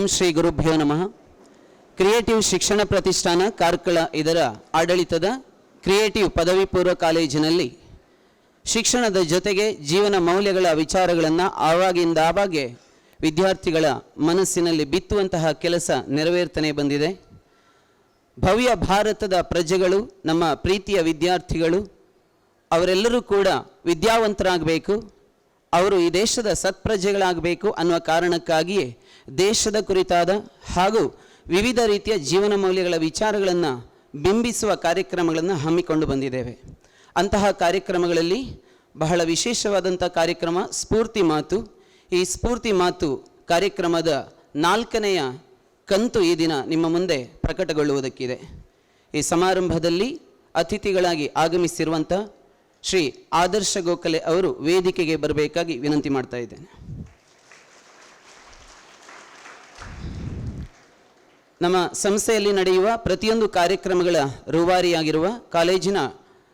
ಓಂ ಶ್ರೀ ಗುರುಭ್ಯೋ ನಮಃ. ಕ್ರಿಯೇಟಿವ್ ಶಿಕ್ಷಣ ಪ್ರತಿಷ್ಠಾನ ಕಾರ್ಕಳ ಇದರ ಆಡಳಿತದ ಕ್ರಿಯೇಟಿವ್ ಪದವಿ ಪೂರ್ವ ಕಾಲೇಜಿನಲ್ಲಿ ಶಿಕ್ಷಣದ ಜೊತೆಗೆ ಜೀವನ ಮೌಲ್ಯಗಳ ವಿಚಾರಗಳನ್ನು ಆವಾಗಿಂದ ಆವಾಗೆ ವಿದ್ಯಾರ್ಥಿಗಳ ಮನಸ್ಸಿನಲ್ಲಿ ಬಿತ್ತುವಂತಹ ಕೆಲಸ ನೆರವೇರ್ತನೆ ಬಂದಿದೆ. ಭವ್ಯ ಭಾರತದ ಪ್ರಜೆಗಳು, ನಮ್ಮ ಪ್ರೀತಿಯ ವಿದ್ಯಾರ್ಥಿಗಳು ಅವರೆಲ್ಲರೂ ಕೂಡ ವಿದ್ಯಾವಂತರಾಗಬೇಕು, ಅವರು ಈ ದೇಶದ ಸತ್ಪ್ರಜೆಗಳಾಗಬೇಕು ಅನ್ನುವ ಕಾರಣಕ್ಕಾಗಿಯೇ ದೇಶದ ಕುರಿತಾದ ಹಾಗೂ ವಿವಿಧ ರೀತಿಯ ಜೀವನ ಮೌಲ್ಯಗಳ ವಿಚಾರಗಳನ್ನು ಬಿಂಬಿಸುವ ಕಾರ್ಯಕ್ರಮಗಳನ್ನು ಹಮ್ಮಿಕೊಂಡು ಬಂದಿದ್ದೇವೆ. ಅಂತಹ ಕಾರ್ಯಕ್ರಮಗಳಲ್ಲಿ ಬಹಳ ವಿಶೇಷವಾದಂಥ ಕಾರ್ಯಕ್ರಮ ಸ್ಫೂರ್ತಿ ಮಾತು. ಈ ಸ್ಫೂರ್ತಿ ಮಾತು ಕಾರ್ಯಕ್ರಮದ 4ನೆಯ ಕಂತು ಈ ದಿನ ನಿಮ್ಮ ಮುಂದೆ ಪ್ರಕಟಗೊಳ್ಳುವುದಕ್ಕಿದೆ. ಈ ಸಮಾರಂಭದಲ್ಲಿ ಅತಿಥಿಗಳಾಗಿ ಆಗಮಿಸಿರುವಂಥ ಶ್ರೀ ಆದರ್ಶ ಗೋಖಲೆ ಅವರು ವೇದಿಕೆಗೆ ಬರಬೇಕಾಗಿ ವಿನಂತಿ ಮಾಡ್ತಾ ಇದ್ದೇನೆ. ನಮ್ಮ ಸಂಸ್ಥೆಯಲ್ಲಿ ನಡೆಯುವ ಪ್ರತಿಯೊಂದು ಕಾರ್ಯಕ್ರಮಗಳ ರೂವಾರಿಯಾಗಿರುವ ಕಾಲೇಜಿನ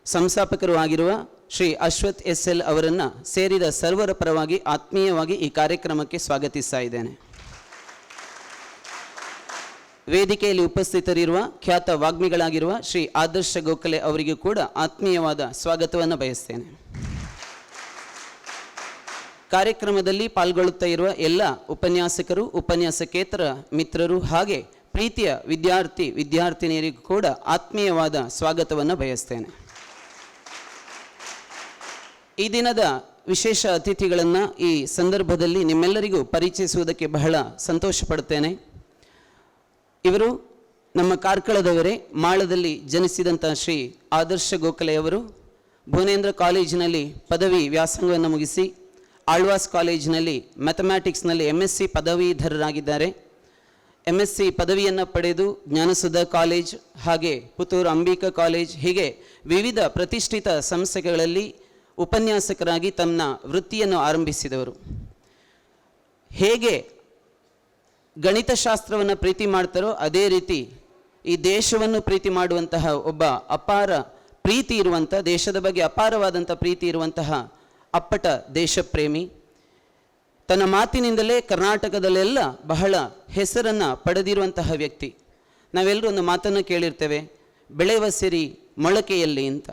ಸಂಸ್ಥಾಪಕರು ಆಗಿರುವ ಶ್ರೀ ಅಶ್ವಥ್ SL ಅವರನ್ನು ಸೇರಿದ ಸರ್ವರ ಪರವಾಗಿ ಆತ್ಮೀಯವಾಗಿ ಈ ಕಾರ್ಯಕ್ರಮಕ್ಕೆ ಸ್ವಾಗತಿಸ್ತಾ ಇದ್ದೇನೆ. ವೇದಿಕೆಯಲ್ಲಿ ಉಪಸ್ಥಿತರಿರುವ ಖ್ಯಾತ ವಾಗ್ಮಿಗಳಾಗಿರುವ ಶ್ರೀ ಆದರ್ಶ ಗೋಖಲೆ ಅವರಿಗೂ ಕೂಡ ಆತ್ಮೀಯವಾದ ಸ್ವಾಗತವನ್ನು ಬಯಸ್ತೇನೆ. ಕಾರ್ಯಕ್ರಮದಲ್ಲಿ ಪಾಲ್ಗೊಳ್ಳುತ್ತಾ ಇರುವ ಎಲ್ಲ ಉಪನ್ಯಾಸಕರು, ಉಪನ್ಯಾಸಕೇತರ ಮಿತ್ರರು ಹಾಗೆ ಪ್ರೀತಿಯ ವಿದ್ಯಾರ್ಥಿನಿಯರಿಗೂ ಕೂಡ ಆತ್ಮೀಯವಾದ ಸ್ವಾಗತವನ್ನು ಬಯಸ್ತೇನೆ. ಈ ದಿನದ ವಿಶೇಷ ಅತಿಥಿಗಳನ್ನು ಈ ಸಂದರ್ಭದಲ್ಲಿ ನಿಮ್ಮೆಲ್ಲರಿಗೂ ಪರಿಚಯಿಸುವುದಕ್ಕೆ ಬಹಳ ಸಂತೋಷ ಪಡುತ್ತೇನೆ. ಇವರು ನಮ್ಮ ಕಾರ್ಕಳದವರೇ. ಮಾಳದಲ್ಲಿ ಜನಿಸಿದಂಥ ಶ್ರೀ ಆದರ್ಶ ಗೋಖಲೆಯವರು ಭುವನೇಂದ್ರ ಕಾಲೇಜಿನಲ್ಲಿ ಪದವಿ ವ್ಯಾಸಂಗವನ್ನು ಮುಗಿಸಿ ಆಳ್ವಾಸ್ ಕಾಲೇಜಿನಲ್ಲಿ ಮ್ಯಾಥಮ್ಯಾಟಿಕ್ಸ್ನಲ್ಲಿ MSc ಪದವೀಧರರಾಗಿದ್ದಾರೆ. MSc ಪದವಿಯನ್ನು ಪಡೆದು ಜ್ಞಾನಸುಧಾ ಕಾಲೇಜ್ ಹಾಗೆ ಪುತ್ತೂರು ಅಂಬಿಕಾ ಕಾಲೇಜ್ ಹೀಗೆ ವಿವಿಧ ಪ್ರತಿಷ್ಠಿತ ಸಂಸ್ಥೆಗಳಲ್ಲಿ ಉಪನ್ಯಾಸಕರಾಗಿ ತಮ್ಮ ವೃತ್ತಿಯನ್ನು ಆರಂಭಿಸಿದವರು. ಹೇಗೆ ಗಣಿತಶಾಸ್ತ್ರವನ್ನು ಪ್ರೀತಿ ಮಾಡ್ತಾರೋ ಅದೇ ರೀತಿ ಈ ದೇಶವನ್ನು ಪ್ರೀತಿ ಮಾಡುವಂತಹ ಒಬ್ಬ ಅಪಾರ ಪ್ರೀತಿ ಇರುವಂಥ, ದೇಶದ ಬಗ್ಗೆ ಅಪಾರವಾದಂಥ ಪ್ರೀತಿ ಇರುವಂತಹ ಅಪ್ಪಟ ದೇಶಪ್ರೇಮಿ. ತನ್ನ ಮಾತಿನಿಂದಲೇ ಕರ್ನಾಟಕದಲ್ಲೆಲ್ಲ ಬಹಳ ಹೆಸರನ್ನು ಪಡೆದಿರುವಂತಹ ವ್ಯಕ್ತಿ. ನಾವೆಲ್ಲರೂ ಒಂದು ಮಾತನ್ನು ಕೇಳಿರ್ತೇವೆ, ಬೆಳೆಯುವ ಸಿರಿ ಮೊಳಕೆಯಲ್ಲಿ ಅಂತ.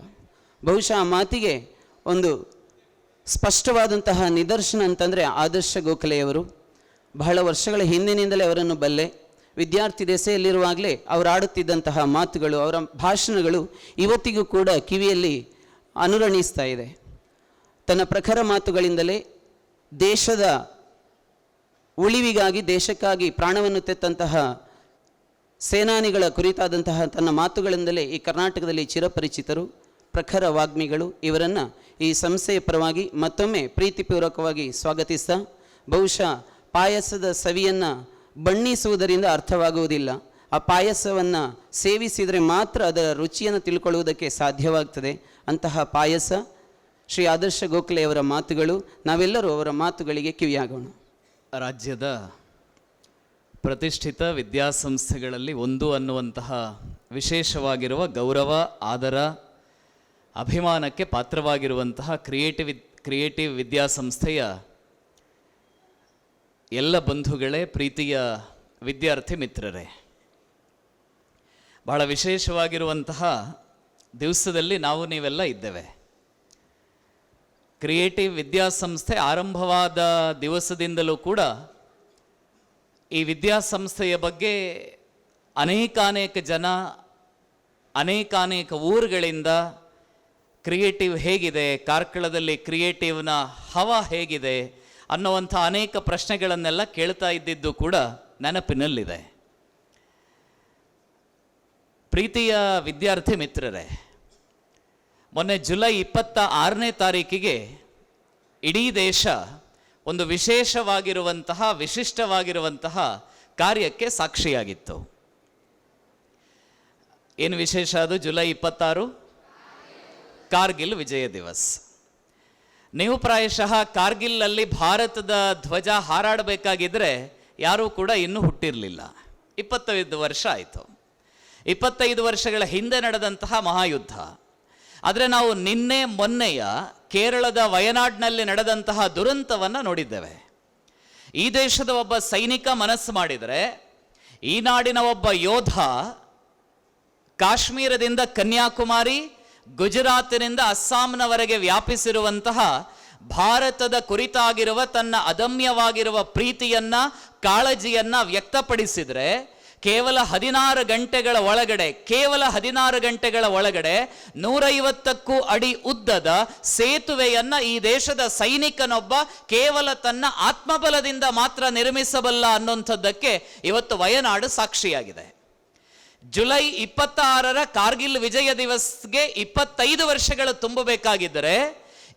ಬಹುಶಃ ಆ ಮಾತಿಗೆ ಒಂದು ಸ್ಪಷ್ಟವಾದಂತಹ ನಿದರ್ಶನ ಅಂತಂದರೆ ಆದರ್ಶ ಗೋಖಲೆಯವರು. ಬಹಳ ವರ್ಷಗಳ ಹಿಂದಿನಿಂದಲೇ ಅವರನ್ನು ಬಲ್ಲೆ. ವಿದ್ಯಾರ್ಥಿ ದೆಸೆಯಲ್ಲಿರುವಾಗಲೇ ಅವರು ಆಡುತ್ತಿದ್ದಂತಹ ಮಾತುಗಳು, ಅವರ ಭಾಷಣಗಳು ಇವತ್ತಿಗೂ ಕೂಡ ಕಿವಿಯಲ್ಲಿ ಅನುರಣಿಸ್ತಾ ಇದೆ. ತನ್ನ ಪ್ರಖರ ಮಾತುಗಳಿಂದಲೇ ದೇಶದ ಉಳಿವಿಗಾಗಿ, ದೇಶಕ್ಕಾಗಿ ಪ್ರಾಣವನ್ನು ತೆತ್ತಂತಹ ಸೇನಾನಿಗಳ ಕುರಿತಾದಂತಹ ತನ್ನ ಮಾತುಗಳಿಂದಲೇ ಈ ಕರ್ನಾಟಕದಲ್ಲಿ ಚಿರಪರಿಚಿತರು, ಪ್ರಖರ ವಾಗ್ಮಿಗಳು. ಇವರನ್ನು ಈ ಸಂಸ್ಥೆಯ ಪರವಾಗಿ ಮತ್ತೊಮ್ಮೆ ಪ್ರೀತಿಪೂರ್ವಕವಾಗಿ ಸ್ವಾಗತಿಸ್ತಾ, ಬಹುಶಃ ಪಾಯಸದ ಸವಿಯನ್ನು ಬಣ್ಣಿಸುವುದರಿಂದ ಅರ್ಥವಾಗುವುದಿಲ್ಲ, ಆ ಪಾಯಸವನ್ನು ಸೇವಿಸಿದರೆ ಮಾತ್ರ ಅದರ ರುಚಿಯನ್ನು ತಿಳ್ಕೊಳ್ಳುವುದಕ್ಕೆ ಸಾಧ್ಯವಾಗ್ತದೆ. ಅಂತಹ ಪಾಯಸ ಶ್ರೀ ಆದರ್ಶ ಗೋಖಲೆಯವರ ಮಾತುಗಳು. ನಾವೆಲ್ಲರೂ ಅವರ ಮಾತುಗಳಿಗೆ ಕಿವಿಯಾಗೋಣ. ರಾಜ್ಯದ ಪ್ರತಿಷ್ಠಿತ ವಿದ್ಯಾಸಂಸ್ಥೆಗಳಲ್ಲಿ ಒಂದು ಅನ್ನುವಂತಹ ವಿಶೇಷವಾಗಿರುವ ಗೌರವ, ಆದರ, ಅಭಿಮಾನಕ್ಕೆ ಪಾತ್ರವಾಗಿರುವಂತಹ ಕ್ರಿಯೇಟಿವ್ ವಿದ್ಯಾಸಂಸ್ಥೆಯ ಎಲ್ಲ ಬಂಧುಗಳೇ, ಪ್ರೀತಿಯ ವಿದ್ಯಾರ್ಥಿ ಮಿತ್ರರೇ, ಬಹಳ ವಿಶೇಷವಾಗಿರುವಂತಹ ದಿವಸದಲ್ಲಿ ನಾವು ನೀವೆಲ್ಲ ಇದ್ದೇವೆ. ಕ್ರಿಯೇಟಿವ್ ವಿದ್ಯಾಸಂಸ್ಥೆ ಆರಂಭವಾದ ದಿವಸದಿಂದಲೂ ಕೂಡ ಈ ವಿದ್ಯಾಸಂಸ್ಥೆಯ ಬಗ್ಗೆ ಅನೇಕಾನೇಕ ಜನ, ಅನೇಕಾನೇಕ ಊರುಗಳಿಂದ ಕ್ರಿಯೇಟಿವ್ ಹೇಗಿದೆ, ಕಾರ್ಕಳದಲ್ಲಿ ಕ್ರಿಯೇಟಿವ್ನ ಹವಾ ಹೇಗಿದೆ ಅನ್ನುವಂಥ ಅನೇಕ ಪ್ರಶ್ನೆಗಳನ್ನೆಲ್ಲ ಕೇಳ್ತಾ ಇದ್ದಿದ್ದು ಕೂಡ ನೆನಪಿನಲ್ಲಿದೆ. ಪ್ರೀತಿಯ ವಿದ್ಯಾರ್ಥಿ ಮಿತ್ರರೇ, ಮೊನ್ನೆ ಜುಲೈ 26ನೇ ತಾರೀಕಿಗೆ ಇಡೀ ದೇಶ ಒಂದು ವಿಶೇಷವಾಗಿರುವಂತಹ, ವಿಶಿಷ್ಟವಾಗಿರುವಂತಹ ಕಾರ್ಯಕ್ಕೆ ಸಾಕ್ಷಿಯಾಗಿತ್ತು. ಏನು ವಿಶೇಷ ಅದು? ಜುಲೈ 26 ಕಾರ್ಗಿಲ್ ವಿಜಯ ದಿವಸ್. ನೀವು ಪ್ರಾಯಶಃ ಕಾರ್ಗಿಲಲ್ಲಿ ಭಾರತದ ಧ್ವಜ ಹಾರಾಡಬೇಕಾಗಿದ್ದರೆ ಯಾರೂ ಕೂಡ ಇನ್ನೂ ಹುಟ್ಟಿರಲಿಲ್ಲ. 25 ವರ್ಷ ಆಯಿತು. 25 ವರ್ಷಗಳ ಹಿಂದೆ ನಡೆದಂತಹ ಮಹಾಯುದ್ಧ. ಆದರೆ ನಾವು ನಿನ್ನೆ ಮೊನ್ನೆಯ ಕೇರಳದ ವಯನಾಡ್ನಲ್ಲಿ ನಡೆದಂತಹ ದುರಂತವನ್ನು ನೋಡಿದ್ದೇವೆ. ಈ ದೇಶದ ಒಬ್ಬ ಸೈನಿಕ ಮನಸ್ಸು ಮಾಡಿದರೆ, ಈ ನಾಡಿನ ಒಬ್ಬ ಯೋಧ ಕಾಶ್ಮೀರದಿಂದ ಕನ್ಯಾಕುಮಾರಿ, ಗುಜರಾತಿನಿಂದ ಅಸ್ಸಾಂನವರೆಗೆ ವ್ಯಾಪಿಸಿರುವಂತಹ ಭಾರತದ ಕುರಿತಾಗಿರುವ ತನ್ನ ಅದಮ್ಯವಾಗಿರುವ ಪ್ರೀತಿಯನ್ನ, ಕಾಳಜಿಯನ್ನ ವ್ಯಕ್ತಪಡಿಸಿದರೆ ಕೇವಲ 16 ಗಂಟೆಗಳ ಒಳಗಡೆ 150ಕ್ಕೂ ಅಡಿ ಉದ್ದದ ಸೇತುವೆಯನ್ನ ಈ ದೇಶದ ಸೈನಿಕನೊಬ್ಬ ಕೇವಲ ತನ್ನ ಆತ್ಮಬಲದಿಂದ ಮಾತ್ರ ನಿರ್ಮಿಸಬಲ್ಲ ಅನ್ನೋಂಥದ್ದಕ್ಕೆ ಇವತ್ತು ವಯನಾಡು ಸಾಕ್ಷಿಯಾಗಿದೆ. ಜುಲೈ 26ರ ಕಾರ್ಗಿಲ್ ವಿಜಯ ದಿವಸ್ಗೆ 25 ವರ್ಷಗಳು ತುಂಬಬೇಕಾಗಿದ್ದರೆ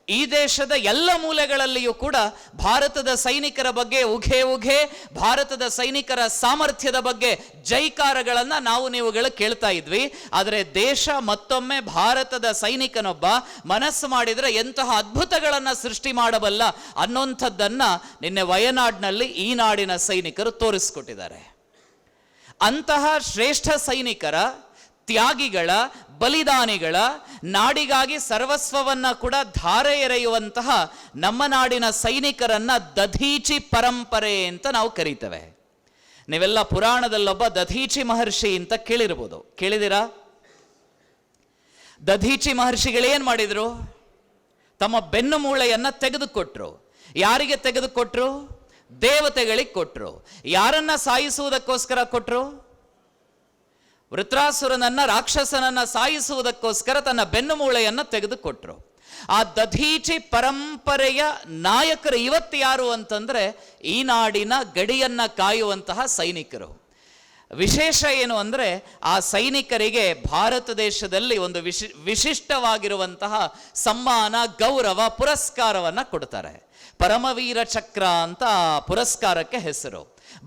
ಈ ದೇಶದ ಎಲ್ಲ ಮೂಲೆಗಳಲ್ಲಿಯೂ ಕೂಡ ಭಾರತದ ಸೈನಿಕರ ಬಗ್ಗೆ ಉಘೆ ಭಾರತದ ಸೈನಿಕರ ಸಾಮರ್ಥ್ಯದ ಬಗ್ಗೆ ಜೈಕಾರಗಳನ್ನು ನೀವುಗಳು ಕೇಳ್ತಾ ಇದ್ವಿ. ಆದರೆ ದೇಶ ಮತ್ತೊಮ್ಮೆ ಭಾರತದ ಸೈನಿಕನೊಬ್ಬ ಮನಸ್ಸು ಮಾಡಿದರೆ ಎಂತಹ ಅದ್ಭುತಗಳನ್ನು ಸೃಷ್ಟಿ ಮಾಡಬಲ್ಲ ಅನ್ನೋಂಥದ್ದನ್ನ ನಿನ್ನೆ ವಯನಾಡಿನಲ್ಲಿ ಈ ನಾಡಿನ ಸೈನಿಕರು ತೋರಿಸ್ಕೊಟ್ಟಿದ್ದಾರೆ. ಅಂತಹ ಶ್ರೇಷ್ಠ ಸೈನಿಕರ, ತ್ಯಾಗಿಗಳ, ಬಲಿದಾನಿಗಳ, ನಾಡಿಗಾಗಿ ಸರ್ವಸ್ವವನ್ನ ಕೂಡ ಧಾರೆ ಎರೆಯುವಂತಹ ನಮ್ಮ ನಾಡಿನ ಸೈನಿಕರನ್ನ ದಧೀಚಿ ಪರಂಪರೆ ಅಂತ ನಾವು ಕರೀತೇವೆ. ನೀವೆಲ್ಲ ಪುರಾಣದಲ್ಲೊಬ್ಬ ದಧೀಚಿ ಮಹರ್ಷಿ ಅಂತ ಕೇಳಿರ್ಬೋದು, ಕೇಳಿದಿರಾ? ದಧೀಚಿ ಮಹರ್ಷಿಗಳೇನ್ ಮಾಡಿದ್ರು? ತಮ್ಮ ಬೆನ್ನು ಮೂಳೆಯನ್ನ ತೆಗೆದುಕೊಟ್ರು. ಯಾರಿಗೆ ತೆಗೆದುಕೊಟ್ರು? ದೇವತೆಗಳಿಗೆ ಕೊಟ್ರು. ಯಾರನ್ನ ಸಾಯಿಸುವುದಕ್ಕೋಸ್ಕರ ಕೊಟ್ರು? ವೃತ್ರಾಸುರನನ್ನ, ರಾಕ್ಷಸನನ್ನ ಸಾಯಿಸುವುದಕ್ಕೋಸ್ಕರ ತನ್ನ ಬೆನ್ನು ಮೂಳೆಯನ್ನ ತೆಗೆದುಕೊಟ್ರು. ಆ ದಧೀಚಿ ಪರಂಪರೆಯ ನಾಯಕರು ಇವತ್ತು ಯಾರು ಅಂತಂದ್ರೆ ಈ ನಾಡಿನ ಗಡಿಯನ್ನ ಕಾಯುವಂತಹ ಸೈನಿಕರು. ವಿಶೇಷ ಏನು ಅಂದ್ರೆ ಆ ಸೈನಿಕರಿಗೆ ಭಾರತ ದೇಶದಲ್ಲಿ ಒಂದು ವಿಶಿಷ್ಟವಾಗಿರುವಂತಹ ಸಮ್ಮಾನ, ಗೌರವ, ಪುರಸ್ಕಾರವನ್ನ ಕೊಡ್ತಾರೆ. ಪರಮವೀರ ಚಕ್ರ ಅಂತ ಪುರಸ್ಕಾರಕ್ಕೆ ಹೆಸರು.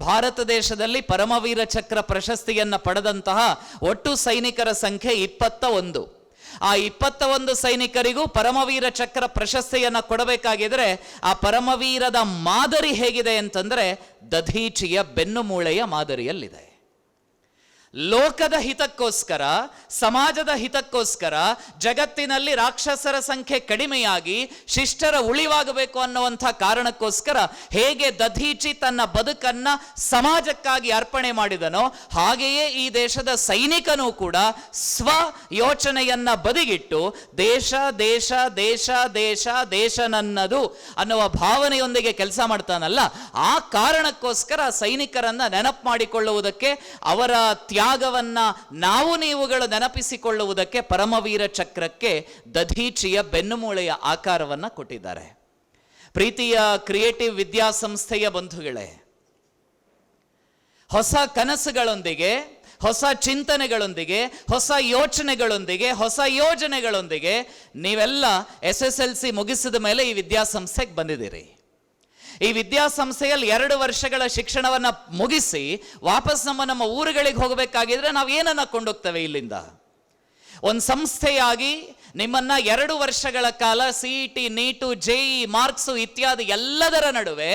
ಭಾರತ ದೇಶದಲ್ಲಿ ಪರಮವೀರ ಚಕ್ರ ಪ್ರಶಸ್ತಿಯನ್ನ ಪಡೆದಂತಹ ಒಟ್ಟು ಸೈನಿಕರ ಸಂಖ್ಯೆ 21. ಆ 21 ಸೈನಿಕರಿಗೂ ಪರಮವೀರ ಚಕ್ರ ಪ್ರಶಸ್ತಿಯನ್ನ ಕೊಡಬೇಕಾಗಿದ್ರೆ ಆ ಪರಮವೀರದ ಮಾದರಿ ಹೇಗಿದೆ ಅಂತಂದ್ರೆ ದಧೀಚಿಯ ಬೆನ್ನು ಮೂಳೆಯ ಮಾದರಿಯಲ್ಲಿದೆ. ಲೋಕದ ಹಿತಕ್ಕೋಸ್ಕರ, ಸಮಾಜದ ಹಿತಕ್ಕೋಸ್ಕರ, ಜಗತ್ತಿನಲ್ಲಿ ರಾಕ್ಷಸರ ಸಂಖ್ಯೆ ಕಡಿಮೆಯಾಗಿ ಶಿಷ್ಟರ ಉಳಿವಾಗಬೇಕು ಅನ್ನುವಂಥ ಕಾರಣಕ್ಕೋಸ್ಕರ ಹೇಗೆ ದಧೀಚಿ ತನ್ನ ಬದುಕನ್ನ ಸಮಾಜಕ್ಕಾಗಿ ಅರ್ಪಣೆ ಮಾಡಿದನೋ ಹಾಗೆಯೇ ಈ ದೇಶದ ಸೈನಿಕನೂ ಕೂಡ ಸ್ವ ಯೋಚನೆಯನ್ನ ಬದಿಗಿಟ್ಟು ದೇಶ ದೇಶ ದೇಶ ದೇಶ ದೇಶ ನನ್ನದು ಅನ್ನುವ ಭಾವನೆಯೊಂದಿಗೆ ಕೆಲಸ ಮಾಡ್ತಾನಲ್ಲ, ಆ ಕಾರಣಕ್ಕೋಸ್ಕರ ಸೈನಿಕರನ್ನ ನೆನಪು ಮಾಡಿಕೊಳ್ಳುವುದಕ್ಕೆ, ಅವರ ತ್ಯಾಗವನ್ನ ನೀವುಗಳು ನೆನಪಿಸಿಕೊಳ್ಳುವುದಕ್ಕೆ ಪರಮವೀರ ಚಕ್ರಕ್ಕೆ ದಧೀಚಿಯ ಬೆನ್ನುಮೂಳೆಯ ಆಕಾರವನ್ನ ಕೊಟ್ಟಿದ್ದಾರೆ. ಪ್ರೀತಿಯ ಕ್ರಿಯೇಟಿವ್ ವಿದ್ಯಾಸಂಸ್ಥೆಯ ಬಂಧುಗಳೇ, ಹೊಸ ಕನಸುಗಳೊಂದಿಗೆ, ಹೊಸ ಚಿಂತನೆಗಳೊಂದಿಗೆ, ಹೊಸ ಯೋಚನೆಗಳೊಂದಿಗೆ, ಹೊಸ ಯೋಜನೆಗಳೊಂದಿಗೆ ನೀವೆಲ್ಲ SSLC ಮುಗಿಸಿದ ಮೇಲೆ ಈ ವಿದ್ಯಾಸಂಸ್ಥೆಗೆ ಬಂದಿದ್ದೀರಿ. ಈ ವಿದ್ಯಾಸಂಸ್ಥೆಯಲ್ಲಿ 2 ವರ್ಷಗಳ ಶಿಕ್ಷಣವನ್ನ ಮುಗಿಸಿ ವಾಪಸ್ ನಮ್ಮ ಊರುಗಳಿಗೆ ಹೋಗಬೇಕಾಗಿದ್ರೆ ನಾವು ಏನನ್ನ ಕೊಂಡೋಗ್ತೇವೆ ಇಲ್ಲಿಂದ? ಒಂದು ಸಂಸ್ಥೆಯಾಗಿ ನಿಮ್ಮನ್ನ 2 ವರ್ಷಗಳ ಕಾಲ CET, ನೀಟು, JEE ಮಾರ್ಕ್ಸು ಇತ್ಯಾದಿ ಎಲ್ಲದರ ನಡುವೆ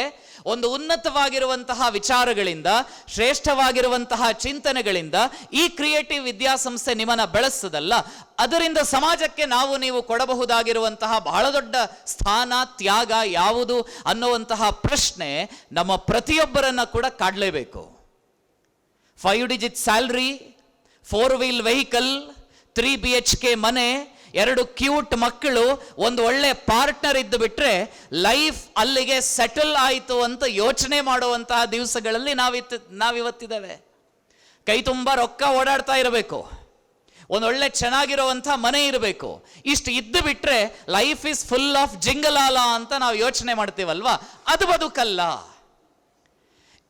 ಒಂದು ಉನ್ನತವಾಗಿರುವಂತಹ ವಿಚಾರಗಳಿಂದ, ಶ್ರೇಷ್ಠವಾಗಿರುವಂತಹ ಚಿಂತನೆಗಳಿಂದ ಈ ಕ್ರಿಯೇಟಿವ್ ವಿದ್ಯಾಸಂಸ್ಥೆ ನಿಮ್ಮನ್ನ ಬೆಳೆಸ್ತದಲ್ಲ, ಅದರಿಂದ ಸಮಾಜಕ್ಕೆ ನೀವು ಕೊಡಬಹುದಾಗಿರುವಂತಹ ಬಹಳ ದೊಡ್ಡ ಸ್ಥಾನ, ತ್ಯಾಗ ಯಾವುದು ಅನ್ನುವಂತಹ ಪ್ರಶ್ನೆ ನಮ್ಮ ಪ್ರತಿಯೊಬ್ಬರನ್ನ ಕೂಡ ಕಾಡಲೇಬೇಕು. 5 digit salary, 4 wheel vehicle, 3 BHK ಮನೆ, 2 ಕ್ಯೂಟ್ ಮಕ್ಕಳು, ಒಂದು ಒಳ್ಳೆ ಪಾರ್ಟ್ನರ್ ಇದ್ದು ಬಿಟ್ರೆ ಲೈಫ್ ಅಲ್ಲಿಗೆ ಸೆಟಲ್ ಆಯಿತು ಅಂತ ಯೋಚನೆ ಮಾಡುವಂತಹ ದಿವಸಗಳಲ್ಲಿ ನಾವಿವತ್ತಿದ್ದೇವೆ. ಕೈ ತುಂಬ ರೊಕ್ಕ ಓಡಾಡ್ತಾ ಇರಬೇಕು, ಒಂದೊಳ್ಳೆ ಚೆನ್ನಾಗಿರುವಂಥ ಮನೆ ಇರಬೇಕು, ಇಷ್ಟು ಇದ್ದು ಬಿಟ್ರೆ ಲೈಫ್ ಇಸ್ ಫುಲ್ ಆಫ್ ಜಿಂಗಲಾಲ ಅಂತ ನಾವು ಯೋಚನೆ ಮಾಡ್ತೀವಲ್ವಾ, ಅದು ಬದುಕಲ್ಲ.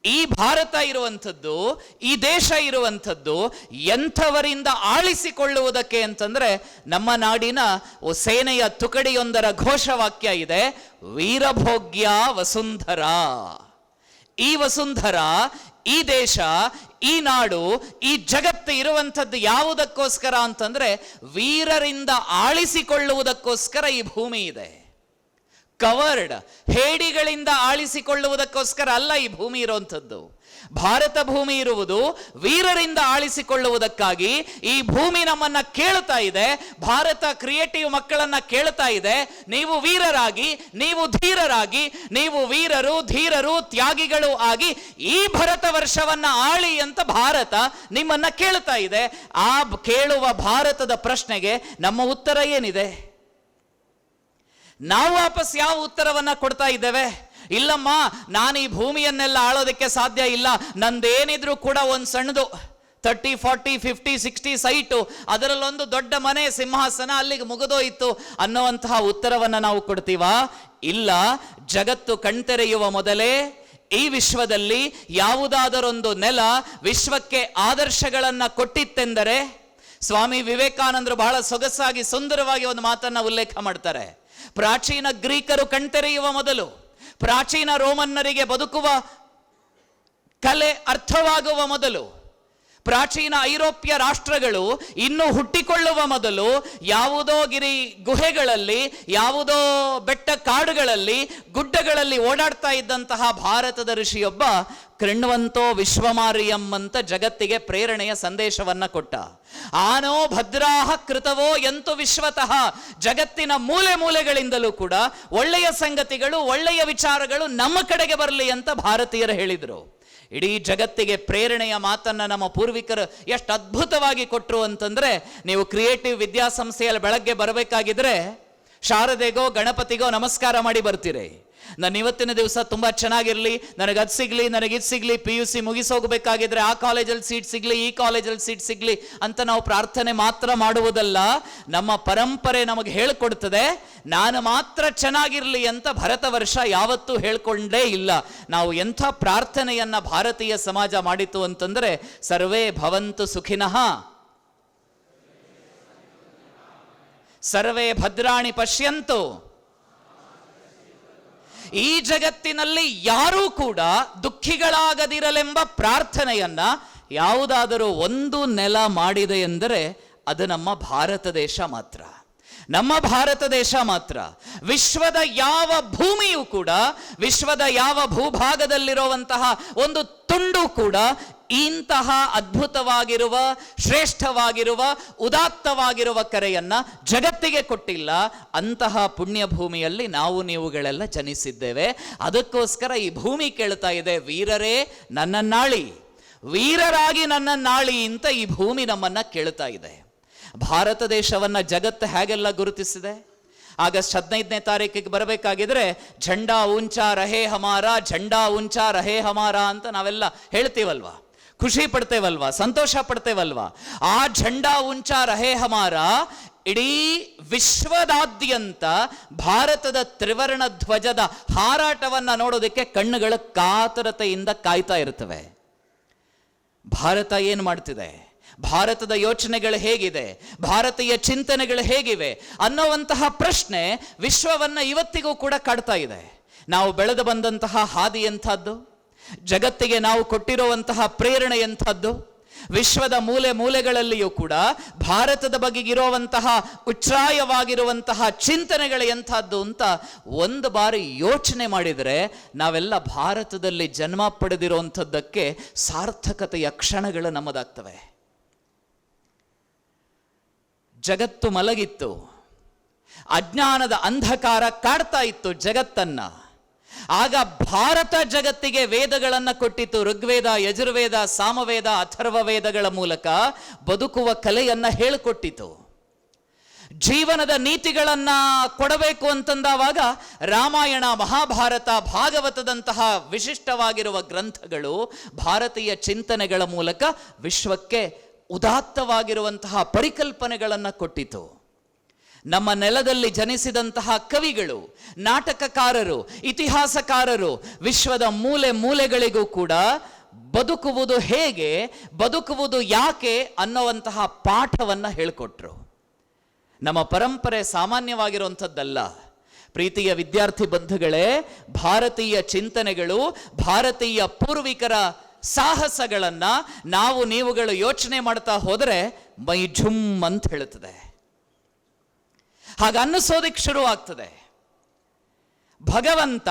ಈ ಭಾರತ ಇರುವಂಥದ್ದು, ಈ ದೇಶ ಇರುವಂಥದ್ದು ಎಂಥವರಿಂದ ಆಳಿಸಿಕೊಳ್ಳುವುದಕ್ಕೆ ಅಂತಂದ್ರೆ ನಮ್ಮ ನಾಡಿನ ಸೇನೆಯ ತುಕಡಿಯೊಂದರ ಘೋಷವಾಕ್ಯ ಇದೆ, ವೀರಭೋಗ್ಯ ವಸುಂಧರ. ಈ ವಸುಂಧರ, ಈ ದೇಶ, ಈ ನಾಡು, ಈ ಜಗತ್ತು ಇರುವಂಥದ್ದು ಯಾವುದಕ್ಕೋಸ್ಕರ ಅಂತಂದ್ರೆ ವೀರರಿಂದ ಆಳಿಸಿಕೊಳ್ಳುವುದಕ್ಕೋಸ್ಕರ ಈ ಭೂಮಿ ಇದೆ. ಕವರ್ಡ್, ಹೇಡಿಗಳಿಂದ ಆಳಿಸಿಕೊಳ್ಳುವುದಕ್ಕೋಸ್ಕರ ಅಲ್ಲ ಈ ಭೂಮಿ ಇರುವಂಥದ್ದು. ಭಾರತ ಭೂಮಿ ಇರುವುದು ವೀರರಿಂದ ಆಳಿಸಿಕೊಳ್ಳುವುದಕ್ಕಾಗಿ. ಈ ಭೂಮಿ ನಮ್ಮನ್ನ ಕೇಳ್ತಾ ಇದೆ, ಭಾರತ ಕ್ರಿಯೇಟಿವ್ ಮಕ್ಕಳನ್ನ ಕೇಳ್ತಾ ಇದೆ, ನೀವು ವೀರರಾಗಿ, ನೀವು ಧೀರರಾಗಿ, ನೀವು ವೀರರು, ಧೀರರು, ತ್ಯಾಗಿಗಳು ಆಗಿ ಈ ಭರತ ವರ್ಷವನ್ನ ಆಳಿ ಅಂತ ಭಾರತ ನಿಮ್ಮನ್ನ ಕೇಳ್ತಾ ಇದೆ. ಆ ಕೇಳುವ ಭಾರತದ ಪ್ರಶ್ನೆಗೆ ನಮ್ಮ ಉತ್ತರ ಏನಿದೆ? ನಾವು ವಾಪಸ್ ಯಾವ ಉತ್ತರವನ್ನ ಕೊಡ್ತಾ ಇದ್ದೇವೆ? ಇಲ್ಲಮ್ಮ, ನಾನು ಈ ಭೂಮಿಯನ್ನೆಲ್ಲ ಆಳೋದಕ್ಕೆ ಸಾಧ್ಯ ಇಲ್ಲ, ನಂದೇನಿದ್ರು ಕೂಡ ಒಂದು ಸಣ್ಣದು 30, 40, 50, 60 ಸೈಟು, ಅದರಲ್ಲೊಂದು ದೊಡ್ಡ ಮನೆ, ಸಿಂಹಾಸನ, ಅಲ್ಲಿಗೆ ಮುಗಿದೋಯಿತು ಅನ್ನುವಂತಹ ಉತ್ತರವನ್ನ ನಾವು ಕೊಡ್ತೀವಾ? ಇಲ್ಲ. ಜಗತ್ತು ಕಣ್ತೆರೆಯುವ ಮೊದಲೇ ಈ ವಿಶ್ವದಲ್ಲಿ ಯಾವುದಾದರೊಂದು ನೆಲ ವಿಶ್ವಕ್ಕೆ ಆದರ್ಶಗಳನ್ನ ಕೊಟ್ಟಿತ್ತೆಂದರೆ, ಸ್ವಾಮಿ ವಿವೇಕಾನಂದರು ಬಹಳ ಸೊಗಸಾಗಿ ಸುಂದರವಾಗಿ ಒಂದು ಮಾತನ್ನ ಉಲ್ಲೇಖ ಮಾಡ್ತಾರೆ. ಪ್ರಾಚೀನ ಗ್ರೀಕರು ಕಣ್ತೆರೆಯುವ ಮೊದಲು, ಪ್ರಾಚೀನ ರೋಮನ್ನರಿಗೆ ಬದುಕುವ ಕಲೆ ಅರ್ಥವಾಗುವ ಮೊದಲು, ಪ್ರಾಚೀನ ಐರೋಪ್ಯ ರಾಷ್ಟ್ರಗಳು ಇನ್ನೂ ಹುಟ್ಟಿಕೊಳ್ಳುವ ಮೊದಲು ಯಾವುದೋ ಗಿರಿ ಗುಹೆಗಳಲ್ಲಿ, ಯಾವುದೋ ಬೆಟ್ಟ ಕಾಡುಗಳಲ್ಲಿ, ಗುಡ್ಡಗಳಲ್ಲಿ ಓಡಾಡ್ತಾ ಇದ್ದಂತಹ ಭಾರತದ ಋಷಿಯೊಬ್ಬ ಕೃಣ್ವಂತೋ ವಿಶ್ವಮಾರ್ಯಂ ಅಂತ ಜಗತ್ತಿಗೆ ಪ್ರೇರಣೆಯ ಸಂದೇಶವನ್ನ ಕೊಟ್ಟ. ಆನೋ ಭದ್ರಾಹ ಕೃತವೋ ಎಂತು ವಿಶ್ವತಃ. ಜಗತ್ತಿನ ಮೂಲೆ ಮೂಲೆಗಳಿಂದಲೂ ಕೂಡ ಒಳ್ಳೆಯ ಸಂಗತಿಗಳು, ಒಳ್ಳೆಯ ವಿಚಾರಗಳು ನಮ್ಮ ಕಡೆಗೆ ಬರಲಿ ಅಂತ ಭಾರತೀಯರು ಹೇಳಿದರು. ಇಡೀ ಜಗತ್ತಿಗೆ ಪ್ರೇರಣೆಯ ಮಾತನ್ನ ನಮ್ಮ ಪೂರ್ವಿಕರು ಎಷ್ಟು ಅದ್ಭುತವಾಗಿ ಕೊಟ್ಟರು ಅಂತಂದ್ರೆ, ನೀವು ಕ್ರಿಯೇಟಿವ್ ವಿದ್ಯಾಸಂಸ್ಥೆಯಲ್ಲಿ ಬೆಳಗ್ಗೆ ಬರಬೇಕಾಗಿದ್ರೆ ಶಾರದೆಗೋ ಗಣಪತಿಗೋ ನಮಸ್ಕಾರ ಮಾಡಿ ಬರ್ತೀರಿ. ನಾನು ಇವತ್ತಿನ ದಿವಸ ತುಂಬಾ ಚೆನ್ನಾಗಿರ್ಲಿ, ನನಗೆ ಅದು ಸಿಗ್ಲಿ, ನನಗಿದು ಸಿಗ್ಲಿ, PUC ಮುಗಿಸೋಗ್ಬೇಕಾಗಿದ್ರೆ ಆ ಕಾಲೇಜಲ್ಲಿ ಸೀಟ್ ಸಿಗ್ಲಿ, ಈ ಕಾಲೇಜಲ್ಲಿ ಸೀಟ್ ಸಿಗ್ಲಿ ಅಂತ ನಾವು ಪ್ರಾರ್ಥನೆ ಮಾತ್ರ ಮಾಡುವುದಲ್ಲ. ನಮ್ಮ ಪರಂಪರೆ ನಮಗೆ ಹೇಳ್ಕೊಡ್ತದೆ, ನಾನು ಮಾತ್ರ ಚೆನ್ನಾಗಿರ್ಲಿ ಅಂತ ಭರತ ವರ್ಷ ಯಾವತ್ತೂ ಹೇಳ್ಕೊಂಡೇ ಇಲ್ಲ. ನಾವು ಎಂಥ ಪ್ರಾರ್ಥನೆಯನ್ನ ಭಾರತೀಯ ಸಮಾಜ ಮಾಡಿತು ಅಂತಂದ್ರೆ, ಸರ್ವೇ ಭವಂತು ಸುಖಿನಃ, ಸರ್ವೇ ಭದ್ರಾಣಿ ಪಶ್ಯಂತು. ಈ ಜಗತ್ತಿನಲ್ಲಿ ಯಾರೂ ಕೂಡ ದುಃಖಿಗಳಾಗದಿರಲೆಂಬ ಪ್ರಾರ್ಥನೆಯನ್ನ ಯಾವುದಾದರೂ ಒಂದು ನೆಲ ಮಾಡಿದೆ ಎಂದರೆ ಅದು ನಮ್ಮ ಭಾರತ ದೇಶ ಮಾತ್ರ. ನಮ್ಮ ಭಾರತ ದೇಶ ಮಾತ್ರ. ವಿಶ್ವದ ಯಾವ ಭೂಮಿಯೂ ಕೂಡ, ವಿಶ್ವದ ಯಾವ ಭೂಭಾಗದಲ್ಲಿರುವಂತಹ ಒಂದು ತುಂಡು ಕೂಡ ಇಂತಹ ಅದ್ಭುತವಾಗಿರುವ, ಶ್ರೇಷ್ಠವಾಗಿರುವ, ಉದಾತ್ತವಾಗಿರುವ ಕರೆಯನ್ನ ಜಗತ್ತಿಗೆ ಕೊಟ್ಟಿಲ್ಲ. ಅಂತಹ ಪುಣ್ಯ ಭೂಮಿಯಲ್ಲಿ ನಾವು ನೀವುಗಳೆಲ್ಲ ಜನಿಸಿದ್ದೇವೆ. ಅದಕ್ಕೋಸ್ಕರ ಈ ಭೂಮಿ ಕೇಳ್ತಾ ಇದೆ, ವೀರರೇ ನನ್ನನ್ನಾಳಿ, ವೀರರಾಗಿ ನನ್ನನ್ನಾಳಿ ಅಂತ ಈ ಭೂಮಿ ನಮ್ಮನ್ನ ಕೇಳ್ತಾ ಇದೆ. ಭಾರತ ದೇಶವನ್ನ ಜಗತ್ತು ಹೇಗೆಲ್ಲ ಗುರುತಿಸಿದೆ? ಆಗಸ್ಟ್ 15ನೇ ತಾರೀಕಿಗೆ ಬರಬೇಕಾಗಿದ್ರೆ ಝಂಡಾ ಊಂಚಾ ರಹೇ ಹಮಾರ, ಝಂಡಾ ಊಂಚಾ ರಹೇ ಹಮಾರ ಅಂತ ನಾವೆಲ್ಲ ಹೇಳ್ತೀವಲ್ವಾ, ಖುಷಿ ಪಡ್ತೇವಲ್ವಾ, ಸಂತೋಷ ಪಡ್ತೇವಲ್ವಾ. ಆ ಝಂಡಾ ಊಂಚಾ ರಹೇ ಹಮಾರ ಇಡೀ ವಿಶ್ವದಾದ್ಯಂತ ಭಾರತದ ತ್ರಿವರ್ಣ ಧ್ವಜದ ಹಾರಾಟವನ್ನ ನೋಡೋದಕ್ಕೆ ಕಣ್ಣುಗಳ ಕಾತರತೆಯಿಂದ ಕಾಯ್ತಾ ಇರ್ತವೆ. ಭಾರತ ಏನು ಮಾಡ್ತಿದೆ, ಭಾರತದ ಯೋಚನೆಗಳು ಹೇಗಿದೆ, ಭಾರತೀಯ ಚಿಂತನೆಗಳು ಹೇಗಿವೆ ಅನ್ನೋವಂತಹ ಪ್ರಶ್ನೆ ವಿಶ್ವವನ್ನ ಇವತ್ತಿಗೂ ಕೂಡ ಕಾಡ್ತಾ ಇದೆ. ನಾವು ಬೆಳೆದು ಬಂದಂತಹ ಹಾದಿ ಎಂಥದ್ದು, ಜಗತ್ತಿಗೆ ನಾವು ಕೊಟ್ಟಿರುವಂತಹ ಪ್ರೇರಣೆ ಎಂಥದ್ದು, ವಿಶ್ವದ ಮೂಲೆ ಮೂಲೆಗಳಲ್ಲಿಯೂ ಕೂಡ ಭಾರತದ ಬಗೆಗಿರುವಂತಹ ಉಚ್ಛ್ರಾಯವಾಗಿರುವಂತಹ ಚಿಂತನೆಗಳು ಎಂಥದ್ದು ಅಂತ ಒಂದು ಬಾರಿ ಯೋಚನೆ ಮಾಡಿದರೆ ನಾವೆಲ್ಲ ಭಾರತದಲ್ಲಿ ಜನ್ಮ ಪಡೆದಿರುವಂಥದ್ದಕ್ಕೆ ಸಾರ್ಥಕತೆಯ ಕ್ಷಣಗಳು ನಮ್ಮದಾಗ್ತವೆ. ಜಗತ್ತು ಮಲಗಿತ್ತು, ಅಜ್ಞಾನದ ಅಂಧಕಾರ ಕಾಡ್ತಾ ಇತ್ತು ಜಗತ್ತನ್ನ. ಆಗ ಭಾರತ ಜಗತ್ತಿಗೆ ವೇದಗಳನ್ನು ಕೊಟ್ಟಿತು. ಋಗ್ವೇದ, ಯಜುರ್ವೇದ, ಸಾಮವೇದ, ಅಥರ್ವ ವೇದಗಳ ಮೂಲಕ ಬದುಕುವ ಕಲೆಯನ್ನ ಹೇಳಿಕೊಟ್ಟಿತು. ಜೀವನದ ನೀತಿಗಳನ್ನ ಕೊಡಬೇಕು ಅಂತಂದಾವಾಗ ರಾಮಾಯಣ, ಮಹಾಭಾರತ, ಭಾಗವತದಂತಹ ವಿಶಿಷ್ಟವಾಗಿರುವ ಗ್ರಂಥಗಳು ಭಾರತೀಯ ಚಿಂತನೆಗಳ ಮೂಲಕ ವಿಶ್ವಕ್ಕೆ ಉದಾತ್ತವಾಗಿರುವಂತಹ ಪರಿಕಲ್ಪನೆಗಳನ್ನು ಕೊಟ್ಟಿತು. ನಮ್ಮ ನೆಲದಲ್ಲಿ ಜನಿಸಿದಂತಹ ಕವಿಗಳು, ನಾಟಕಕಾರರು, ಇತಿಹಾಸಕಾರರು ವಿಶ್ವದ ಮೂಲೆ ಮೂಲೆಗಳಿಗೂ ಕೂಡ ಬದುಕುವುದು ಹೇಗೆ, ಬದುಕುವುದು ಯಾಕೆ ಅನ್ನುವಂತಹ ಪಾಠವನ್ನು ಹೇಳಿಕೊಟ್ರು. ನಮ್ಮ ಪರಂಪರೆ ಸಾಮಾನ್ಯವಾಗಿರುವಂಥದ್ದಲ್ಲ. ಪ್ರೀತಿಯ ವಿದ್ಯಾರ್ಥಿ ಬಂಧುಗಳೇ, ಭಾರತೀಯ ಚಿಂತನೆಗಳು, ಭಾರತೀಯ ಪೂರ್ವಿಕರ ಸಾಹಸಗಳನ್ನ ನಾವು ನೀವುಗಳು ಯೋಚನೆ ಮಾಡ್ತಾ ಹೋದರೆ ಮೈ ಝುಮ್ ಅಂತ ಹೇಳುತ್ತದೆ. ಹಾಗ ಅನ್ನಿಸೋದಿಕ್ ಶುರು ಆಗ್ತದೆ. ಭಗವಂತ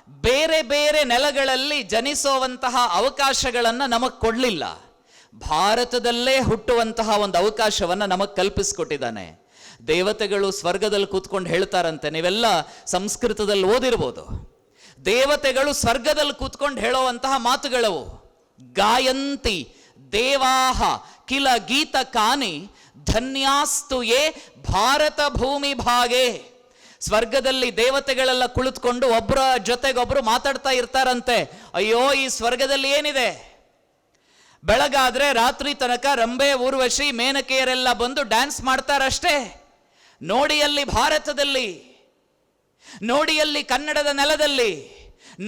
ಬೇರೆ ಬೇರೆ ನೆಲಗಳಲ್ಲಿ ಜನಿಸುವಂತಹ ಅವಕಾಶಗಳನ್ನು ನಮಗೆ ಕೊಡಲಿಲ್ಲ. ಭಾರತದಲ್ಲೇ ಹುಟ್ಟುವಂತಹ ಒಂದು ಅವಕಾಶವನ್ನು ನಮಗೆ ಕಲ್ಪಿಸಿಕೊಟ್ಟಿದ್ದಾನೆ. ದೇವತೆಗಳು ಸ್ವರ್ಗದಲ್ಲಿ ಕೂತ್ಕೊಂಡು ಹೇಳ್ತಾರಂತೆ, ನೀವೆಲ್ಲ ಸಂಸ್ಕೃತದಲ್ಲಿ ಓದಿರ್ಬೋದು. ದೇವತೆಗಳು ಸ್ವರ್ಗದಲ್ಲಿ ಕೂತ್ಕೊಂಡು ಹೇಳುವಂತಹ ಮಾತುಗಳವು. ಗಾಯಂತಿ ದೇವಾಹ ಕಿಲ ಗೀತ ಕಾನಿ ಧನ್ಯಾಸ್ತು ಯೇ ಭಾರತ ಭೂಮಿ ಭಾಗೆ. ಸ್ವರ್ಗದಲ್ಲಿ ದೇವತೆಗಳೆಲ್ಲ ಕುಳಿತುಕೊಂಡು ಒಬ್ಬರ ಜೊತೆಗೊಬ್ರು ಮಾತಾಡ್ತಾ ಇರ್ತಾರಂತೆ, ಅಯ್ಯೋ ಈ ಸ್ವರ್ಗದಲ್ಲಿ ಏನಿದೆ, ಬೆಳಗಾದ್ರೆ ರಾತ್ರಿ ತನಕ ರಂಬೆ ಊರ್ವಶಿ ಮೇನಕೆಯರೆಲ್ಲ ಬಂದು ಡ್ಯಾನ್ಸ್ ಮಾಡ್ತಾರಷ್ಟೇ. ನೋಡಿಯಲ್ಲಿ ಭಾರತದಲ್ಲಿ, ನೋಡಿಯಲ್ಲಿ ಕನ್ನಡದ ನೆಲದಲ್ಲಿ,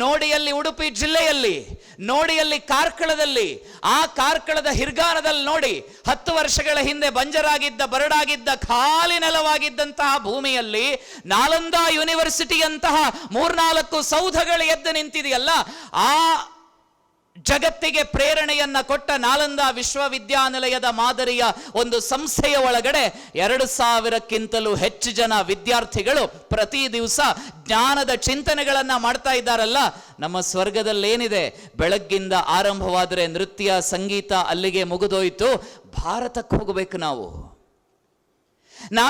ನೋಡಿಯಲ್ಲಿ ಉಡುಪಿ ಜಿಲ್ಲೆಯಲ್ಲಿ, ನೋಡಿಯಲ್ಲಿ ಕಾರ್ಕಳದಲ್ಲಿ, ಆ ಕಾರ್ಕಳದ ಹಿರ್ಗಾನದಲ್ಲಿ ನೋಡಿ 10 ವರ್ಷಗಳ ಹಿಂದೆ ಬಂಜರಾಗಿದ್ದ ಬರಡಾಗಿದ್ದ ಖಾಲಿ ನೆಲವಾಗಿದ್ದಂತಹ ಭೂಮಿಯಲ್ಲಿ ನಾಲಂದಾ ಯೂನಿವರ್ಸಿಟಿಯಂತಹ 3-4 ಸೌಧಗಳು ಎದ್ದು ನಿಂತಿದೆಯಲ್ಲ, ಆ ಜಗತ್ತಿಗೆ ಪ್ರೇರಣೆಯನ್ನ ಕೊಟ್ಟ ನಾಲಂದಾ ವಿಶ್ವವಿದ್ಯಾನಿಲಯದ ಮಾದರಿಯ ಒಂದು ಸಂಸ್ಥೆಯ ಒಳಗಡೆ 2000ಕ್ಕಿಂತಲೂ ಹೆಚ್ಚು ಜನ ವಿದ್ಯಾರ್ಥಿಗಳು ಪ್ರತಿ ದಿವಸ ಜ್ಞಾನದ ಚಿಂತನೆಗಳನ್ನ ಮಾಡ್ತಾ ಇದ್ದಾರಲ್ಲ. ನಮ್ಮ ಸ್ವರ್ಗದಲ್ಲಿ ಏನಿದೆ? ಬೆಳಗ್ಗಿಂದ ಆರಂಭವಾದರೆ ನೃತ್ಯ ಸಂಗೀತ ಅಲ್ಲಿಗೆ ಮುಗಿದೋಯ್ತು. ಭಾರತಕ್ಕೆ ಹೋಗಬೇಕು ನಾವು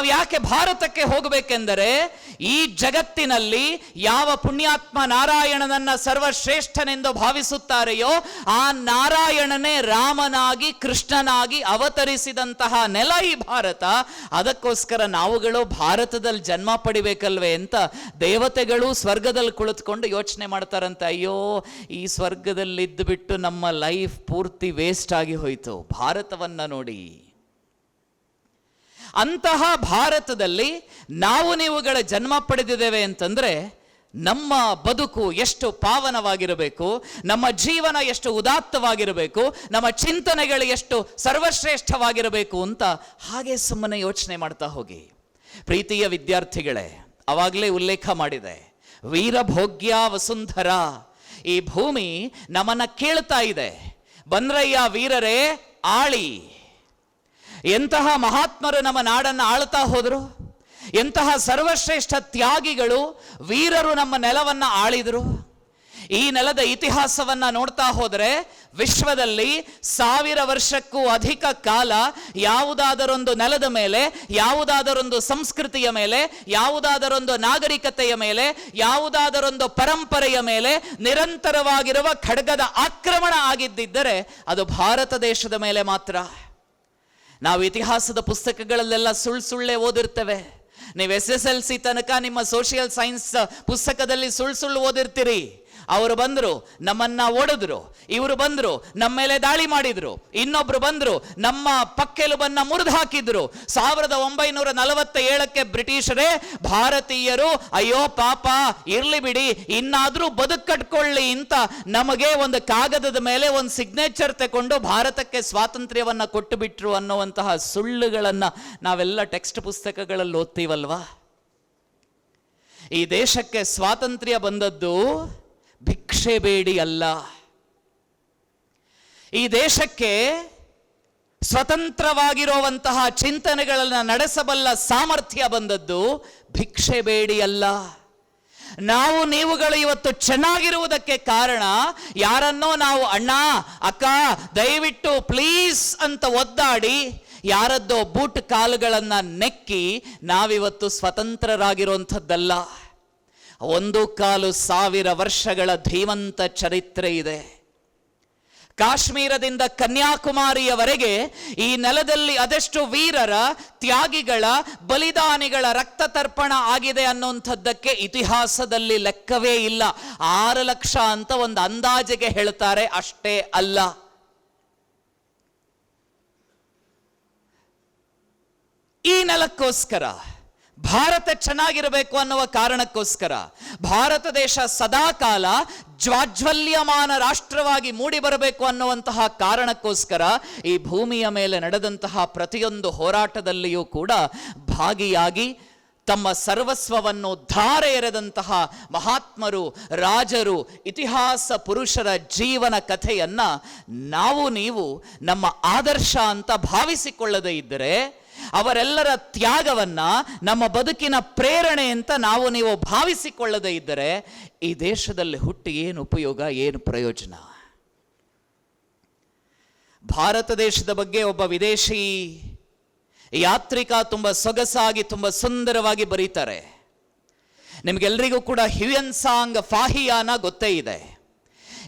ಯಾಕೆ ಭಾರತಕ್ಕೆ ಹೋಗಬೇಕೆಂದರೆ, ಈ ಜಗತ್ತಿನಲ್ಲಿ ಯಾವ ಪುಣ್ಯಾತ್ಮ ನಾರಾಯಣನನ್ನ ಸರ್ವಶ್ರೇಷ್ಠನೆಂದು ಭಾವಿಸುತ್ತಾರೆಯೋ ಆ ನಾರಾಯಣನೇ ರಾಮನಾಗಿ ಕೃಷ್ಣನಾಗಿ ಅವತರಿಸಿದಂತಹ ನೆಲ ಈ ಭಾರತ. ಅದಕ್ಕೋಸ್ಕರ ನಾವುಗಳು ಭಾರತದಲ್ಲಿ ಜನ್ಮ ಪಡಿಬೇಕಲ್ವೇ ಅಂತ ದೇವತೆಗಳು ಸ್ವರ್ಗದಲ್ಲಿ ಕುಳಿತುಕೊಂಡು ಯೋಚನೆ ಮಾಡ್ತಾರಂತೆ, ಅಯ್ಯೋ ಈ ಸ್ವರ್ಗದಲ್ಲಿದ್ದು ಬಿಟ್ಟು ನಮ್ಮ ಲೈಫ್ ಪೂರ್ತಿ ವೇಸ್ಟ್ ಆಗಿ ಹೋಯಿತು, ಭಾರತವನ್ನ ನೋಡಿ. ಅಂತಹ ಭಾರತದಲ್ಲಿ ನಾವು ನೀವುಗಳ ಜನ್ಮ ಪಡೆದಿದ್ದೇವೆ ಅಂತಂದ್ರೆ ನಮ್ಮ ಬದುಕು ಎಷ್ಟು ಪಾವನವಾಗಿರಬೇಕು, ನಮ್ಮ ಜೀವನ ಎಷ್ಟು ಉದಾತ್ತವಾಗಿರಬೇಕು, ನಮ್ಮ ಚಿಂತನೆಗಳು ಎಷ್ಟು ಸರ್ವಶ್ರೇಷ್ಠವಾಗಿರಬೇಕು ಅಂತ ಹಾಗೆ ಸುಮ್ಮನೆ ಯೋಚನೆ ಮಾಡ್ತಾ ಹೋಗಿ. ಪ್ರೀತಿಯ ವಿದ್ಯಾರ್ಥಿಗಳೇ, ಅವಾಗಲೇ ಉಲ್ಲೇಖ ಮಾಡಿದೆ, ವೀರಭೋಗ್ಯ ವಸುಂಧರ. ಈ ಭೂಮಿ ನಮ್ಮನ್ನ ಕೇಳ್ತಾ ಇದೆ, ಬಂದ್ರಯ್ಯ ವೀರರೇ ಆಳಿ. ಎಂತಹ ಮಹಾತ್ಮರು ನಮ್ಮ ನಾಡನ್ನು ಆಳ್ತಾ ಹೋದರು, ಎಂತಹ ಸರ್ವಶ್ರೇಷ್ಠ ತ್ಯಾಗಿಗಳು ವೀರರು ನಮ್ಮ ನೆಲವನ್ನು ಆಳಿದರು. ಈ ನೆಲದ ಇತಿಹಾಸವನ್ನ ನೋಡ್ತಾ ಹೋದರೆ ವಿಶ್ವದಲ್ಲಿ 1000 ವರ್ಷಕ್ಕೂ ಅಧಿಕ ಕಾಲ ಯಾವುದಾದರೊಂದು ನೆಲದ ಮೇಲೆ, ಯಾವುದಾದರೊಂದು ಸಂಸ್ಕೃತಿಯ ಮೇಲೆ, ಯಾವುದಾದರೊಂದು ನಾಗರಿಕತೆಯ ಮೇಲೆ, ಯಾವುದಾದರೊಂದು ಪರಂಪರೆಯ ಮೇಲೆ ನಿರಂತರವಾಗಿರುವ ಖಡ್ಗದ ಆಕ್ರಮಣ ಆಗಿದ್ದರೆ ಅದು ಭಾರತ ದೇಶದ ಮೇಲೆ ಮಾತ್ರ. ನಾವು ಇತಿಹಾಸದ ಪುಸ್ತಕಗಳಲ್ಲೆಲ್ಲ ಸುಳ್ಳೆ ಓದಿರ್ತೇವೆ. ನೀವು SSLC ತನಕ ನಿಮ್ಮ ಸೋಷಿಯಲ್ ಸೈನ್ಸ್ ಪುಸ್ತಕದಲ್ಲಿ ಸುಳ್ಳು ಓದಿರ್ತೀರಿ. ಅವರು ಬಂದರು ನಮ್ಮನ್ನ ಓಡಿದ್ರು, ಇವರು ಬಂದರು ನಮ್ಮ ಮೇಲೆ ದಾಳಿ ಮಾಡಿದ್ರು, ಇನ್ನೊಬ್ರು ಬಂದರು ನಮ್ಮ ಪಕ್ಕೆಲುಬನ್ನ ಮುರಿದು ಹಾಕಿದ್ರು. 1947ಕ್ಕೆ ಬ್ರಿಟಿಷರೇ ಭಾರತೀಯರು ಅಯ್ಯೋ ಪಾಪ ಇರ್ಲಿ ಬಿಡಿ ಇನ್ನಾದ್ರೂ ಬದುಕು ಕಟ್ಕೊಳ್ಳಿ ಅಂತ ನಮಗೆ ಒಂದು ಕಾಗದದ ಮೇಲೆ ಒಂದು ಸಿಗ್ನೇಚರ್ ತಗೊಂಡು ಭಾರತಕ್ಕೆ ಸ್ವಾತಂತ್ರ್ಯವನ್ನ ಕೊಟ್ಟು ಬಿಟ್ರು ಅನ್ನುವಂತಹ ಸುಳ್ಳುಗಳನ್ನ ನಾವೆಲ್ಲ ಟೆಕ್ಸ್ಟ್ ಪುಸ್ತಕಗಳಲ್ಲಿ ಓದ್ತೀವಲ್ವಾ. ಈ ದೇಶಕ್ಕೆ ಸ್ವಾತಂತ್ರ್ಯ ಬಂದದ್ದು ಭಿಕ್ಷೆ ಬೇಡಿ ಅಲ್ಲ. ಈ ದೇಶಕ್ಕೆ ಸ್ವತಂತ್ರವಾಗಿರುವಂತಹ ಚಿಂತನೆಗಳನ್ನು ನಡೆಸಬಲ್ಲ ಸಾಮರ್ಥ್ಯ ಬಂದದ್ದು ಭಿಕ್ಷೆ ಬೇಡಿ ಅಲ್ಲ. ನಾವು ನೀವುಗಳು ಇವತ್ತು ಚೆನ್ನಾಗಿರುವುದಕ್ಕೆ ಕಾರಣ ಯಾರನ್ನೋ ನಾವು ಅಣ್ಣ ಅಕ್ಕ ದಯವಿಟ್ಟು ಪ್ಲೀಸ್ ಅಂತ ಒದ್ದಾಡಿ ಯಾರದ್ದೋ ಬೂಟ್ ಕಾಲುಗಳನ್ನು ನೆಕ್ಕಿ ನಾವಿವತ್ತು ಸ್ವತಂತ್ರರಾಗಿರುವಂಥದ್ದಲ್ಲ. 1,400 ವರ್ಷಗಳ ಧೀಮಂತ ಚರಿತ್ರೆ ಇದೆ. ಕಾಶ್ಮೀರದಿಂದ ಕನ್ಯಾಕುಮಾರಿಯವರೆಗೆ ಈ ನೆಲದಲ್ಲಿ ಅದೆಷ್ಟು ವೀರರ, ತ್ಯಾಗಿಗಳ, ಬಲಿದಾನಿಗಳ ರಕ್ತ ತರ್ಪಣ ಆಗಿದೆ ಅನ್ನುವಂಥದ್ದಕ್ಕೆ ಇತಿಹಾಸದಲ್ಲಿ ಲೆಕ್ಕವೇ ಇಲ್ಲ. 6 ಲಕ್ಷ ಅಂತ ಒಂದು ಅಂದಾಜಿಗೆ ಹೇಳ್ತಾರೆ, ಅಷ್ಟೇ ಅಲ್ಲ. ಈ ನೆಲಕ್ಕೋಸ್ಕರ, ಭಾರತ ಚೆನ್ನಾಗಿರಬೇಕು ಅನ್ನುವ ಕಾರಣಕ್ಕೋಸ್ಕರ, ಭಾರತ ದೇಶ ಸದಾಕಾಲ ಜ್ವಾಜ್ವಲ್ಯಮಾನ ರಾಷ್ಟ್ರವಾಗಿ ಮೂಡಿ ಬರಬೇಕು ಅನ್ನುವಂತಹ ಕಾರಣಕ್ಕೋಸ್ಕರ ಈ ಭೂಮಿಯ ಮೇಲೆ ನಡೆದಂತಹ ಪ್ರತಿಯೊಂದು ಹೋರಾಟದಲ್ಲಿಯೂ ಕೂಡ ಭಾಗಿಯಾಗಿ ತಮ್ಮ ಸರ್ವಸ್ವವನ್ನು ಧಾರೆ ಎರೆದಂತಹ ಮಹಾತ್ಮರು, ರಾಜರು, ಇತಿಹಾಸ ಪುರುಷರ ಜೀವನ ಕಥೆಯನ್ನ ನಾವು ನೀವು ನಮ್ಮ ಆದರ್ಶ ಅಂತ ಭಾವಿಸಿಕೊಳ್ಳದೇ ಇದ್ದರೆ ಅವರೆಲ್ಲರ ತ್ಯಾಗವನ್ನ ನಮ್ಮ ಬದುಕಿನ ಪ್ರೇರಣೆ ಅಂತ ನಾವು ನೀವು ಭಾವಿಸಿಕೊಳ್ಳದೇ ಇದ್ದರೆ ಈ ದೇಶದಲ್ಲಿ ಹುಟ್ಟಿ ಏನು ಉಪಯೋಗ, ಏನು ಪ್ರಯೋಜನ? ಭಾರತ ದೇಶದ ಬಗ್ಗೆ ಒಬ್ಬ ವಿದೇಶಿ ಯಾತ್ರಿಕ ತುಂಬ ಸೊಗಸಾಗಿ, ತುಂಬ ಸುಂದರವಾಗಿ ಬರೀತಾರೆ. ನಿಮಗೆಲ್ಲರಿಗೂ ಕೂಡ ಹ್ಯುಯೆನ್ ಸಾಂಗ್ ಫಾಹಿಯಾನ ಗೊತ್ತೇ ಇದೆ.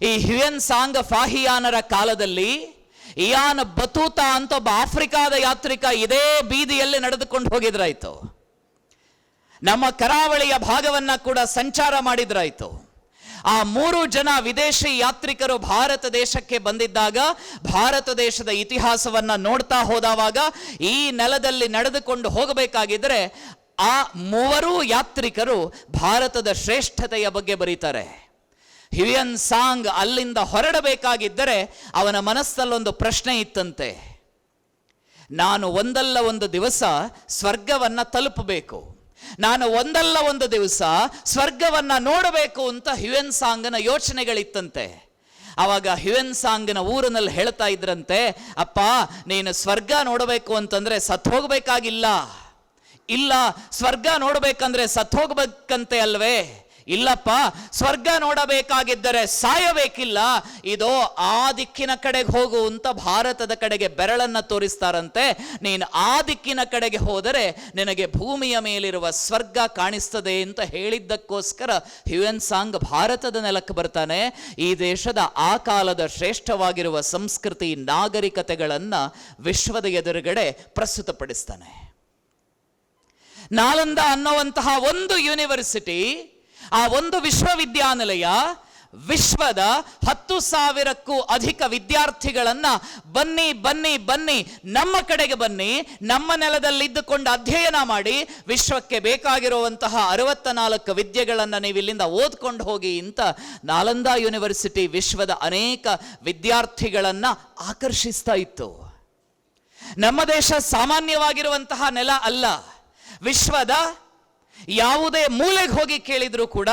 ಈ ಹ್ಯುಯೆನ್ ಸಾಂಗ್ ಫಾಹಿಯಾನರ ಕಾಲದಲ್ಲಿ ಇಯಾನ್ ಬತೂತಾ ಅಂತ ಒಬ್ಬ ಆಫ್ರಿಕಾದ ಯಾತ್ರಿಕ ಇದೇ ಬೀದಿಯಲ್ಲಿ ನಡೆದುಕೊಂಡು ಹೋಗಿದ್ರಾಯ್ತು. ನಮ್ಮ ಕರಾವಳಿಯ ಭಾಗವನ್ನ ಕೂಡ ಸಂಚಾರ ಮಾಡಿದ್ರಾಯ್ತು. ಆ 3 ಜನ ವಿದೇಶಿ ಯಾತ್ರಿಕರು ಭಾರತ ದೇಶಕ್ಕೆ ಬಂದಿದ್ದಾಗ ಭಾರತ ದೇಶದ ಇತಿಹಾಸವನ್ನ ನೋಡ್ತಾ ಹೋದವಾಗ ಈ ನೆಲದಲ್ಲಿ ನಡೆದುಕೊಂಡು ಹೋಗಬೇಕಾಗಿದ್ರೆ ಆ 3 ಯಾತ್ರಿಕರು ಭಾರತದ ಶ್ರೇಷ್ಠತೆಯ ಬಗ್ಗೆ ಬರೀತಾರೆ. ಹ್ಯುಯೆನ್ ಸಾಂಗ್ ಅಲ್ಲಿಂದ ಹೊರಡಬೇಕಾಗಿದ್ದರೆ ಅವನ ಮನಸ್ಸಲ್ಲೊಂದು ಪ್ರಶ್ನೆ ಇತ್ತಂತೆ. ನಾನು ಒಂದಲ್ಲ ಒಂದು ದಿವಸ ಸ್ವರ್ಗವನ್ನ ತಲುಪಬೇಕು, ನಾನು ಒಂದಲ್ಲ ಒಂದು ದಿವಸ ಸ್ವರ್ಗವನ್ನ ನೋಡಬೇಕು ಅಂತ ಹ್ಯುಯೆನ್ ಸಾಂಗನ ಯೋಚನೆಗಳಿತ್ತಂತೆ. ಆವಾಗ ಹ್ಯುಯೆನ್ ಸಾಂಗ್ನ ಊರಿನಲ್ಲಿ ಹೇಳ್ತಾ ಇದ್ರಂತೆ, ಅಪ್ಪ ನೀನು ಸ್ವರ್ಗ ನೋಡಬೇಕು ಅಂತಂದ್ರೆ ಸತ್ತು ಹೋಗ್ಬೇಕಾಗಿಲ್ಲ. ಇಲ್ಲ, ಸ್ವರ್ಗ ನೋಡಬೇಕಂದ್ರೆ ಸತ್ತು ಹೋಗ್ಬೇಕಂತೆ ಅಲ್ವೇ? ಇಲ್ಲಪ್ಪ, ಸ್ವರ್ಗ ನೋಡಬೇಕಾಗಿದ್ದರೆ ಸಾಯಬೇಕಿಲ್ಲ. ಇದೋ ಆ ದಿಕ್ಕಿನ ಕಡೆಗೆ ಹೋಗು ಅಂತ ಭಾರತದ ಕಡೆಗೆ ಬೆರಳನ್ನ ತೋರಿಸ್ತಾರಂತೆ. ನೀನು ಆ ದಿಕ್ಕಿನ ಕಡೆಗೆ ಹೋದರೆ ನಿನಗೆ ಭೂಮಿಯ ಮೇಲಿರುವ ಸ್ವರ್ಗ ಕಾಣಿಸ್ತದೆ ಅಂತ ಹೇಳಿದ್ದಕ್ಕೋಸ್ಕರ ಹ್ಯುಯೆನ್ ಸಾಂಗ್ ಭಾರತದ ನೆಲಕ್ಕೆ ಬರ್ತಾನೆ. ಈ ದೇಶದ ಆ ಕಾಲದ ಶ್ರೇಷ್ಠವಾಗಿರುವ ಸಂಸ್ಕೃತಿ, ನಾಗರಿಕತೆಗಳನ್ನ ವಿಶ್ವದ ಎದುರುಗಡೆ ಪ್ರಸ್ತುತಪಡಿಸ್ತಾನೆ. ನಾಲಂದ ಅನ್ನುವಂತಹ ಒಂದು ಯೂನಿವರ್ಸಿಟಿ, ಆ ಒಂದು ವಿಶ್ವವಿದ್ಯಾನಿಲಯ ವಿಶ್ವದ 10,000ಕ್ಕೂ ಅಧಿಕ ವಿದ್ಯಾರ್ಥಿಗಳನ್ನ ಬನ್ನಿ ಬನ್ನಿ ಬನ್ನಿ ನಮ್ಮ ಕಡೆಗೆ ಬನ್ನಿ, ನಮ್ಮ ನೆಲದಲ್ಲಿದ್ದುಕೊಂಡು ಅಧ್ಯಯನ ಮಾಡಿ ವಿಶ್ವಕ್ಕೆ ಬೇಕಾಗಿರುವಂತಹ 64 ವಿದ್ಯೆಗಳನ್ನು ನೀವು ಇಲ್ಲಿಂದ ಓದ್ಕೊಂಡು ಹೋಗಿ ಅಂತ ನಾಲಂದ ಯೂನಿವರ್ಸಿಟಿ ವಿಶ್ವದ ಅನೇಕ ವಿದ್ಯಾರ್ಥಿಗಳನ್ನ ಆಕರ್ಷಿಸ್ತಾ ಇತ್ತು. ನಮ್ಮ ದೇಶ ಸಾಮಾನ್ಯವಾಗಿರುವಂತಹ ನೆಲ ಅಲ್ಲ. ವಿಶ್ವದ ಯಾವುದೇ ಮೂಲೆಗೆ ಹೋಗಿ ಕೇಳಿದ್ರು ಕೂಡ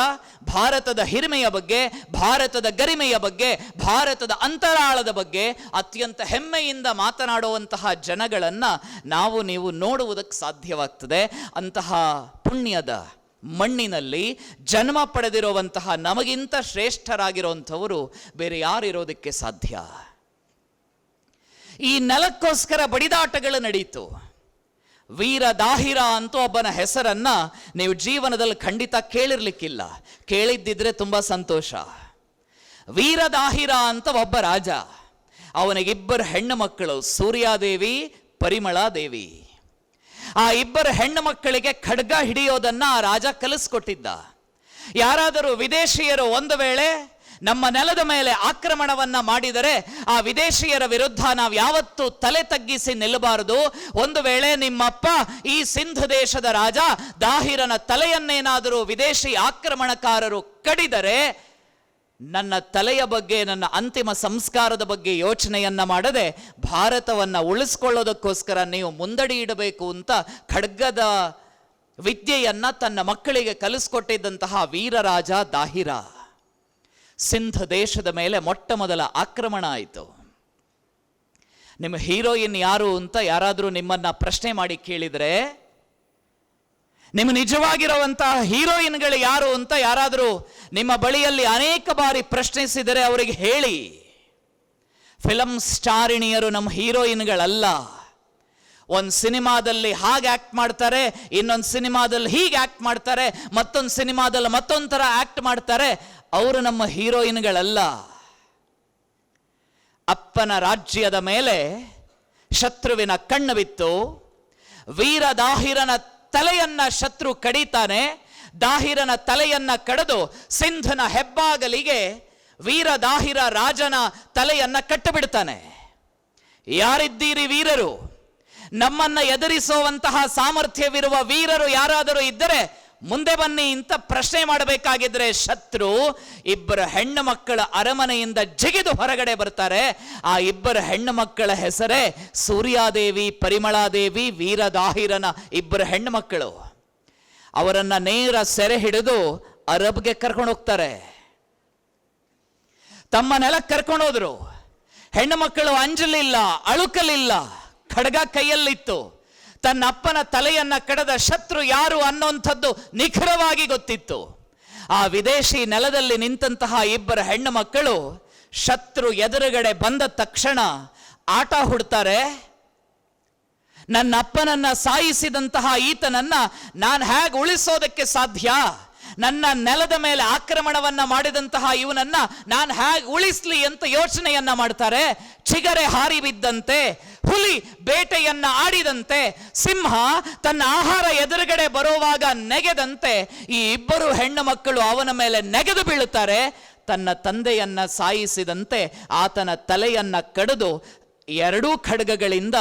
ಭಾರತದ ಹಿರಿಮೆಯ ಬಗ್ಗೆ, ಭಾರತದ ಗರಿಮೆಯ ಬಗ್ಗೆ, ಭಾರತದ ಅಂತರಾಳದ ಬಗ್ಗೆ ಅತ್ಯಂತ ಹೆಮ್ಮೆಯಿಂದ ಮಾತನಾಡುವಂತಹ ಜನಗಳನ್ನ ನಾವು ನೀವು ನೋಡುವುದಕ್ಕೆ ಸಾಧ್ಯವಾಗ್ತದೆ. ಅಂತಹ ಪುಣ್ಯದ ಮಣ್ಣಿನಲ್ಲಿ ಜನ್ಮ ಪಡೆದಿರುವಂತಹ ನಮಗಿಂತ ಶ್ರೇಷ್ಠರಾಗಿರುವಂಥವರು ಬೇರೆ ಯಾರಿರೋದಕ್ಕೆ ಸಾಧ್ಯ? ಈ ನೆಲಕ್ಕೋಸ್ಕರ ಬಡಿದಾಟಗಳು ನಡೀತು. ವೀರ ದಾಹಿರ ಅಂತ ಒಬ್ಬನ ಹೆಸರನ್ನ ನೀವು ಜೀವನದಲ್ಲಿ ಖಂಡಿತ ಕೇಳಿರ್ಲಿಕ್ಕಿಲ್ಲ. ಕೇಳಿದ್ದಿದ್ರೆ ತುಂಬಾ ಸಂತೋಷ. ವೀರ ದಾಹಿರ ಅಂತ ಒಬ್ಬ ರಾಜ, ಅವನಿಗಿಬ್ಬರು ಹೆಣ್ಣು ಮಕ್ಕಳು, ಸೂರ್ಯಾದೇವಿ, ಪರಿಮಳಾದೇವಿ. ಆ ಇಬ್ಬರು ಹೆಣ್ಣು ಮಕ್ಕಳಿಗೆ ಖಡ್ಗ ಹಿಡಿಯೋದನ್ನ ಆ ರಾಜ ಕಲಿಸ್ಕೊಟ್ಟಿದ್ದ. ಯಾರಾದರೂ ವಿದೇಶಿಯರು ಒಂದು ವೇಳೆ ನಮ್ಮ ನೆಲದ ಮೇಲೆ ಆಕ್ರಮಣವನ್ನ ಮಾಡಿದರೆ ಆ ವಿದೇಶಿಯರ ವಿರುದ್ಧ ನಾವು ಯಾವತ್ತೂ ತಲೆ ತಗ್ಗಿಸಿ ನಿಲ್ಲಬಾರದು. ಒಂದು ವೇಳೆ ನಿಮ್ಮಪ್ಪ ಈ ಸಿಂಧ್ ದೇಶದ ರಾಜ ದಾಹಿರನ ತಲೆಯನ್ನೇನಾದರೂ ವಿದೇಶಿ ಆಕ್ರಮಣಕಾರರು ಕಡಿದರೆ ನನ್ನ ತಲೆಯ ಬಗ್ಗೆ, ನನ್ನ ಅಂತಿಮ ಸಂಸ್ಕಾರದ ಬಗ್ಗೆ ಯೋಚನೆಯನ್ನ ಮಾಡದೆ ಭಾರತವನ್ನ ಉಳಿಸ್ಕೊಳ್ಳೋದಕ್ಕೋಸ್ಕರ ನೀವು ಮುಂದಡಿ ಇಡಬೇಕು ಅಂತ ಖಡ್ಗದ ವಿದ್ಯೆಯನ್ನ ತನ್ನ ಮಕ್ಕಳಿಗೆ ಕಲಿಸ್ಕೊಟ್ಟಿದ್ದಂತಹ ವೀರರಾಜ ದಾಹಿರ. ಸಿಂಧ್ ದೇಶದ ಮೇಲೆ ಮೊಟ್ಟ ಮೊದಲ ಆಕ್ರಮಣ ಆಯಿತು. ನಿಮ್ಮ ಹೀರೋಯಿನ್ ಯಾರು ಅಂತ ಯಾರಾದರೂ ನಿಮ್ಮನ್ನ ಪ್ರಶ್ನೆ ಮಾಡಿ ಕೇಳಿದರೆ, ನಿಮ್ಮ ನಿಜವಾಗಿರುವಂತಹ ಹೀರೋಯಿನ್ಗಳು ಯಾರು ಅಂತ ಯಾರಾದರೂ ನಿಮ್ಮ ಬಳಿಯಲ್ಲಿ ಅನೇಕ ಬಾರಿ ಪ್ರಶ್ನಿಸಿದರೆ ಅವರಿಗೆ ಹೇಳಿ, ಫಿಲಂ ಸ್ಟಾರಿಣಿಯರು ನಮ್ಮ ಹೀರೋಯಿನ್ಗಳಲ್ಲ. ಒಂದು ಸಿನಿಮಾದಲ್ಲಿ ಹಾಗೆ ಆಕ್ಟ್ ಮಾಡ್ತಾರೆ, ಇನ್ನೊಂದು ಸಿನಿಮಾದಲ್ಲಿ ಹೀಗೆ ಆಕ್ಟ್ ಮಾಡ್ತಾರೆ, ಮತ್ತೊಂದು ಸಿನಿಮಾದಲ್ಲಿ ಮತ್ತೊಂದು ಥರ ಆಕ್ಟ್ ಮಾಡ್ತಾರೆ. ಅವರು ನಮ್ಮ ಹೀರೋಯಿನ್ಗಳಲ್ಲ. ಅಪ್ಪನ ರಾಜ್ಯದ ಮೇಲೆ ಶತ್ರುವಿನ ಕಣ್ಣು ಬಿತ್ತು. ವೀರ ದಾಹಿರನ ತಲೆಯನ್ನ ಶತ್ರು ಕಡಿತಾನೆ. ದಾಹಿರನ ತಲೆಯನ್ನ ಕಡಿದು ಸಿಂಧನ ಹೆಬ್ಬಾಗಲಿಗೆ ವೀರ ದಾಹಿರ ರಾಜನ ತಲೆಯನ್ನ ಕಟ್ಟಿಬಿಡ್ತಾನೆ. ಯಾರಿದ್ದೀರಿ ವೀರರು? ನಮ್ಮನ್ನ ಎದುರಿಸುವಂತಹ ಸಾಮರ್ಥ್ಯವಿರುವ ವೀರರು ಯಾರಾದರೂ ಇದ್ದರೆ ಮುಂದೆ ಬನ್ನಿ ಅಂತ ಪ್ರಶ್ನೆ ಮಾಡಬೇಕಾಗಿದ್ರೆ ಶತ್ರು ಇಬ್ಬರು ಹೆಣ್ಣು ಮಕ್ಕಳ ಅರಮನೆಯಿಂದ ಜಿಗಿದು ಹೊರಗಡೆ ಬರ್ತಾರೆ. ಆ ಇಬ್ಬರು ಹೆಣ್ಣು ಮಕ್ಕಳ ಹೆಸರೇ ಸೂರ್ಯಾದೇವಿ, ಪರಿಮಳಾದೇವಿ, ವೀರದಾಹಿರನ ಇಬ್ಬರು ಹೆಣ್ಣು ಮಕ್ಕಳು. ಅವರನ್ನ ನೇರ ಸೆರೆ ಹಿಡಿದು ಅರಬ್ಗೆ ಕರ್ಕೊಂಡು ಹೋಗ್ತಾರೆ. ತಮ್ಮ ನೆಲಕ್ಕೆ ಕರ್ಕೊಂಡು ಹೋದ್ರು. ಹೆಣ್ಣು ಮಕ್ಕಳು ಅಂಜಲಿಲ್ಲ, ಅಳುಕಲಿಲ್ಲ, ಖಡ್ಗ ಕೈಯಲ್ಲಿತ್ತು. ತನ್ನ ಅಪ್ಪನ ತಲೆಯನ್ನ ಕಡದ ಶತ್ರು ಯಾರು ಅನ್ನುವಂಥದ್ದು ನಿಖರವಾಗಿ ಗೊತ್ತಿತ್ತು. ಆ ವಿದೇಶಿ ನೆಲದಲ್ಲಿ ನಿಂತಹ ಇಬ್ಬರು ಹೆಣ್ಣು ಮಕ್ಕಳು ಶತ್ರು ಎದುರುಗಡೆ ಬಂದ ತಕ್ಷಣ ಆಟ ಹುಡ್ತಾರೆ. ನನ್ನ ಅಪ್ಪನನ್ನ ಸಾಯಿಸಿದಂತಹ ಈತನನ್ನ ನಾನು ಹೇಗೆ ಉಳಿಸೋದಕ್ಕೆ ಸಾಧ್ಯ, ನನ್ನ ನೆಲದ ಮೇಲೆ ಆಕ್ರಮಣವನ್ನ ಮಾಡಿದಂತಹ ಇವನನ್ನ ನಾನು ಹೇಗೆ ಉಳಿಸ್ಲಿ ಅಂತ ಯೋಚನೆಯನ್ನ ಮಾಡ್ತಾರೆ. ಚಿಗರೆ ಹಾರಿ ಬಿದ್ದಂತೆ, ಹುಲಿ ಬೇಟೆಯನ್ನ ಆಡಿದಂತೆ, ಸಿಂಹ ತನ್ನ ಆಹಾರ ಎದುರುಗಡೆ ಬರುವಾಗ ನೆಗೆದಂತೆ ಈ ಇಬ್ಬರು ಹೆಣ್ಣು ಮಕ್ಕಳು ಅವನ ಮೇಲೆ ನೆಗೆದು ಬೀಳುತ್ತಾರೆ. ತನ್ನ ತಂದೆಯನ್ನ ಸಾಯಿಸಿದಂತೆ ಆತನ ತಲೆಯನ್ನ ಕಡಿದು ಎರಡೂ ಖಡ್ಗಗಳಿಂದ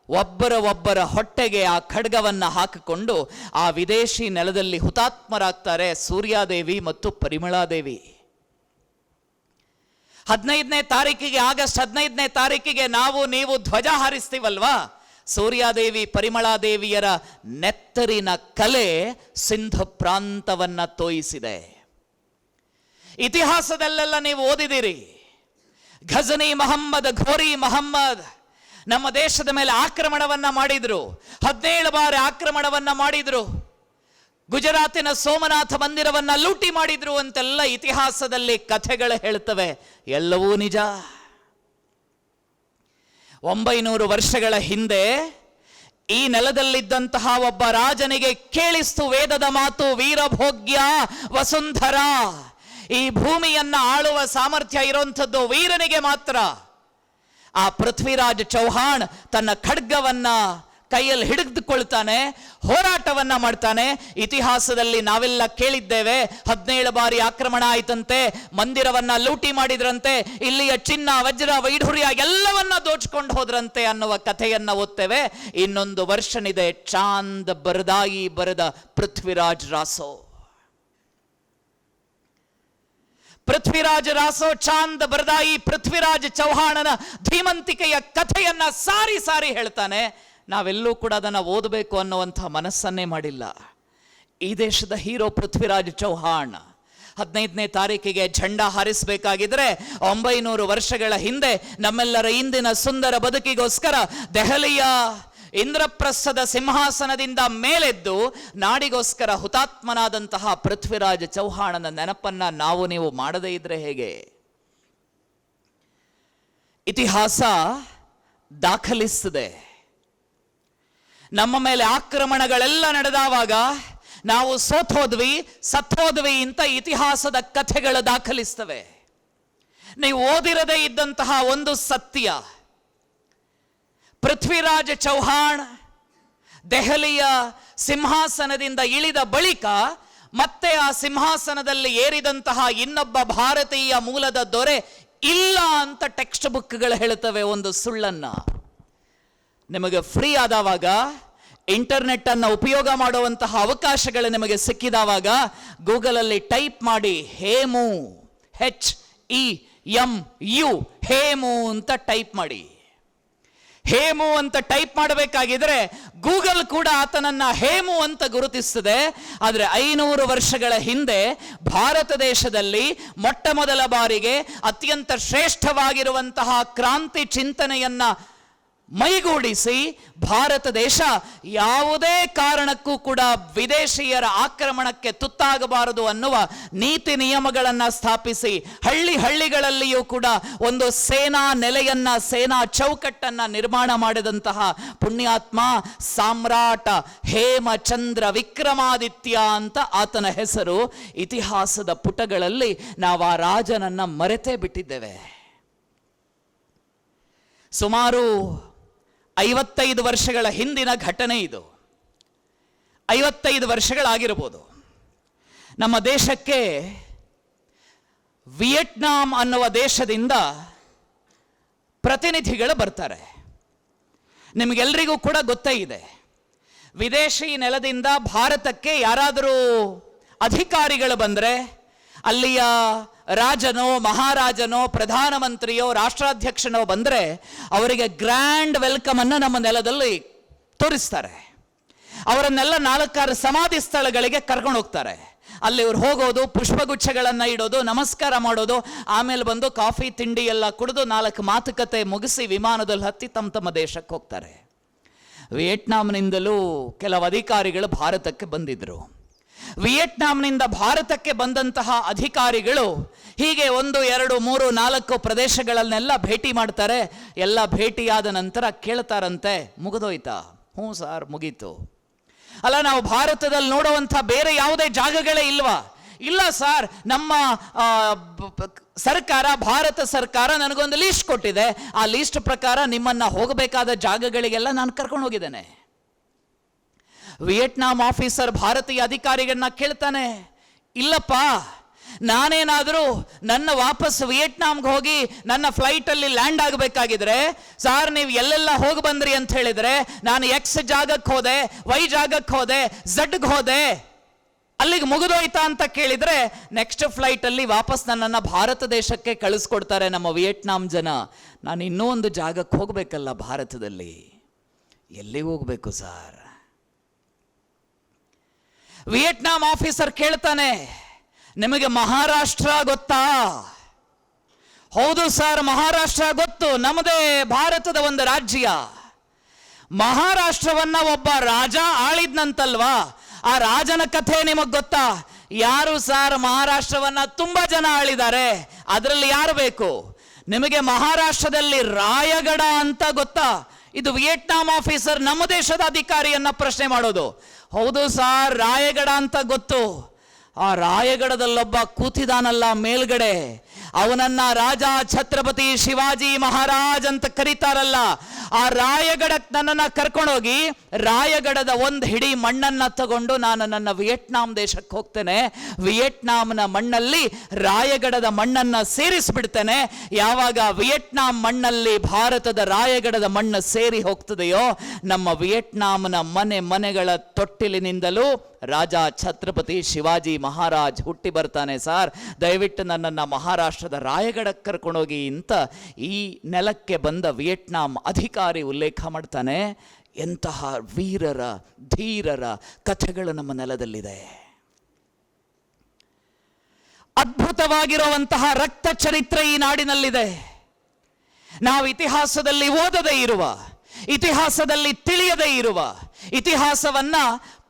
ಒಬ್ಬರ ಹೊಟ್ಟೆಗೆ ಆ ಖಡ್ಗವನ್ನ ಹಾಕಿಕೊಂಡು ಆ ವಿದೇಶಿ ನೆಲದಲ್ಲಿ ಹುತಾತ್ಮರಾಗ್ತಾರೆ ಸೂರ್ಯಾದೇವಿ ಮತ್ತು ಪರಿಮಳಾದೇವಿ. 15ನೇ ತಾರೀಕಿಗೆ, ಆಗಸ್ಟ್ 15ನೇ ತಾರೀಕಿಗೆ ನೀವು ಧ್ವಜ ಹಾರಿಸ್ತೀವಲ್ವಾ, ಸೂರ್ಯಾದೇವಿ ಪರಿಮಳಾದೇವಿಯರ ನೆತ್ತರಿನ ಕಲೆ ಸಿಂಧು ಪ್ರಾಂತವನ್ನ ತೋಯಿಸಿದೆ. ಇತಿಹಾಸದಲ್ಲೆಲ್ಲ ನೀವು ಓದಿದಿರಿ, ಘಜನಿ ಮಹಮ್ಮದ್, ಘೋರಿ ಮಹಮ್ಮದ್ ನಮ್ಮ ದೇಶದ ಮೇಲೆ ಆಕ್ರಮಣವನ್ನ ಮಾಡಿದ್ರು. 17 ಬಾರಿ ಆಕ್ರಮಣವನ್ನ ಮಾಡಿದ್ರು. ಗುಜರಾತಿನ ಸೋಮನಾಥ ಮಂದಿರವನ್ನ ಲೂಟಿ ಮಾಡಿದ್ರು ಅಂತೆಲ್ಲ ಇತಿಹಾಸದಲ್ಲಿ ಕಥೆಗಳು ಹೇಳ್ತವೆ. ಎಲ್ಲವೂ ನಿಜ. 900 ವರ್ಷಗಳ ಹಿಂದೆ ಈ ನೆಲದಲ್ಲಿದ್ದಂತಹ ಒಬ್ಬ ರಾಜನಿಗೆ ಕೇಳಿಸ್ತು ವೇದದ ಮಾತು, ವೀರಭೋಗ್ಯ ವಸುಂಧರ. ಈ ಭೂಮಿಯನ್ನ ಆಳುವ ಸಾಮರ್ಥ್ಯ ಇರುವಂಥದ್ದು ವೀರನಿಗೆ ಮಾತ್ರ. ಆ ಪೃಥ್ವಿರಾಜ್ ಚೌಹಾಣ್ ತನ್ನ ಖಡ್ಗವನ್ನ ಕೈಯಲ್ಲಿ ಹಿಡಿದುಕೊಳ್ತಾನೆ, ಹೋರಾಟವನ್ನ ಮಾಡ್ತಾನೆ. ಇತಿಹಾಸದಲ್ಲಿ ನಾವೆಲ್ಲ ಕೇಳಿದ್ದೇವೆ, 17 ಬಾರಿ ಆಕ್ರಮಣ ಆಯ್ತಂತೆ, ಮಂದಿರವನ್ನ ಲೂಟಿ ಮಾಡಿದ್ರಂತೆ, ಇಲ್ಲಿಯ ಚಿನ್ನ ವಜ್ರ ವೈಢೂರ್ಯ ಎಲ್ಲವನ್ನ ದೋಚ್ಕೊಂಡು ಹೋದ್ರಂತೆ ಅನ್ನುವ ಕಥೆಯನ್ನ ಓದ್ತೇವೆ. ಇನ್ನೊಂದು ವರ್ಷನ್ ಇದೆ, ಚಾಂದ್ ಬರದಾಯಿ ಬರೆದ ಪೃಥ್ವಿರಾಜ್ ರಾಸೋ. ಪೃಥ್ವಿರಾಜ್ ರಾಸೋ, ಚಾಂದ್ ಬರದಾಯಿ, ಪೃಥ್ವಿರಾಜ್ ಚೌಹಾಣನ ಧೀಮಂತಿಕೆಯ ಕಥೆಯನ್ನ ಸಾರಿ ಸಾರಿ ಹೇಳ್ತಾನೆ. ನಾವೆಲ್ಲೂ ಕೂಡ ಅದನ್ನು ಓದಬೇಕು ಅನ್ನುವಂಥ ಮನಸ್ಸನ್ನೇ ಮಾಡಿಲ್ಲ. ಈ ದೇಶದ ಹೀರೋ ಪೃಥ್ವಿರಾಜ್ ಚೌಹಾಣ್ 15ನೇ ತಾರೀಕಿಗೆ ಝಂಡಾ ಹಾರಿಸಬೇಕಾಗಿದ್ರೆ 900 ವರ್ಷಗಳ ಹಿಂದೆ ನಮ್ಮೆಲ್ಲರ ಇಂದಿನ ಸುಂದರ ಬದುಕಿಗೋಸ್ಕರ ದೆಹಲಿಯ ಇಂದ್ರಪ್ರಸ್ಥದ ಸಿಂಹಾಸನದಿಂದ ಮೇಲೆದ್ದು ನಾಡಿಗೋಸ್ಕರ ಹುತಾತ್ಮನಾದಂತಹ ಪೃಥ್ವಿರಾಜ್ ಚೌಹಾಣನ ನೆನಪನ್ನ ನೀವು ಮಾಡದೇ ಇದ್ರೆ ಹೇಗೆ? ಇತಿಹಾಸ ದಾಖಲಿಸಿದೆ. ನಮ್ಮ ಮೇಲೆ ಆಕ್ರಮಣಗಳೆಲ್ಲ ನಡೆದಾವಾಗ ನಾವು ಸೋತೋದ್ವಿ, ಸತ್ತೋದ್ವಿ ಅಂತ ಇತಿಹಾಸದ ಕಥೆಗಳು ದಾಖಲಿಸ್ತವೆ. ನೀವು ಓದಿರದೇ ಇದ್ದಂತಹ ಒಂದು ಸತ್ಯ, ಪೃಥ್ವಿರಾಜ್ ಚೌಹಾಣ್ ದೆಹಲಿಯ ಸಿಂಹಾಸನದಿಂದ ಇಳಿದ ಬಳಿಕ ಮತ್ತೆ ಆ ಸಿಂಹಾಸನದಲ್ಲಿ ಏರಿದಂತಹ ಇನ್ನೊಬ್ಬ ಭಾರತೀಯ ಮೂಲದ ದೊರೆ ಇಲ್ಲ ಅಂತ ಟೆಕ್ಸ್ಟ್ ಬುಕ್ಗಳು ಹೇಳುತ್ತವೆ ಒಂದು ಸುಳ್ಳನ್ನ. ನಿಮಗೆ ಫ್ರೀ ಆದವಾಗ, ಇಂಟರ್ನೆಟ್ ಅನ್ನು ಉಪಯೋಗ ಮಾಡುವಂತಹ ಅವಕಾಶಗಳು ನಿಮಗೆ ಸಿಕ್ಕಿದವಾಗ ಗೂಗಲಲ್ಲಿ ಟೈಪ್ ಮಾಡಿ ಹೇಮು, HEMU, ಹೇಮು ಅಂತ ಟೈಪ್ ಮಾಡಿ. ಹೇಮು ಅಂತ ಟೈಪ್ ಮಾಡಬೇಕಾಗಿದ್ರೆ ಗೂಗಲ್ ಕೂಡ ಆತನನ್ನ ಹೇಮು ಅಂತ ಗುರುತಿಸ್ತದೆ. ಆದರೆ 500 ವರ್ಷಗಳ ಹಿಂದೆ ಭಾರತ ದೇಶದಲ್ಲಿ ಮೊಟ್ಟ ಮೊದಲ ಬಾರಿಗೆ ಅತ್ಯಂತ ಶ್ರೇಷ್ಠವಾಗಿರುವಂತಹ ಕ್ರಾಂತಿ ಚಿಂತನೆಯನ್ನ ಮೈಗೂಡಿಸಿ ಭಾರತ ದೇಶ ಯಾವುದೇ ಕಾರಣಕ್ಕೂ ಕೂಡ ವಿದೇಶಿಯರ ಆಕ್ರಮಣಕ್ಕೆ ತುತ್ತಾಗಬಾರದು ಅನ್ನುವ ನೀತಿ ನಿಯಮಗಳನ್ನು ಸ್ಥಾಪಿಸಿ ಹಳ್ಳಿಗಳಲ್ಲಿಯೂ ಕೂಡ ಒಂದು ಸೇನಾ ನೆಲೆಯನ್ನ, ಸೇನಾ ಚೌಕಟ್ಟನ್ನ ನಿರ್ಮಾಣ ಮಾಡಿದಂತಹ ಪುಣ್ಯಾತ್ಮ ಸಾಮ್ರಾಟ ಹೇಮಚಂದ್ರ ವಿಕ್ರಮಾದಿತ್ಯ ಅಂತ ಆತನ ಹೆಸರು. ಇತಿಹಾಸದ ಪುಟಗಳಲ್ಲಿ ನಾವು ಆ ರಾಜನನ್ನ ಮರೆತೇ ಬಿಟ್ಟಿದ್ದೇವೆ. ಸುಮಾರು 55 ವರ್ಷಗಳ ಹಿಂದಿನ ಘಟನೆ ಇದು. 55 ವರ್ಷಗಳಾಗಿರಬಹುದು. ನಮ್ಮ ದೇಶಕ್ಕೆ ವಿಯೆಟ್ನಾಂ ಅನ್ನುವ ದೇಶದಿಂದ ಪ್ರತಿನಿಧಿಗಳು ಬರ್ತಾರೆ. ನಿಮಗೆಲ್ಲರಿಗೂ ಕೂಡ ಗೊತ್ತೇ ಇದೆ, ವಿದೇಶಿ ನೆಲದಿಂದ ಭಾರತಕ್ಕೆ ಯಾರಾದರೂ ಅಧಿಕಾರಿಗಳು ಬಂದರೆ ಅಲ್ಲಿಯ ರಾಜನೋ, ಮಹಾರಾಜನೋ, ಪ್ರಧಾನಮಂತ್ರಿಯೋ, ರಾಷ್ಟ್ರಾಧ್ಯಕ್ಷನೋ ಬಂದರೆ ಅವರಿಗೆ ಗ್ರ್ಯಾಂಡ್ ವೆಲ್ಕಮ್ ಅನ್ನು ನಮ್ಮ ನೆಲದಲ್ಲಿ ತೋರಿಸ್ತಾರೆ. ಅವರನ್ನೆಲ್ಲ 4-6 ಸಮಾಧಿ ಸ್ಥಳಗಳಿಗೆ ಕರ್ಕೊಂಡು ಹೋಗ್ತಾರೆ. ಅಲ್ಲಿ ಇವ್ರು ಹೋಗೋದು, ಪುಷ್ಪಗುಚ್ಛಗಳನ್ನು ಇಡೋದು, ನಮಸ್ಕಾರ ಮಾಡೋದು, ಆಮೇಲೆ ಬಂದು ಕಾಫಿ ತಿಂಡಿ ಎಲ್ಲ ಕುಡಿದು 4 ಮಾತುಕತೆ ಮುಗಿಸಿ ವಿಮಾನದಲ್ಲಿ ಹತ್ತಿ ತಮ್ಮ ದೇಶಕ್ಕೆ ಹೋಗ್ತಾರೆ. ವಿಯೆಟ್ನಾಂನಿಂದಲೂ ಕೆಲವು ಅಧಿಕಾರಿಗಳು ಭಾರತಕ್ಕೆ ಬಂದಿದ್ದರು. ವಿಯೆಟ್ನಾಂನಿಂದ ಭಾರತಕ್ಕೆ ಬಂದಂತಹ ಅಧಿಕಾರಿಗಳು ಹೀಗೆ 1, 2, 3, 4 ಪ್ರದೇಶಗಳನ್ನೆಲ್ಲ ಭೇಟಿ ಮಾಡ್ತಾರೆ. ಎಲ್ಲ ಭೇಟಿಯಾದ ನಂತರ ಕೇಳ್ತಾರಂತೆ, ಮುಗಿದೋಯ್ತಾ? ಹ್ಞೂ ಸಾರ್, ಮುಗೀತು. ಅಲ್ಲ, ನಾವು ಭಾರತದಲ್ಲಿ ನೋಡುವಂಥ ಬೇರೆ ಯಾವುದೇ ಜಾಗಗಳೇ ಇಲ್ವಾ? ಇಲ್ಲ ಸಾರ್, ನಮ್ಮ ಸರ್ಕಾರ, ಭಾರತ ಸರ್ಕಾರ ನನಗೊಂದು ಲೀಸ್ಟ್ ಕೊಟ್ಟಿದೆ. ಆ ಲೀಸ್ಟ್ ಪ್ರಕಾರ ನಿಮ್ಮನ್ನ ಹೋಗಬೇಕಾದ ಜಾಗಗಳಿಗೆಲ್ಲ ನಾನು ಕರ್ಕೊಂಡು ಹೋಗಿದ್ದೇನೆ. ವಿಯೆಟ್ನಾಂ ಆಫೀಸರ್ ಭಾರತೀಯ ಅಧಿಕಾರಿಗಳನ್ನ ಕೇಳ್ತಾನೆ, ಇಲ್ಲಪ್ಪ, ನಾನೇನಾದರೂ ನನ್ನ ವಾಪಸ್ ವಿಯೆಟ್ನಾಂಗೆ ಹೋಗಿ ನನ್ನ ಫ್ಲೈಟಲ್ಲಿ ಲ್ಯಾಂಡ್ ಆಗಬೇಕಾಗಿದ್ರೆ, ಸಾರ್ ನೀವು ಎಲ್ಲೆಲ್ಲ ಹೋಗಿ ಬಂದ್ರಿ ಅಂತ ಹೇಳಿದ್ರೆ, ನಾನು ಎಕ್ಸ್ ಜಾಗಕ್ಕೆ ಹೋದೆ, ವೈ ಜಾಗಕ್ಕೆ ಹೋದೆ, ಝಡ್ಗೆ ಹೋದೆ, ಅಲ್ಲಿಗೆ ಮುಗಿದೋಯ್ತಾ ಅಂತ ಕೇಳಿದ್ರೆ, ನೆಕ್ಸ್ಟ್ ಫ್ಲೈಟಲ್ಲಿ ವಾಪಸ್ ನನ್ನನ್ನು ಭಾರತ ದೇಶಕ್ಕೆ ಕಳಿಸ್ಕೊಡ್ತಾರೆ ನಮ್ಮ ವಿಯೆಟ್ನಾಂ ಜನ. ನಾನು ಇನ್ನೂ ಒಂದು ಜಾಗಕ್ಕೆ ಹೋಗಬೇಕಲ್ಲ ಭಾರತದಲ್ಲಿ, ಎಲ್ಲಿಗೆ ಹೋಗಬೇಕು ಸಾರ್? ವಿಯೆಟ್ನಾಂ ಆಫೀಸರ್ ಕೇಳ್ತಾನೆ, ನಿಮಗೆ ಮಹಾರಾಷ್ಟ್ರ ಗೊತ್ತಾ? ಹೌದು ಸರ್, ಮಹಾರಾಷ್ಟ್ರ ಗೊತ್ತು, ನಮ್ಮದೇ ಭಾರತದ ಒಂದು ರಾಜ್ಯ. ಮಹಾರಾಷ್ಟ್ರವನ್ನ ಒಬ್ಬ ರಾಜ ಆಳಿದ್ನಂತಲ್ವಾ? ಆ ರಾಜನ ಕಥೆ ನಿಮಗೆ ಗೊತ್ತಾ? ಯಾರು ಸರ್? ಮಹಾರಾಷ್ಟ್ರವನ್ನ ತುಂಬಾ ಜನ ಆಳಿದ್ದಾರೆ, ಅದರಲ್ಲಿ ಯಾರು ಬೇಕು ನಿಮಗೆ? ಮಹಾರಾಷ್ಟ್ರದಲ್ಲಿ ರಾಯಗಢ ಅಂತ ಗೊತ್ತಾ? ಇದು ವಿಯೆಟ್ನಾಂ ಆಫೀಸರ್ ನಮ್ಮ ದೇಶದ ಅಧಿಕಾರಿಯನ್ನ ಪ್ರಶ್ನೆ ಮಾಡೋದು. ಹೌದು ಸಾರ್, ರಾಯಗಢ ಅಂತ ಗೊತ್ತು. ಆ ರಾಯಗಢದಲ್ಲೊಬ್ಬ ಕೂತಿದಾನಲ್ಲ ಮೇಲ್ಗಡೆ, ಅವನನ್ನ ರಾಜ ಛತ್ರಪತಿ ಶಿವಾಜಿ ಮಹಾರಾಜ್ ಅಂತ ಕರೀತಾರಲ್ಲ, ಆ ರಾಯಗಢಕ್ಕೆ ನನ್ನನ್ನು ಕರ್ಕೊಂಡೋಗಿ ರಾಯಗಢದ ಒಂದು ಹಿಡಿ ಮಣ್ಣನ್ನ ತಗೊಂಡು ನಾನು ನನ್ನ ವಿಯೆಟ್ನಾಂ ದೇಶಕ್ಕೆ ಹೋಗ್ತೇನೆ. ವಿಯೆಟ್ನಾಂನ ಮಣ್ಣಲ್ಲಿ ರಾಯಗಢದ ಮಣ್ಣನ್ನ ಸೇರಿಸ್ಬಿಡ್ತೇನೆ. ಯಾವಾಗ ವಿಯೆಟ್ನಾಂ ಮಣ್ಣಲ್ಲಿ ಭಾರತದ ರಾಯಗಢದ ಮಣ್ಣು ಸೇರಿ ಹೋಗ್ತದೆಯೋ, ನಮ್ಮ ವಿಯೆಟ್ನಾಂನ ಮನೆಗಳ ತೊಟ್ಟಿಲಿನಿಂದಲೂ ರಾಜ ಛತ್ರಪತಿ ಶಿವಾಜಿ ಮಹಾರಾಜ್ ಹುಟ್ಟಿ ಬರ್ತಾನೆ. ಸಾರ್, ದಯವಿಟ್ಟು ನನ್ನನ್ನು ಮಹಾರಾಷ್ಟ್ರದ ರಾಯಗಢಕ್ಕೆ ಕರ್ಕೊಂಡೋಗಿ ಅಂತ ಈ ನೆಲಕ್ಕೆ ಬಂದ ವಿಯೆಟ್ನಾಂ ಅಧಿಕಾರಿ ಉಲ್ಲೇಖ ಮಾಡ್ತಾನೆ. ಎಂತಹ ವೀರರ ಧೀರರ ಕಥೆಗಳು ನಮ್ಮ ನೆಲದಲ್ಲಿದೆ. ಅದ್ಭುತವಾಗಿರುವಂತಹ ರಕ್ತ ಚರಿತ್ರೆ ಈ ನಾಡಿನಲ್ಲಿದೆ. ನಾವು ಇತಿಹಾಸದಲ್ಲಿ ಓದದೇ ಇರುವ, ಇತಿಹಾಸದಲ್ಲಿ ತಿಳಿಯದೇ ಇರುವ, ಇತಿಹಾಸವನ್ನ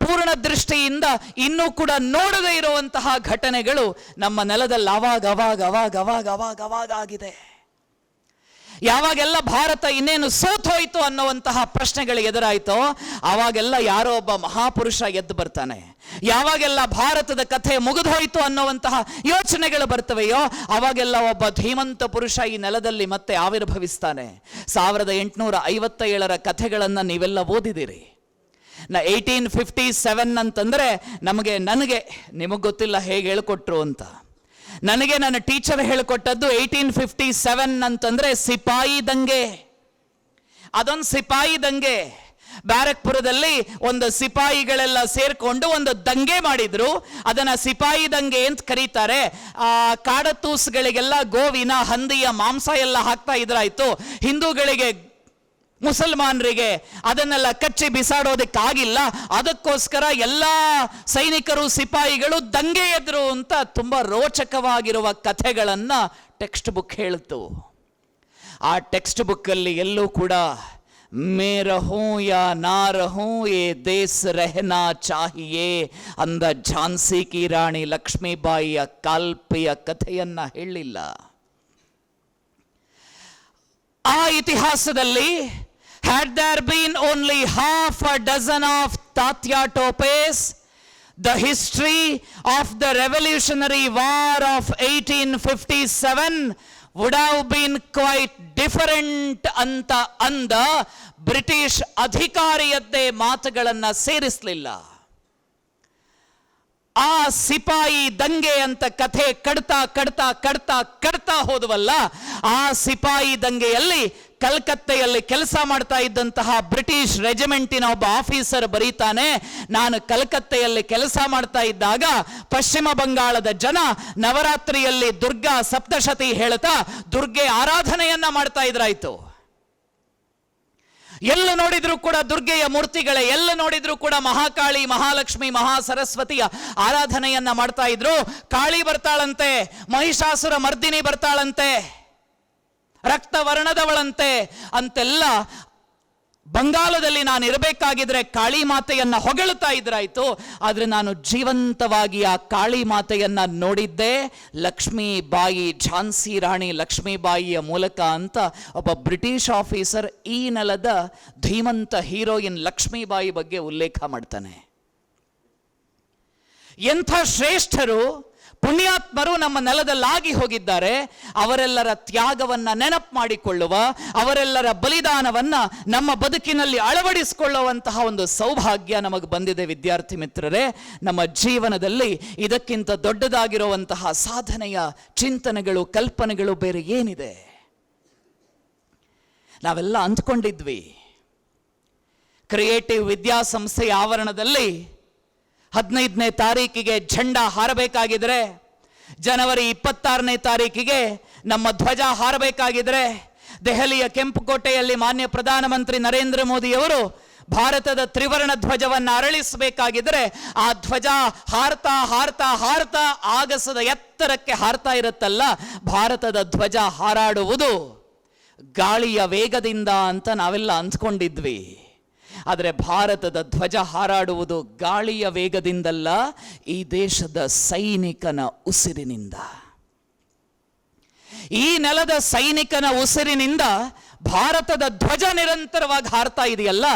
ಪೂರ್ಣ ದೃಷ್ಟಿಯಿಂದ ಇನ್ನೂ ಕೂಡ ನೋಡದೇ ಇರುವಂತಹ ಘಟನೆಗಳು ನಮ್ಮ ನೆಲದಲ್ಲಿ ಅವಾಗ ಆಗಿದೆ. ಯಾವಾಗೆಲ್ಲ ಭಾರತ ಇನ್ನೇನು ಸೋತೋಯ್ತು ಅನ್ನುವಂತಹ ಪ್ರಶ್ನೆಗಳು ಎದುರಾಯ್ತೋ, ಆವಾಗೆಲ್ಲ ಯಾರೋ ಒಬ್ಬ ಮಹಾಪುರುಷ ಎದ್ದು ಬರ್ತಾನೆ. ಯಾವಾಗೆಲ್ಲ ಭಾರತದ ಕಥೆ ಮುಗಿದೋಯ್ತು ಅನ್ನುವಂತಹ ಯೋಚನೆಗಳು ಬರ್ತವೆಯೋ, ಅವಾಗೆಲ್ಲ ಒಬ್ಬ ಧೀಮಂತ ಪುರುಷ ಈ ನೆಲದಲ್ಲಿ ಮತ್ತೆ ಆವಿರ್ಭವಿಸ್ತಾನೆ. 1857ರ ಕಥೆಗಳನ್ನು ನೀವೆಲ್ಲ ಓದಿದಿರಿ. 1857 ಅಂತಂದ್ರೆ ನನಗೆ ನಿಮಗೆ ಗೊತ್ತಿಲ್ಲ ಹೇಗೆ ಹೇಳ್ಕೊಟ್ರು ಅಂತ. ನನಗೆ ನನ್ನ ಟೀಚರ್ ಹೇಳಿಕೊಟ್ಟದ್ದು 1857 ಅಂತಂದ್ರೆ ಸಿಪಾಯಿ ದಂಗೆ. ಅದೊಂದು ಸಿಪಾಯಿ ದಂಗೆ. ಬ್ಯಾರಕ್ಪುರದಲ್ಲಿ ಒಂದು ಸಿಪಾಯಿಗಳೆಲ್ಲ ಸೇರ್ಕೊಂಡು ಒಂದು ದಂಗೆ ಮಾಡಿದ್ರು. ಅದನ್ನ ಸಿಪಾಯಿ ದಂಗೆ ಅಂತ ಕರೀತಾರೆ. ಆ ಕಾಡತೂಸುಗಳಿಗೆಲ್ಲ ಗೋವಿನ ಹಂದಿಯ ಮಾಂಸ ಎಲ್ಲ ಹಾಕ್ತಾ ಇದ್ರಾಯ್ತು. ಹಿಂದೂಗಳಿಗೆ ಮುಸಲ್ಮಾನರಿಗೆ ಅದನ್ನೆಲ್ಲ ಕಚ್ಚಿ ಬಿಸಾಡೋದಕ್ಕಾಗಿಲ್ಲ, ಅದಕ್ಕೋಸ್ಕರ ಎಲ್ಲ ಸೈನಿಕರು ಸಿಪಾಯಿಗಳು ದಂಗೆ ಎದ್ರು ಅಂತ ತುಂಬಾ ರೋಚಕವಾಗಿರುವ ಕಥೆಗಳನ್ನ ಟೆಕ್ಸ್ಟ್ ಬುಕ್ ಹೇಳಿತು. ಆ ಟೆಕ್ಸ್ಟ್ ಬುಕ್ ಅಲ್ಲಿ ಎಲ್ಲೂ ಕೂಡ ಮೇ ರಹೂಂ ಯಾ ನಾ ರಹೂಂ ಯೇ ದೇಸ್ ರೆಹನಾ ಚಾಹಿಯೇ ಅಂದ ಝಾನ್ಸಿ ಕಿ ರಾಣಿ ಲಕ್ಷ್ಮೀಬಾಯಿಯ ಕಾಲ್ಪೆಯ ಕಥೆಯನ್ನ ಹೇಳಿಲ್ಲ. ಆ ಇತಿಹಾಸದಲ್ಲಿ had there been only half a dozen of Tatya Topes, the history of the Revolutionary War of 1857 would have been quite different ಅಂತ ಅಂದ ಬ್ರಿಟಿಷ್ ಅಧಿಕಾರಿಯದ್ದೇ ಮಾತುಗಳನ್ನ ಸೇರಿಸಲಿಲ್ಲ. ಆ ಸಿಪಾಯಿ ದಂಗೆ ಅಂತ ಕಥೆ ಕಡ್ತಾ ಹೋದವಲ್ಲ, ಆ ಸಿಪಾಯಿ ದಂಗೆಯಲ್ಲಿ ಕಲ್ಕತ್ತೆಯಲ್ಲಿ ಕೆಲಸ ಮಾಡ್ತಾ ಇದ್ದಂತಹ ಬ್ರಿಟಿಷ್ ರೆಜಿಮೆಂಟಿನ ಒಬ್ಬ ಆಫೀಸರ್ ಬರೀತಾನೆ, ನಾನು ಕಲ್ಕತ್ತೆಯಲ್ಲಿ ಕೆಲಸ ಮಾಡ್ತಾ ಇದ್ದಾಗ ಪಶ್ಚಿಮ ಬಂಗಾಳದ ಜನ ನವರಾತ್ರಿಯಲ್ಲಿ ದುರ್ಗಾ ಸಪ್ತಶತಿ ಹೇಳ್ತಾ ದುರ್ಗೆ ಆರಾಧನೆಯನ್ನ ಮಾಡ್ತಾ ಇದ್ರಾಯ್ತು. ಎಲ್ಲ ನೋಡಿದ್ರು ಕೂಡ ದುರ್ಗೆಯ ಮೂರ್ತಿಗಳೇ, ಎಲ್ಲ ನೋಡಿದ್ರು ಕೂಡ ಮಹಾಕಾಳಿ, ಮಹಾಲಕ್ಷ್ಮಿ, ಮಹಾಸರಸ್ವತಿಯ ಆರಾಧನೆಯನ್ನ ಮಾಡ್ತಾ ಇದ್ರು. ಕಾಳಿ ಬರ್ತಾಳಂತೆ, ಮಹಿಷಾಸುರ ಮರ್ದಿನಿ ಬರ್ತಾಳಂತೆ, ರಕ್ತ ವರ್ಣದವಳಂತೆ ಅಂತೆಲ್ಲ ಬಂಗಾಲದಲ್ಲಿ ನಾನು ಇರಬೇಕಾಗಿದ್ರೆ ಕಾಳಿ ಮಾತೆಯನ್ನ ಹೊಗಳುತ್ತಾ ಇದ್ರಾಯ್ತು, ಆದ್ರೆ ನಾನು ಜೀವಂತವಾಗಿ ಆ ಕಾಳಿ ಮಾತೆಯನ್ನ ನೋಡಿದ್ದೆ ಲಕ್ಷ್ಮೀಬಾಯಿ, ಝಾನ್ಸಿ ರಾಣಿ ಲಕ್ಷ್ಮೀಬಾಯಿಯ ಮೂಲಕ ಅಂತ ಒಬ್ಬ ಬ್ರಿಟಿಷ್ ಆಫೀಸರ್ ಈ ನೆಲದ ಧೀಮಂತ ಹೀರೋಯಿನ್ ಲಕ್ಷ್ಮೀಬಾಯಿ ಬಗ್ಗೆ ಉಲ್ಲೇಖ ಮಾಡ್ತಾನೆ. ಎಂಥ ಶ್ರೇಷ್ಠರು, ಪುಣ್ಯಾತ್ಮರು ನಮ್ಮ ನೆಲದಲ್ಲಾಗಿ ಹೋಗಿದ್ದಾರೆ. ಅವರೆಲ್ಲರ ತ್ಯಾಗವನ್ನ ನೆನಪು ಮಾಡಿಕೊಳ್ಳುವ, ಅವರೆಲ್ಲರ ಬಲಿದಾನವನ್ನ ನಮ್ಮ ಬದುಕಿನಲ್ಲಿ ಅಳವಡಿಸಿಕೊಳ್ಳುವಂತಹ ಒಂದು ಸೌಭಾಗ್ಯ ನಮಗೆ ಬಂದಿದೆ. ವಿದ್ಯಾರ್ಥಿ ಮಿತ್ರರೇ, ನಮ್ಮ ಜೀವನದಲ್ಲಿ ಇದಕ್ಕಿಂತ ದೊಡ್ಡದಾಗಿರುವಂತಹ ಸಾಧನೆಯ ಚಿಂತನೆಗಳು, ಕಲ್ಪನೆಗಳು ಬೇರೆ ಏನಿದೆ? ನಾವೆಲ್ಲ ಅಂದ್ಕೊಂಡಿದ್ವಿ ಕ್ರಿಯೇಟಿವ್ ವಿದ್ಯಾಸಂಸ್ಥೆಯ ಆವರಣದಲ್ಲಿ 15ನೇ ತಾರೀಕಿಗೆ ಝಂಡಾ ಹಾರಬೇಕಾಗಿದ್ರೆ, ಜನವರಿ 26ನೇ ತಾರೀಕಿಗೆ ನಮ್ಮ ಧ್ವಜ ಹಾರಬೇಕಾಗಿದ್ರೆ, ದೆಹಲಿಯ ಕೆಂಪುಕೋಟೆಯಲ್ಲಿ ಮಾನ್ಯ ಪ್ರಧಾನಮಂತ್ರಿ ನರೇಂದ್ರ ಮೋದಿಯವರು ಭಾರತದ ತ್ರಿವರ್ಣ ಧ್ವಜವನ್ನು ಅರಳಿಸಬೇಕಾಗಿದ್ರೆ, ಆ ಧ್ವಜ ಹಾರ್ತಾ ಹಾರ್ತಾ ಹಾರ್ತಾ ಆಗಸದ ಎತ್ತರಕ್ಕೆ ಹಾರ್ತಾ ಇರುತ್ತಲ್ಲ, ಭಾರತದ ಧ್ವಜ ಹಾರಾಡುವುದು ಗಾಳಿಯ ವೇಗದಿಂದ ಅಂತ ನಾವೆಲ್ಲ ಅಂದ್ಕೊಂಡಿದ್ವಿ. ಆದರೆ ಭಾರತದ ಧ್ವಜ ಹಾರಾಡುವುದು ಗಾಳಿಯ ವೇಗದಿಂದಲ್ಲ, ಈ ದೇಶದ ಸೈನಿಕನ ಉಸಿರಿನಿಂದ. ಈ ನೆಲದ ಸೈನಿಕನ ಉಸಿರಿನಿಂದ ಭಾರತದ ಧ್ವಜ ನಿರಂತರವಾಗಿ ಹಾರ್ತಾ ಇದೆಯಲ್ಲ,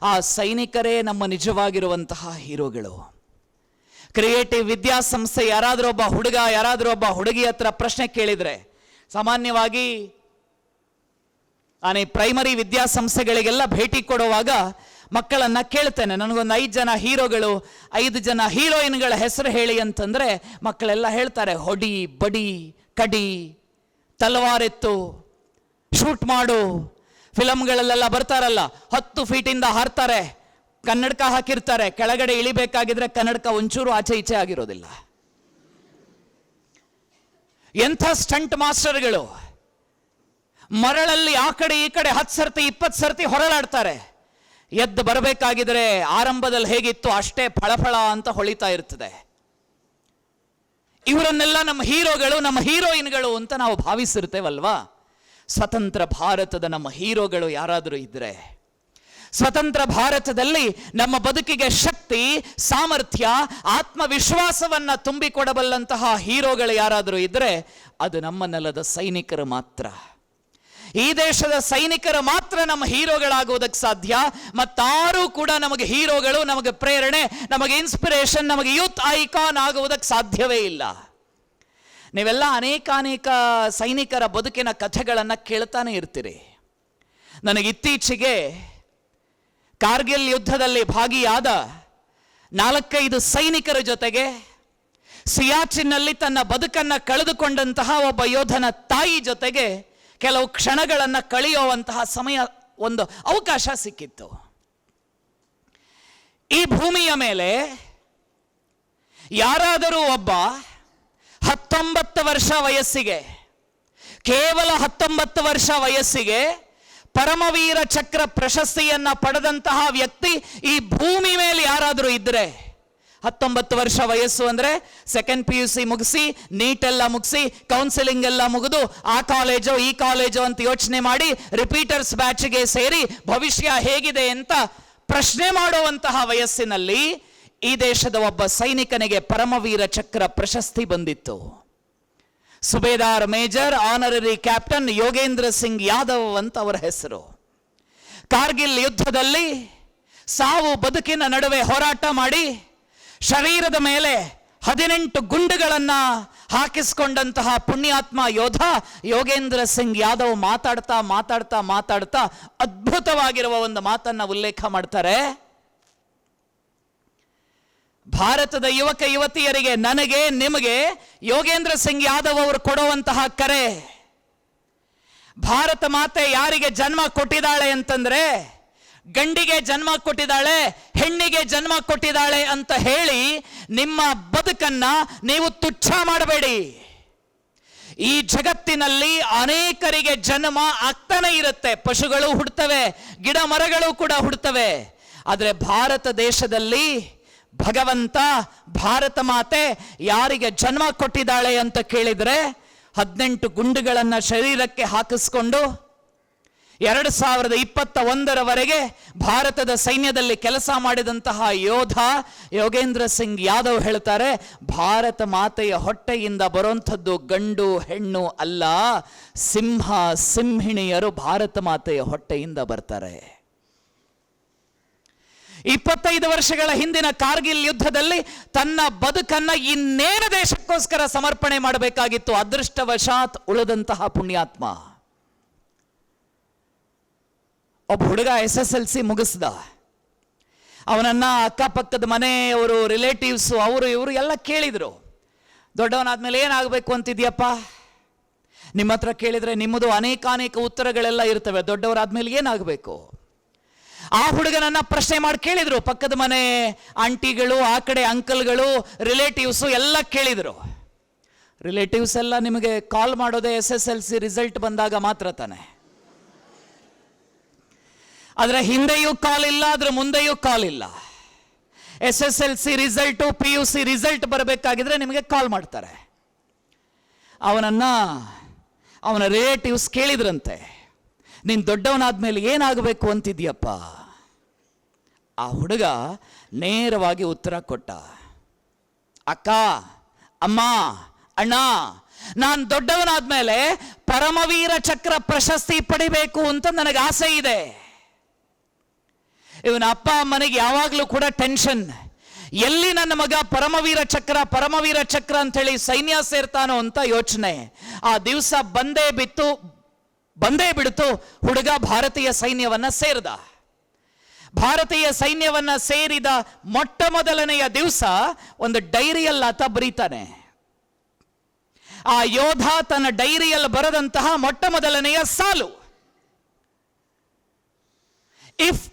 ಆ ಸೈನಿಕರೇ ನಮ್ಮ ನಿಜವಾಗಿರುವಂತಹ ಹೀರೋಗಳು. ಕ್ರಿಯೇಟಿವ್ ವಿದ್ಯಾಸಂಸ್ಥೆ ಯಾರಾದರೂ ಒಬ್ಬ ಹುಡುಗ, ಯಾರಾದರೂ ಒಬ್ಬ ಹುಡುಗಿ ಹತ್ರ ಪ್ರಶ್ನೆ ಕೇಳಿದ್ರೆ, ಸಾಮಾನ್ಯವಾಗಿ ನಾನು ಪ್ರೈಮರಿ ವಿದ್ಯಾಸಂಸ್ಥೆಗಳಿಗೆಲ್ಲ ಭೇಟಿ ಕೊಡುವಾಗ ಮಕ್ಕಳನ್ನ ಕೇಳ್ತೇನೆ, ನನಗೊಂದು 5 ಜನ ಹೀರೋಗಳು, 5 ಜನ ಹೀರೋಯಿನ್ಗಳ ಹೆಸರು ಹೇಳಿ ಅಂತಂದ್ರೆ ಮಕ್ಕಳೆಲ್ಲ ಹೇಳ್ತಾರೆ, ಹೊಡಿ, ಬಡಿ, ಕಡಿ, ತಲವಾರೆತ್ತು, ಶೂಟ್ ಮಾಡು. ಫಿಲಮ್ಗಳಲ್ಲೆಲ್ಲ ಬರ್ತಾರಲ್ಲ, 10 ಫೀಟಿಂದ ಹಾರ್ತಾರೆ, ಕನ್ನಡಕ ಹಾಕಿರ್ತಾರೆ, ಕೆಳಗಡೆ ಇಳಿಬೇಕಾಗಿದ್ರೆ ಕನ್ನಡಕ ಒಂಚೂರು ಆಚೆ ಈಚೆ ಆಗಿರೋದಿಲ್ಲ. ಎಂಥ ಸ್ಟಂಟ್ ಮಾಸ್ಟರ್ಗಳು, ಮರಳಲ್ಲಿ ಆ ಕಡೆ ಈ ಕಡೆ 10 ಸರ್ತಿ 20 ಸರ್ತಿ ಹೊರಲಾಡ್ತಾರೆ. ಎದ್ದು ಬರಬೇಕಾಗಿದ್ರೆ ಆರಂಭದಲ್ಲಿ ಹೇಗಿತ್ತು ಅಷ್ಟೇ ಫಳಫಳ ಅಂತ ಹೊಳಿತಾ ಇರ್ತದೆ. ಇವರನ್ನೆಲ್ಲ ನಮ್ಮ ಹೀರೋಗಳು, ನಮ್ಮ ಹೀರೋಯಿನ್ಗಳು ಅಂತ ನಾವು ಭಾವಿಸಿರ್ತೇವಲ್ವಾ? ಸ್ವತಂತ್ರ ಭಾರತದ ನಮ್ಮ ಹೀರೋಗಳು ಯಾರಾದರೂ ಇದ್ರೆ, ಸ್ವತಂತ್ರ ಭಾರತದಲ್ಲಿ ನಮ್ಮ ಬದುಕಿಗೆ ಶಕ್ತಿ, ಸಾಮರ್ಥ್ಯ, ಆತ್ಮವಿಶ್ವಾಸವನ್ನ ತುಂಬಿಕೊಡಬಲ್ಲಂತಹ ಹೀರೋಗಳು ಯಾರಾದರೂ ಇದ್ರೆ, ಅದು ನಮ್ಮ ನೆಲದ ಸೈನಿಕರು ಮಾತ್ರ. ಈ ದೇಶದ ಸೈನಿಕರು ಮಾತ್ರ ನಮ್ಮ ಹೀರೋಗಳಾಗುವುದಕ್ಕೆ ಸಾಧ್ಯ. ಮತ್ತಾರೂ ಕೂಡ ನಮಗೆ ಹೀರೋಗಳು, ನಮಗೆ ಪ್ರೇರಣೆ, ನಮಗೆ ಇನ್ಸ್ಪಿರೇಷನ್, ನಮಗೆ ಯೂತ್ ಐಕಾನ್ ಆಗುವುದಕ್ಕೆ ಸಾಧ್ಯವೇ ಇಲ್ಲ. ನೀವೆಲ್ಲ ಅನೇಕ ಸೈನಿಕರ ಬದುಕಿನ ಕಥೆಗಳನ್ನು ಕೇಳ್ತಾನೆ ಇರ್ತೀರಿ. ನನಗೆ ಇತ್ತೀಚೆಗೆ ಕಾರ್ಗಿಲ್ ಯುದ್ಧದಲ್ಲಿ ಭಾಗಿಯಾದ 4-5 ಸೈನಿಕರ ಜೊತೆಗೆ ಸಿಯಾಚಿನ್ನಲ್ಲಿ ತನ್ನ ಬದುಕನ್ನು ಕಳೆದುಕೊಂಡಂತಹ ಒಬ್ಬ ಯೋಧನ ತಾಯಿ ಜೊತೆಗೆ ಕೆಲವು ಕ್ಷಣಗಳನ್ನು ಕಳೆಯುವಂತಹ ಸಮಯ, ಒಂದು ಅವಕಾಶ ಸಿಕ್ಕಿತ್ತು. ಈ ಭೂಮಿಯ ಮೇಲೆ ಯಾರಾದರೂ ಒಬ್ಬ 19 ವರ್ಷ ವಯಸ್ಸಿಗೆ, ಕೇವಲ 19 ವರ್ಷ ವಯಸ್ಸಿಗೆ ಪರಮವೀರ ಚಕ್ರ ಪ್ರಶಸ್ತಿಯನ್ನ ಪಡೆದಂತಹ ವ್ಯಕ್ತಿ ಈ ಭೂಮಿ ಮೇಲೆ ಯಾರಾದರೂ ಇದ್ರೆ, 19 ವರ್ಷ ವಯಸ್ಸು ಅಂದ್ರೆ ಸೆಕೆಂಡ್ PUC ಮುಗಿಸಿ, ನೀಟ್ ಎಲ್ಲ ಮುಗಿಸಿ, ಕೌನ್ಸಿಲಿಂಗ್ ಎಲ್ಲ ಮುಗಿದು, ಆ ಕಾಲೇಜು ಈ ಕಾಲೇಜು ಅಂತ ಯೋಚನೆ ಮಾಡಿ ರಿಪೀಟರ್ಸ್ ಬ್ಯಾಚ್ಗೆ ಸೇರಿ ಭವಿಷ್ಯ ಹೇಗಿದೆ ಅಂತ ಪ್ರಶ್ನೆ ಮಾಡುವಂತಹ ವಯಸ್ಸಿನಲ್ಲಿ ಈ ದೇಶದ ಒಬ್ಬ ಸೈನಿಕನಿಗೆ ಪರಮವೀರ ಚಕ್ರ ಪ್ರಶಸ್ತಿ ಬಂದಿತ್ತು. Subedar major honorary captain Yogendra Singh Yadav ಅಂತ ಅವರ ಹೆಸರು. ಕಾರ್ಗಿಲ್ ಯುದ್ಧದಲ್ಲಿ ಸಾವು ಬದುಕಿನ ನಡುವೆ ಹೋರಾಟ ಮಾಡಿ ಶರೀರದ ಮೇಲೆ 18 ಗುಂಡುಗಳನ್ನ ಹಾಕಿಸಿಕೊಂಡಂತಹ ಪುಣ್ಯಾತ್ಮ ಯೋಧ ಯೋಗೇಂದ್ರ ಸಿಂಗ್ ಯಾದವ್ ಮಾತಾಡ್ತಾ ಮಾತಾಡ್ತಾ ಮಾತಾಡ್ತಾ ಅದ್ಭುತವಾಗಿರುವ ಒಂದು ಮಾತನ್ನ ಉಲ್ಲೇಖ ಮಾಡ್ತಾರೆ. ಭಾರತದ ಯುವಕ ಯುವತಿಯರಿಗೆ, ನನಗೆ, ನಿಮಗೆ ಯೋಗೇಂದ್ರ ಸಿಂಗ್ ಯಾದವ್ ಅವರು ಕೊಡುವಂತಹ ಕರೆ, ಭಾರತ ಮಾತೆ ಯಾರಿಗೆ ಜನ್ಮ ಕೊಟ್ಟಿದ್ದಾಳೆ ಅಂತಂದ್ರೆ, ಗಂಡಿಗೆ ಜನ್ಮ ಕೊಟ್ಟಿದ್ದಾಳೆ, ಹೆಣ್ಣಿಗೆ ಜನ್ಮ ಕೊಟ್ಟಿದ್ದಾಳೆ ಅಂತ ಹೇಳಿ ನಿಮ್ಮ ಬದುಕನ್ನ ನೀವು ತುಚ್ಛ ಮಾಡಬೇಡಿ. ಈ ಜಗತ್ತಿನಲ್ಲಿ ಅನೇಕರಿಗೆ ಜನ್ಮ ಆಗ್ತಾನೆ ಇರುತ್ತೆ. ಪಶುಗಳು ಹುಡ್ತವೆ, ಗಿಡ ಮರಗಳು ಕೂಡ ಹುಡ್ತವೆ. ಆದರೆ ಭಾರತ ದೇಶದಲ್ಲಿ ಭಗವಂತ, ಭಾರತ ಮಾತೆ ಯಾರಿಗೆ ಜನ್ಮ ಕೊಟ್ಟಿದ್ದಾಳೆ ಅಂತ ಕೇಳಿದ್ರೆ 18 ಗುಂಡುಗಳನ್ನು ಶರೀರಕ್ಕೆ ಹಾಕಿಸ್ಕೊಂಡು 2021ರವರೆಗೆ ಭಾರತದ ಸೈನ್ಯದಲ್ಲಿ ಕೆಲಸ ಮಾಡಿದಂತಹ ಯೋಧ ಯೋಗೇಂದ್ರ ಸಿಂಗ್ ಯಾದವ್ ಹೇಳ್ತಾರೆ, ಭಾರತ ಮಾತೆಯ ಹೊಟ್ಟೆಯಿಂದ ಬರುವಂಥದ್ದು ಗಂಡು ಹೆಣ್ಣು ಅಲ್ಲ, ಸಿಂಹ ಸಿಂಹಿಣಿಯರು ಭಾರತ ಮಾತೆಯ ಹೊಟ್ಟೆಯಿಂದ ಬರ್ತಾರೆ. 25 ವರ್ಷಗಳ ಹಿಂದಿನ ಕಾರ್ಗಿಲ್ ಯುದ್ಧದಲ್ಲಿ ತನ್ನ ಬದುಕನ್ನ ಇನ್ನೇನು ದೇಶಕ್ಕೋಸ್ಕರ ಸಮರ್ಪಣೆ ಮಾಡಬೇಕಾಗಿತ್ತು, ಅದೃಷ್ಟವಶಾತ್ ಉಳಿದಂತಹ ಪುಣ್ಯಾತ್ಮ ಒಬ್ಬ ಹುಡುಗ SSLC ಮುಗಿಸ್ದ. ಅವನನ್ನ ಅಕ್ಕಪಕ್ಕದ ಮನೆಯವರು, ರಿಲೇಟಿವ್ಸು, ಅವರು ಇವರು ಎಲ್ಲ ಕೇಳಿದ್ರು, ದೊಡ್ಡವನಾದ್ಮೇಲೆ ಏನಾಗಬೇಕು ಅಂತಿದ್ಯಪ್ಪ? ನಿಮ್ಮ ಹತ್ರ ಕೇಳಿದ್ರೆ ನಿಮ್ಮದು ಅನೇಕಾನೇಕ ಉತ್ತರಗಳೆಲ್ಲ ಇರ್ತವೆ. ದೊಡ್ಡವರಾದ್ಮೇಲೆ ಏನಾಗಬೇಕು? ಆ ಹುಡುಗನನ್ನ ಪ್ರಶ್ನೆ ಮಾಡಿ ಕೇಳಿದ್ರು. ಪಕ್ಕದ ಮನೆ ಆಂಟಿಗಳು, ಆ ಕಡೆ ಅಂಕಲ್ಗಳು, ರಿಲೇಟಿವ್ಸು ಎಲ್ಲ ಕೇಳಿದ್ರು. ರಿಲೇಟಿವ್ಸ್ ಎಲ್ಲ ನಿಮಗೆ ಕಾಲ್ ಮಾಡೋದೇ SSLC ರಿಸಲ್ಟ್ ಬಂದಾಗ ಮಾತ್ರ ತಾನೆ. ಅದರ ಹಿಂದೆಯೂ ಕಾಲ್ ಇಲ್ಲ, ಅದರ ಮುಂದೆಯೂ ಕಾಲ್ ಇಲ್ಲ. SSLC ರಿಸಲ್ಟು, PUC ರಿಸಲ್ಟ್ ಬರಬೇಕಾಗಿದ್ರೆ ನಿಮಗೆ ಕಾಲ್ ಮಾಡ್ತಾರೆ. ಅವನ ರಿಲೇಟಿವ್ಸ್ ಕೇಳಿದ್ರಂತೆ, ನೀನು ದೊಡ್ಡವನಾದ್ಮೇಲೆ ಏನಾಗಬೇಕು ಅಂತಿದ್ಯಪ್ಪ? ಆ ಹುಡುಗ ನೇರವಾಗಿ ಉತ್ತರ ಕೊಟ್ಟ, ಅಕ್ಕ, ಅಮ್ಮ, ಅಣ್ಣ, ನಾನು ದೊಡ್ಡವನಾದ್ಮೇಲೆ ಪರಮವೀರ ಚಕ್ರ ಪ್ರಶಸ್ತಿ ಪಡಿಬೇಕು ಅಂತ ನನಗೆ ಆಸೆ ಇದೆ. ಇವನ ಅಪ್ಪ ಅಮ್ಮನಿಗೆ ಯಾವಾಗಲೂ ಕೂಡ ಟೆನ್ಷನ್, ಎಲ್ಲಿ ನನ್ನ ಮಗ ಪರಮವೀರ ಚಕ್ರ ಅಂತ ಹೇಳಿ ಸೈನ್ಯ ಸೇರ್ತಾನೋ ಅಂತ ಯೋಚನೆ. ಆ ದಿವಸ ಬಂದೇ ಬಿಡ್ತು, ಹುಡುಗ ಭಾರತೀಯ ಸೈನ್ಯವನ್ನ ಸೇರಿದ. ಭಾರತೀಯ ಸೈನ್ಯವನ್ನ ಸೇರಿದ ಮೊಟ್ಟ ಮೊದಲನೆಯ ದಿವಸ ಒಂದು ಡೈರಿಯಲ್ಲಿ ಆತ ಬರೀತಾನೆ. ಆ ಯೋಧ ತನ್ನ ಡೈರಿಯಲ್ಲಿ ಬರೆದಂತಹ ಮೊಟ್ಟ ಮೊದಲನೆಯ ಸಾಲು, if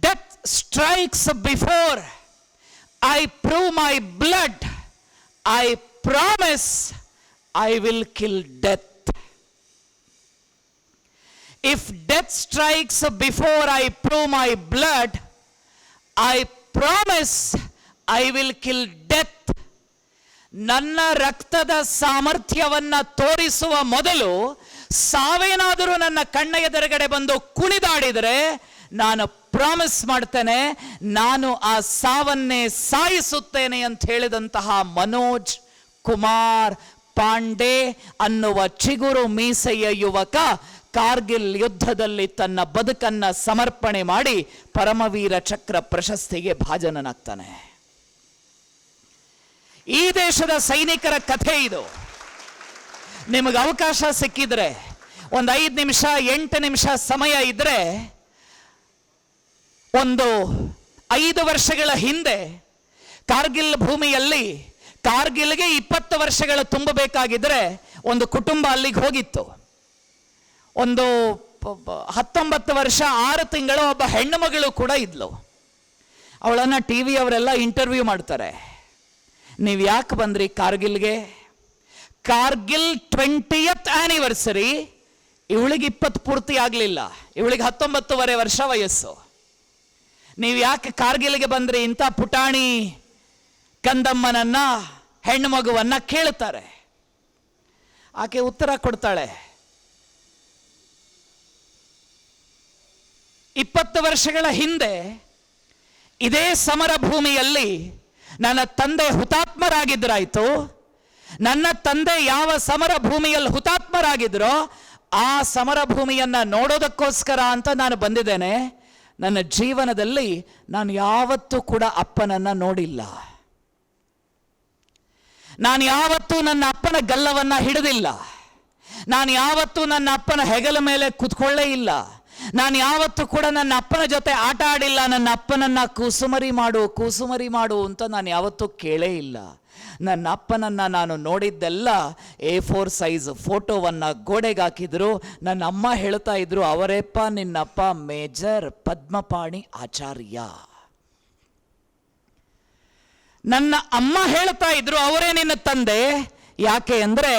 death strikes before I prove my blood, I promise I will kill death. If death strikes before I prove my blood, I promise I will kill death. ನನ್ನ ರಕ್ತದ ಸಾಮರ್ಥ್ಯವನ್ನ ತೋರಿಸುವ ಮೊದಲು ಸಾವೇನಾದರೂ ನನ್ನ ಕಣ್ಣ ಎದುರುಗಡೆ ಬಂದು ಕುಣಿದಾಡಿದರೆ ನಾನು ಪ್ರಾಮಿಸ್ ಮಾಡ್ತೇನೆ, ನಾನು ಆ ಸಾವನ್ನೇ ಸಾಯಿಸುತ್ತೇನೆ ಅಂತ ಹೇಳಿದಂತಹ ಮನೋಜ್ ಕುಮಾರ್ ಪಾಂಡೆ ಅನ್ನುವ ಚಿಗುರು ಮೀಸೆಯ ಯುವಕ ಕಾರ್ಗಿಲ್ ಯುದ್ಧದಲ್ಲಿ ತನ್ನ ಬದುಕನ್ನ ಸಮರ್ಪಣೆ ಮಾಡಿ ಪರಮವೀರ ಚಕ್ರ ಪ್ರಶಸ್ತಿಗೆ ಭಾಜನನಾಗ್ತಾನೆ. ಈ ದೇಶದ ಸೈನಿಕರ ಕಥೆ ಇದು. ನಿಮಗೆ ಅವಕಾಶ ಸಿಕ್ಕಿದ್ರೆ, ಒಂದು 5 ನಿಮಿಷ 8 ನಿಮಿಷ ಸಮಯ ಇದ್ರೆ, ಒಂದು 5 ವರ್ಷಗಳ ಹಿಂದೆ ಕಾರ್ಗಿಲ್ ಭೂಮಿಯಲ್ಲಿ, ಕಾರ್ಗಿಲ್ಗೆ 20 ವರ್ಷಗಳು ತುಂಬಬೇಕಾಗಿದ್ರೆ ಒಂದು ಕುಟುಂಬ ಅಲ್ಲಿಗೆ ಹೋಗಿತ್ತು. ಒಂದು 19 ವರ್ಷ 6 ತಿಂಗಳು ಒಬ್ಬ ಹೆಣ್ಣು ಮಗಳು ಕೂಡ ಇದ್ಲು. ಅವಳನ್ನು TV ಅವರೆಲ್ಲ ಇಂಟರ್ವ್ಯೂ ಮಾಡ್ತಾರೆ. ನೀವು ಯಾಕೆ ಬಂದ್ರಿ ಕಾರ್ಗಿಲ್ಗೆ? Kargil 20th anniversary. ಇವಳಿಗೆ 20 ಪೂರ್ತಿ ಆಗಲಿಲ್ಲ, ಇವಳಿಗೆ 19 ವರ್ಷ ವಯಸ್ಸು. ನೀವು ಯಾಕೆ ಕಾರ್ಗಿಲ್ಗೆ ಬಂದ್ರಿ ಇಂಥ ಪುಟಾಣಿ ಕಂದಮ್ಮನನ್ನ, ಹೆಣ್ಣು ಮಗುವನ್ನ ಕೇಳ್ತಾರೆ. ಆಕೆ ಉತ್ತರ ಕೊಡ್ತಾಳೆ, 20 ವರ್ಷಗಳ ಹಿಂದೆ ಇದೇ ಸಮರ ಭೂಮಿಯಲ್ಲಿ ನನ್ನ ತಂದೆ ಹುತಾತ್ಮರಾಗಿದ್ದರಾಯ್ತು. ನನ್ನ ತಂದೆ ಯಾವ ಸಮರ ಭೂಮಿಯಲ್ಲಿ ಹುತಾತ್ಮರಾಗಿದ್ರೋ ಆ ಸಮರ ಭೂಮಿಯನ್ನ ನೋಡೋದಕ್ಕೋಸ್ಕರ ಅಂತ ನಾನು ಬಂದಿದ್ದೇನೆ. ನನ್ನ ಜೀವನದಲ್ಲಿ ನಾನು ಯಾವತ್ತೂ ಕೂಡ ಅಪ್ಪನನ್ನ ನೋಡಿಲ್ಲ. ನಾನು ಯಾವತ್ತೂ ನನ್ನ ಅಪ್ಪನ ಗಲ್ಲವನ್ನ ಹಿಡಿದಿಲ್ಲ. ನಾನು ಯಾವತ್ತೂ ನನ್ನ ಅಪ್ಪನ ಹೆಗಲ ಮೇಲೆ ಕೂತ್ಕೊಳ್ಳೇ ಇಲ್ಲ. ನಾನು ಯಾವತ್ತೂ ಕೂಡ ನನ್ನ ಅಪ್ಪನ ಜೊತೆ ಆಟ ಆಡಿಲ್ಲ. ನನ್ನ ಅಪ್ಪನನ್ನ ಕೂಸುಮರಿ ಮಾಡು ಅಂತ ನಾನು ಯಾವತ್ತೂ ಕೇಳೇ ಇಲ್ಲ. ನನ್ನ ಅಪ್ಪನನ್ನ ನಾನು ನೋಡಿದ್ದೆಲ್ಲ A4 ಸೈಜ್ ಫೋಟೋವನ್ನ ಗೋಡೆಗೆ ಹಾಕಿದ್ರು. ನನ್ನ ಅಮ್ಮ ಹೇಳ್ತಾ ಇದ್ರು, ಅವರೇಪ್ಪ ನಿನ್ನಪ್ಪ ಮೇಜರ್ ಪದ್ಮಪಾಣಿ ಆಚಾರ್ಯ. ನನ್ನ ಅಮ್ಮ ಹೇಳ್ತಾ ಇದ್ರು, ಅವರೇ ನಿನ್ನ ತಂದೆ. ಯಾಕೆ ಅಂದರೆ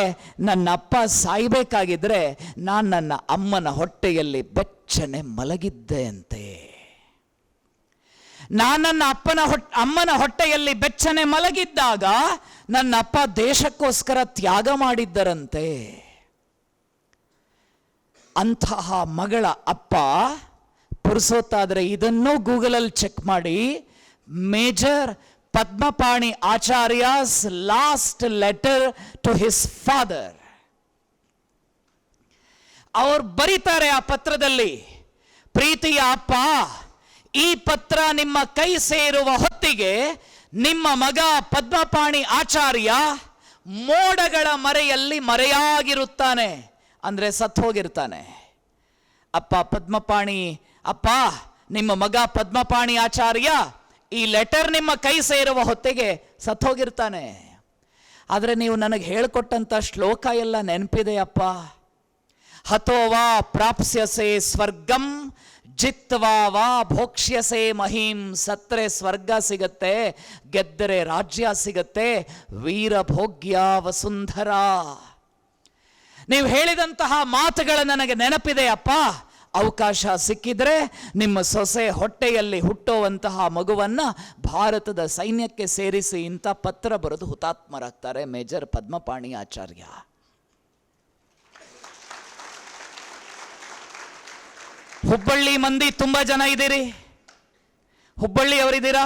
ನನ್ನ ಅಪ್ಪ ಸಾಯ್ಬೇಕಾಗಿದ್ರೆ ನಾನು ನನ್ನ ಅಮ್ಮನ ಹೊಟ್ಟೆಯಲ್ಲಿ ಬೆಚ್ಚನೆ ಮಲಗಿದ್ದೆ ಅಂತೆ. ನಾನು ನನ್ನ ಅಮ್ಮನ ಹೊಟ್ಟೆಯಲ್ಲಿ ಬೆಚ್ಚನೆ ಮಲಗಿದ್ದಾಗ ನನ್ನ ಅಪ್ಪ ದೇಶಕ್ಕೋಸ್ಕರ ತ್ಯಾಗ ಮಾಡಿದ್ದರಂತೆ. ಅಂತಹ ಮಗಳ ಅಪ್ಪ ಪುರುಸೊತ್ತಾದರೆ ಇದನ್ನೂ ಗೂಗಲಲ್ಲಿ ಚೆಕ್ ಮಾಡಿ, major Padmapani Acharya's last letter to his father. ಅವ್ರು ಬರೀತಾರೆ ಆ ಪತ್ರದಲ್ಲಿ, ಪ್ರೀತಿಯ ಅಪ್ಪ, ಈ ಪತ್ರ ನಿಮ್ಮ ಕೈ ಸೇರುವ ಹೊತ್ತಿಗೆ ನಿಮ್ಮ ಮಗ ಪದ್ಮಪಾಣಿ ಆಚಾರ್ಯ ಮೋಡಗಳ ಮರೆಯಲ್ಲಿ ಮರೆಯಾಗಿರುತ್ತಾನೆ, ಅಂದ್ರೆ ಸತ್ತು ಹೋಗಿರ್ತಾನೆ. ಅಪ್ಪ ಪದ್ಮಪಾಣಿ, ಅಪ್ಪ ನಿಮ್ಮ ಮಗ ಪದ್ಮಪಾಣಿ ಆಚಾರ್ಯ ಈ ಲೆಟರ್ ನಿಮ್ಮ ಕೈ ಸೇರುವ ಹೊತ್ತಿಗೆ ಸತ್ತು ಹೋಗಿರ್ತಾನೆ. ಆದರೆ ನೀವು ನನಗೆ ಹೇಳಿಕೊಟ್ಟಂಥ ಶ್ಲೋಕ ಎಲ್ಲ ನೆನಪಿದೆ ಅಪ್ಪ. ಹತೋವಾ ಪ್ರಾಪ್ಸ್ಯಸೆ ಸ್ವರ್ಗಂ ಜಿತ್ವಾ ವಾ ಭೋಕ್ಷ್ಯಸೆ ಮಹಿಂ. ಸತ್ತರೆ ಸ್ವರ್ಗ ಸಿಗತ್ತೆ, ಗೆದ್ದರೆ ರಾಜ್ಯ ಸಿಗತ್ತೆ, ವೀರಭೋಗ್ಯ ವಸುಂಧರ. ನೀವು ಹೇಳಿದಂತಹ ಮಾತುಗಳು ನನಗೆ ನೆನಪಿದೆ ಅಪ್ಪ. ಅವಕಾಶ ಸಿಕ್ಕಿದ್ರೆ ನಿಮ್ಮ ಸೊಸೆ ಹೊಟ್ಟೆಯಲ್ಲಿ ಹುಟ್ಟುವಂತಹ ಮಗುವನ್ನ ಭಾರತದ ಸೈನ್ಯಕ್ಕೆ ಸೇರಿಸಿ ಇಂಥ ಪತ್ರ ಬರೆದು ಹುತಾತ್ಮರಾಗ್ತಾರೆ ಮೇಜರ್ ಪದ್ಮಪಾಣಿ ಆಚಾರ್ಯ. ಹುಬ್ಬಳ್ಳಿ ಮಂದಿ ತುಂಬಾ ಜನ ಇದ್ದೀರಿ. ಹುಬ್ಬಳ್ಳಿಯವರಿದ್ದೀರಾ?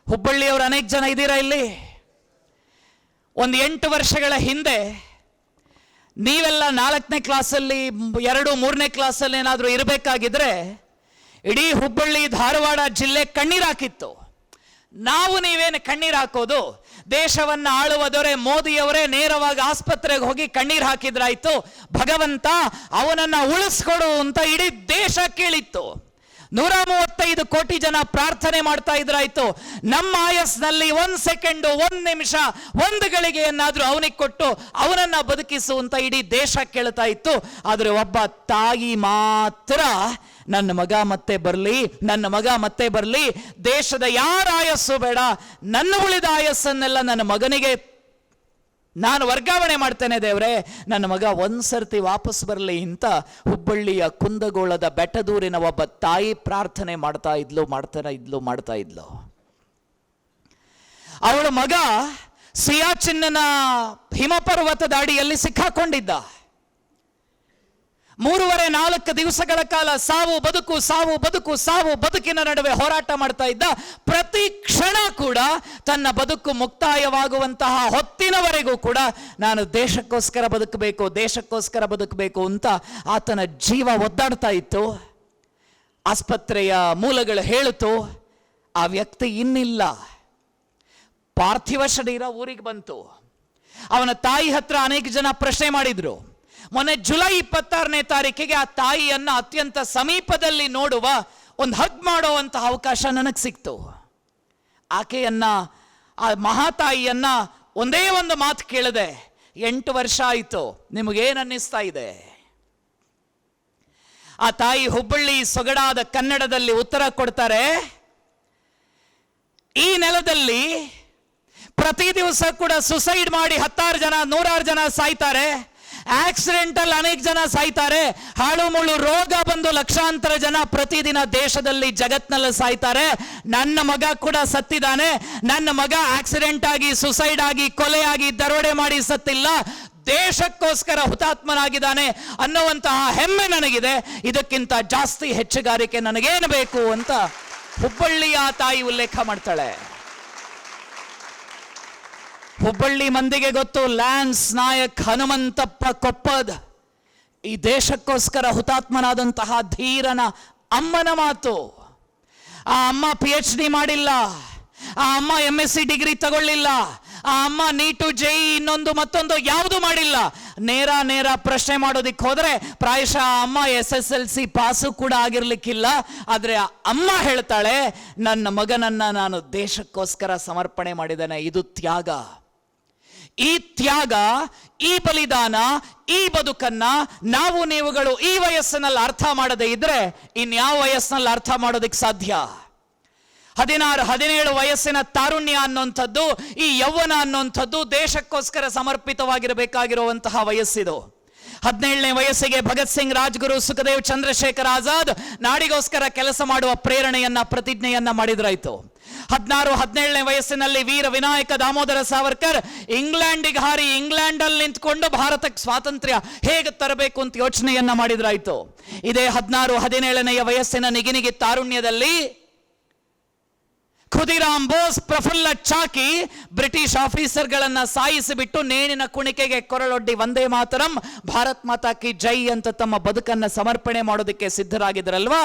ಹುಬ್ಬಳ್ಳಿಯವರು ಅನೇಕ ಜನ ಇದ್ದೀರಾ ಇಲ್ಲಿ? ಒಂದು 8 ವರ್ಷಗಳ ಹಿಂದೆ ನೀವೆಲ್ಲ 4ನೇ ಕ್ಲಾಸಲ್ಲಿ 2-3ನೇ ಕ್ಲಾಸಲ್ಲಿ ಏನಾದರೂ ಇರಬೇಕಾಗಿದ್ರೆ ಇಡೀ ಹುಬ್ಬಳ್ಳಿ ಧಾರವಾಡ ಜಿಲ್ಲೆ ಕಣ್ಣೀರು ಹಾಕಿತ್ತು. ನಾವು ನೀವೇನು ಕಣ್ಣೀರು ಹಾಕೋದು? ದೇಶವನ್ನ ಆಳುವ ದೊರೆ ಮೋದಿಯವರೇ ನೇರವಾಗಿ ಆಸ್ಪತ್ರೆಗೆ ಹೋಗಿ ಕಣ್ಣೀರು ಹಾಕಿದ್ರಾಯ್ತು, ಭಗವಂತ ಅವನನ್ನ ಉಳಿಸ್ಕೊಡು ಅಂತ ಇಡೀ ದೇಶ ಕೇಳಿತ್ತು. 135 ಕೋಟಿ ಜನ ಪ್ರಾರ್ಥನೆ ಮಾಡ್ತಾ ಇದ್ರಾಯ್ತು, ನಮ್ಮ ಆಯಸ್ನಲ್ಲಿ 1 ಸೆಕೆಂಡು, 1 ನಿಮಿಷ, 1 ಗಳಿಗೆಯನ್ನಾದ್ರೂ ಅವನಿಗೆ ಕೊಟ್ಟು ಅವನನ್ನ ಬದುಕಿಸು ಅಂತ ಇಡೀ ದೇಶ ಕೇಳ್ತಾ ಇತ್ತು. ಆದ್ರೆ ಒಬ್ಬ ತಾಯಿ ಮಾತ್ರ ನನ್ನ ಮಗ ಮತ್ತೆ ಬರಲಿ, ನನ್ನ ಮಗ ಮತ್ತೆ ಬರಲಿ, ದೇಶದ ಯಾರ ಆಯಸ್ಸು ಬೇಡ, ನನ್ನ ಉಳಿದ ಆಯಸ್ಸನ್ನೆಲ್ಲ ನನ್ನ ಮಗನಿಗೆ ನಾನು ವರ್ಗಾವಣೆ ಮಾಡ್ತೇನೆ ದೇವ್ರೆ, ನನ್ನ ಮಗ ಒಂದ್ಸರ್ತಿ ವಾಪಸ್ ಬರಲಿ ಅಂತ ಹುಬ್ಬಳ್ಳಿಯ ಕುಂದಗೋಳದ ಬೆಟ್ಟದೂರಿನ ಒಬ್ಬ ತಾಯಿ ಪ್ರಾರ್ಥನೆ ಮಾಡ್ತಾ ಇದ್ಲು. ಅವಳ ಮಗ ಸಿಯಾಚಿನ್ನ ಹಿಮಪರ್ವತದ ಅಡಿಯಲ್ಲಿ ಸಿಕ್ಕಾಕೊಂಡಿದ್ದ. 3-4 ದಿವಸಗಳ ಕಾಲ ಸಾವು ಬದುಕಿನ ನಡುವೆ ಹೋರಾಟ ಮಾಡ್ತಾ ಇದ್ದ. ಪ್ರತಿ ಕ್ಷಣ ಕೂಡ ತನ್ನ ಬದುಕು ಮುಕ್ತಾಯವಾಗುವಂತಹ ಹೊತ್ತಿನವರೆಗೂ ಕೂಡ ನಾನು ದೇಶಕ್ಕೋಸ್ಕರ ಬದುಕಬೇಕು ಅಂತ ಆತನ ಜೀವ ಒದ್ದಾಡ್ತಾ ಇತ್ತು. ಆಸ್ಪತ್ರೆಯ ಮೂಲಗಳು ಹೇಳಿತು, ಆ ವ್ಯಕ್ತಿ ಇನ್ನಿಲ್ಲ. ಪಾರ್ಥಿವ ಶರೀರ ಊರಿಗೆ ಬಂತು. ಅವನ ತಾಯಿ ಹತ್ರ ಅನೇಕ ಜನ ಪ್ರಶ್ನೆ ಮಾಡಿದ್ರು. ಮೊನ್ನೆ ಜುಲೈ 26ನೇ ತಾರೀಕಿಗೆ ಆ ತಾಯಿಯನ್ನ ಅತ್ಯಂತ ಸಮೀಪದಲ್ಲಿ ನೋಡುವ, ಒಂದು ಹಗ್ ಮಾಡುವಂತಹ ಅವಕಾಶ ನನಗೆ ಸಿಕ್ತು. ಆಕೆಯನ್ನ, ಆ ಮಹಾತಾಯಿಯನ್ನ ಒಂದೇ ಒಂದು ಮಾತು ಕೇಳಿದೆ, 8 ವರ್ಷ ಆಯಿತು, ನಿಮಗೇನು ಅನ್ನಿಸ್ತಾ ಇದೆ? ಆ ತಾಯಿ ಹುಬ್ಬಳ್ಳಿ ಸೊಗಡಾದ ಕನ್ನಡದಲ್ಲಿ ಉತ್ತರ ಕೊಡ್ತಾರೆ, ಈ ನೆಲದಲ್ಲಿ ಪ್ರತಿ ದಿವಸ ಕೂಡ ಸುಸೈಡ್ ಮಾಡಿ 10 ಜನ 100 ಜನ ಸಾಯ್ತಾರೆ, ಆಕ್ಸಿಡೆಂಟಲ್ ಅನೇಕ ಜನ ಸಾಯ್ತಾರೆ, ಹಾಳು ಮುಳು ರೋಗ ಬಂದು ಲಕ್ಷಾಂತರ ಜನ ಪ್ರತಿದಿನ ದೇಶದಲ್ಲಿ ಜಗತ್ನಲ್ಲಿ ಸಾಯ್ತಾರೆ. ನನ್ನ ಮಗ ಕೂಡ ಸತ್ತಿದ್ದಾನೆ, ನನ್ನ ಮಗ ಆಕ್ಸಿಡೆಂಟ್ ಆಗಿ, ಸುಸೈಡ್ ಆಗಿ, ಕೊಲೆಯಾಗಿ, ದರೋಡೆ ಮಾಡಿ ಸತ್ತಿಲ್ಲ, ದೇಶಕ್ಕೋಸ್ಕರ ಹುತಾತ್ಮನಾಗಿದ್ದಾನೆ ಅನ್ನುವಂತಹ ಹೆಮ್ಮೆ ನನಗಿದೆ. ಇದಕ್ಕಿಂತ ಜಾಸ್ತಿ ಹೆಚ್ಚುಗಾರಿಕೆ ನನಗೇನು ಬೇಕು ಅಂತ ಹುಬ್ಬಳ್ಳಿಯ ತಾಯಿ ಉಲ್ಲೇಖ ಮಾಡ್ತಾಳೆ. ಹುಬ್ಬಳ್ಳಿ ಮಂದಿಗೆ ಗೊತ್ತು, ಲ್ಯಾನ್ಸ್ ನಾಯಕ್ ಹನುಮಂತಪ್ಪ ಕೊಪ್ಪದ್ ಈ ದೇಶಕ್ಕೋಸ್ಕರ ಹುತಾತ್ಮನಾದಂತಹ ಧೀರನ ಅಮ್ಮನ ಮಾತು. ಆ ಅಮ್ಮ PhD ಮಾಡಿಲ್ಲ, ಆ ಅಮ್ಮ MSc ಡಿಗ್ರಿ ತಗೊಳ್ಳಿಲ್ಲ, ಆ ಅಮ್ಮ ನೀಟು JEE ಇನ್ನೊಂದು ಮತ್ತೊಂದು ಯಾವುದು ಮಾಡಿಲ್ಲ. ನೇರ ಪ್ರಶ್ನೆ ಮಾಡೋದಿಕ್ಕೆ ಹೋದ್ರೆ ಪ್ರಾಯಶಃ ಅಮ್ಮ SSLC ಪಾಸು ಕೂಡ ಆಗಿರ್ಲಿಕ್ಕಿಲ್ಲ. ಆದ್ರೆ ಆ ಅಮ್ಮ ಹೇಳ್ತಾಳೆ, ನನ್ನ ಮಗನನ್ನ ನಾನು ದೇಶಕ್ಕೋಸ್ಕರ ಸಮರ್ಪಣೆ ಮಾಡಿದ್ದೇನೆ. ಇದು ತ್ಯಾಗ. ಈ ತ್ಯಾಗ, ಈ ಬಲಿದಾನ, ಈ ಬದುಕನ್ನ ನಾವು ನೀವುಗಳು ಈ ವಯಸ್ಸಿನಲ್ಲಿ ಅರ್ಥ ಮಾಡದೇ ಇದ್ರೆ ಇನ್ಯಾವ ವಯಸ್ಸಿನಲ್ಲಿ ಅರ್ಥ ಮಾಡೋದಕ್ಕೆ ಸಾಧ್ಯ? 16-17 ವಯಸ್ಸಿನ ತಾರುಣ್ಯ ಅನ್ನುವಂಥದ್ದು, ಈ ಯೌವನ ಅನ್ನುವಂಥದ್ದು ದೇಶಕ್ಕೋಸ್ಕರ ಸಮರ್ಪಿತವಾಗಿರಬೇಕಾಗಿರುವಂತಹ ವಯಸ್ಸಿದು. 17ನೇ ವಯಸ್ಸಿಗೆ ಭಗತ್ ಸಿಂಗ್, ರಾಜ್ಗುರು, ಸುಖದೇವ್, ಚಂದ್ರಶೇಖರ್ ಆಜಾದ್ ನಾಡಿಗೋಸ್ಕರ ಕೆಲಸ ಮಾಡುವ ಪ್ರೇರಣೆಯನ್ನ, ಪ್ರತಿಜ್ಞೆಯನ್ನ ಮಾಡಿದ್ರಾಯ್ತು. 17ನೇ ವಯಸ್ಸಿನಲ್ಲಿ ವೀರ ವಿನಾಯಕ ದಾಮೋದರ ಸಾವರ್ಕರ್ ಇಂಗ್ಲೆಂಡಿಗೆ ಹಾರಿ ಇಂಗ್ಲೆಂಡ್ ಅಲ್ಲಿ ನಿಂತ್ಕೊಂಡು ಭಾರತಕ್ಕೆ ಸ್ವಾತಂತ್ರ್ಯ ಹೇಗೆ ತರಬೇಕು ಅಂತ ಯೋಚನೆಯನ್ನ ಮಾಡಿದ್ರಾಯ್ತು. ಇದೇ 17ನೇ ವಯಸ್ಸಿನ ನಿಗಿನಿಗಿ ತಾರುಣ್ಯದಲ್ಲಿ ಖುದಿರಾಮ್ ಬೋಸ್, ಪ್ರಫುಲ್ಲ ಚಾಕಿ ಬ್ರಿಟಿಷ್ ಆಫೀಸರ್ಗಳನ್ನ ಸಾಯಿಸಿಬಿಟ್ಟು ನೇಣಿನ ಕುಣಿಕೆಗೆ ಕೊರಳೊಡ್ಡಿ ವಂದೇ ಮಾತರಂ, ಭಾರತ್ ಮಾತಾ ಕಿ ಜೈ ಅಂತ ತಮ್ಮ ಬದುಕನ್ನ ಸಮರ್ಪಣೆ ಮಾಡೋದಕ್ಕೆ ಸಿದ್ಧರಾಗಿದ್ರಲ್ವಾ.